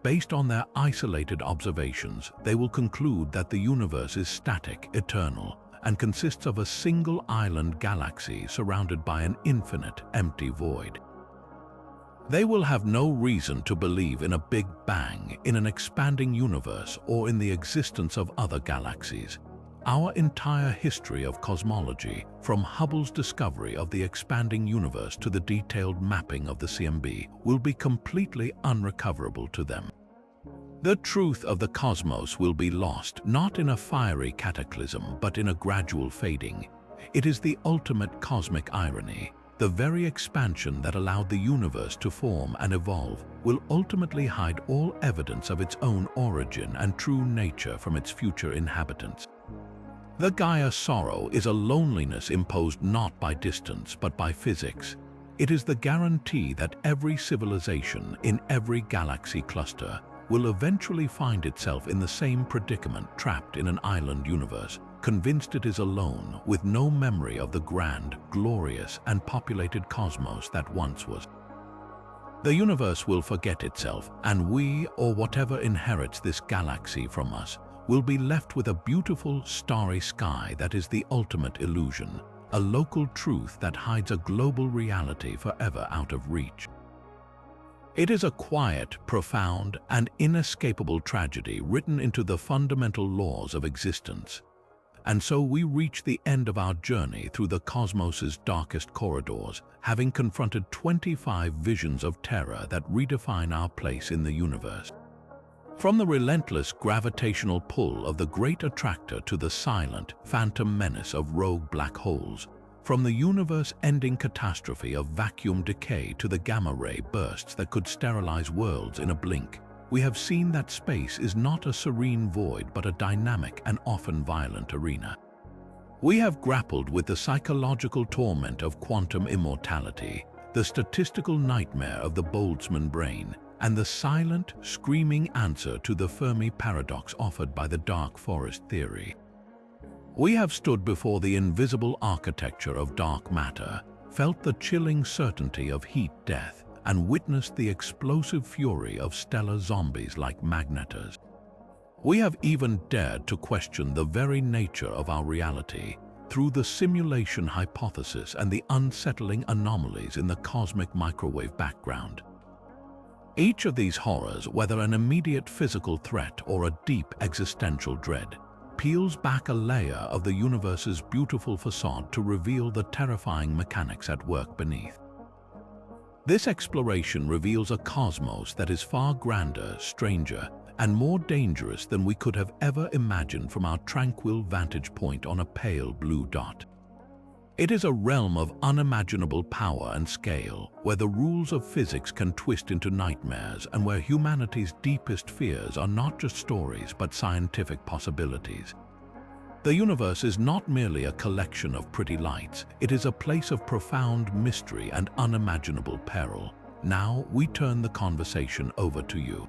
Based on their isolated observations, they will conclude that the universe is static, eternal, and consists of a single island galaxy surrounded by an infinite, empty void. They will have no reason to believe in a Big Bang, in an expanding universe, or in the existence of other galaxies. Our entire history of cosmology, from Hubble's discovery of the expanding universe to the detailed mapping of the CMB, will be completely unrecoverable to them. The truth of the cosmos will be lost, not in a fiery cataclysm, but in a gradual fading. It is the ultimate cosmic irony. The very expansion that allowed the universe to form and evolve will ultimately hide all evidence of its own origin and true nature from its future inhabitants. The Gaia sorrow is a loneliness imposed not by distance but by physics. It is the guarantee that every civilization in every galaxy cluster will eventually find itself in the same predicament, trapped in an island universe, convinced it is alone, with no memory of the grand, glorious, and populated cosmos that once was. The universe will forget itself, and we, or whatever inherits this galaxy from us, will be left with a beautiful, starry sky that is the ultimate illusion, a local truth that hides a global reality forever out of reach. It is a quiet, profound, and inescapable tragedy written into the fundamental laws of existence. And so we reach the end of our journey through the cosmos's darkest corridors, having confronted 25 visions of terror that redefine our place in the universe. From the relentless gravitational pull of the Great Attractor to the silent, phantom menace of rogue black holes, from the universe-ending catastrophe of vacuum decay to the gamma-ray bursts that could sterilize worlds in a blink, we have seen that space is not a serene void but a dynamic and often violent arena. We have grappled with the psychological torment of quantum immortality, the statistical nightmare of the Boltzmann brain, and the silent, screaming answer to the Fermi paradox offered by the dark forest theory. We have stood before the invisible architecture of dark matter, felt the chilling certainty of heat death, and witnessed the explosive fury of stellar zombies like magnetars. We have even dared to question the very nature of our reality through the simulation hypothesis and the unsettling anomalies in the cosmic microwave background. Each of these horrors, whether an immediate physical threat or a deep existential dread, peels back a layer of the universe's beautiful facade to reveal the terrifying mechanics at work beneath. This exploration reveals a cosmos that is far grander, stranger, and more dangerous than we could have ever imagined from our tranquil vantage point on a pale blue dot. It is a realm of unimaginable power and scale, where the rules of physics can twist into nightmares and where humanity's deepest fears are not just stories but scientific possibilities. The universe is not merely a collection of pretty lights, it is a place of profound mystery and unimaginable peril. Now we turn the conversation over to you.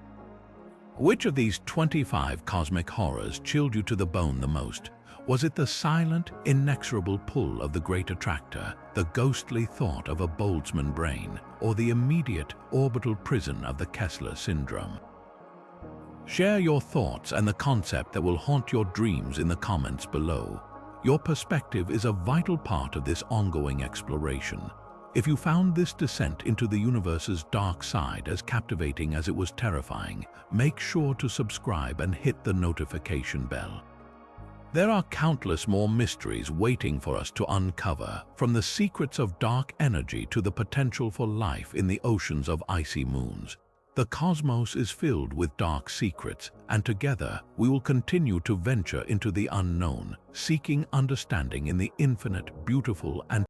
Which of these 25 cosmic horrors chilled you to the bone the most? Was it the silent, inexorable pull of the Great Attractor, the ghostly thought of a Boltzmann brain, or the immediate orbital prison of the Kessler syndrome? Share your thoughts and the concept that will haunt your dreams in the comments below. Your perspective is a vital part of this ongoing exploration. If you found this descent into the universe's dark side as captivating as it was terrifying, make sure to subscribe and hit the notification bell. There are countless more mysteries waiting for us to uncover, from the secrets of dark energy to the potential for life in the oceans of icy moons. The cosmos is filled with dark secrets, and together we will continue to venture into the unknown, seeking understanding in the infinite, beautiful, and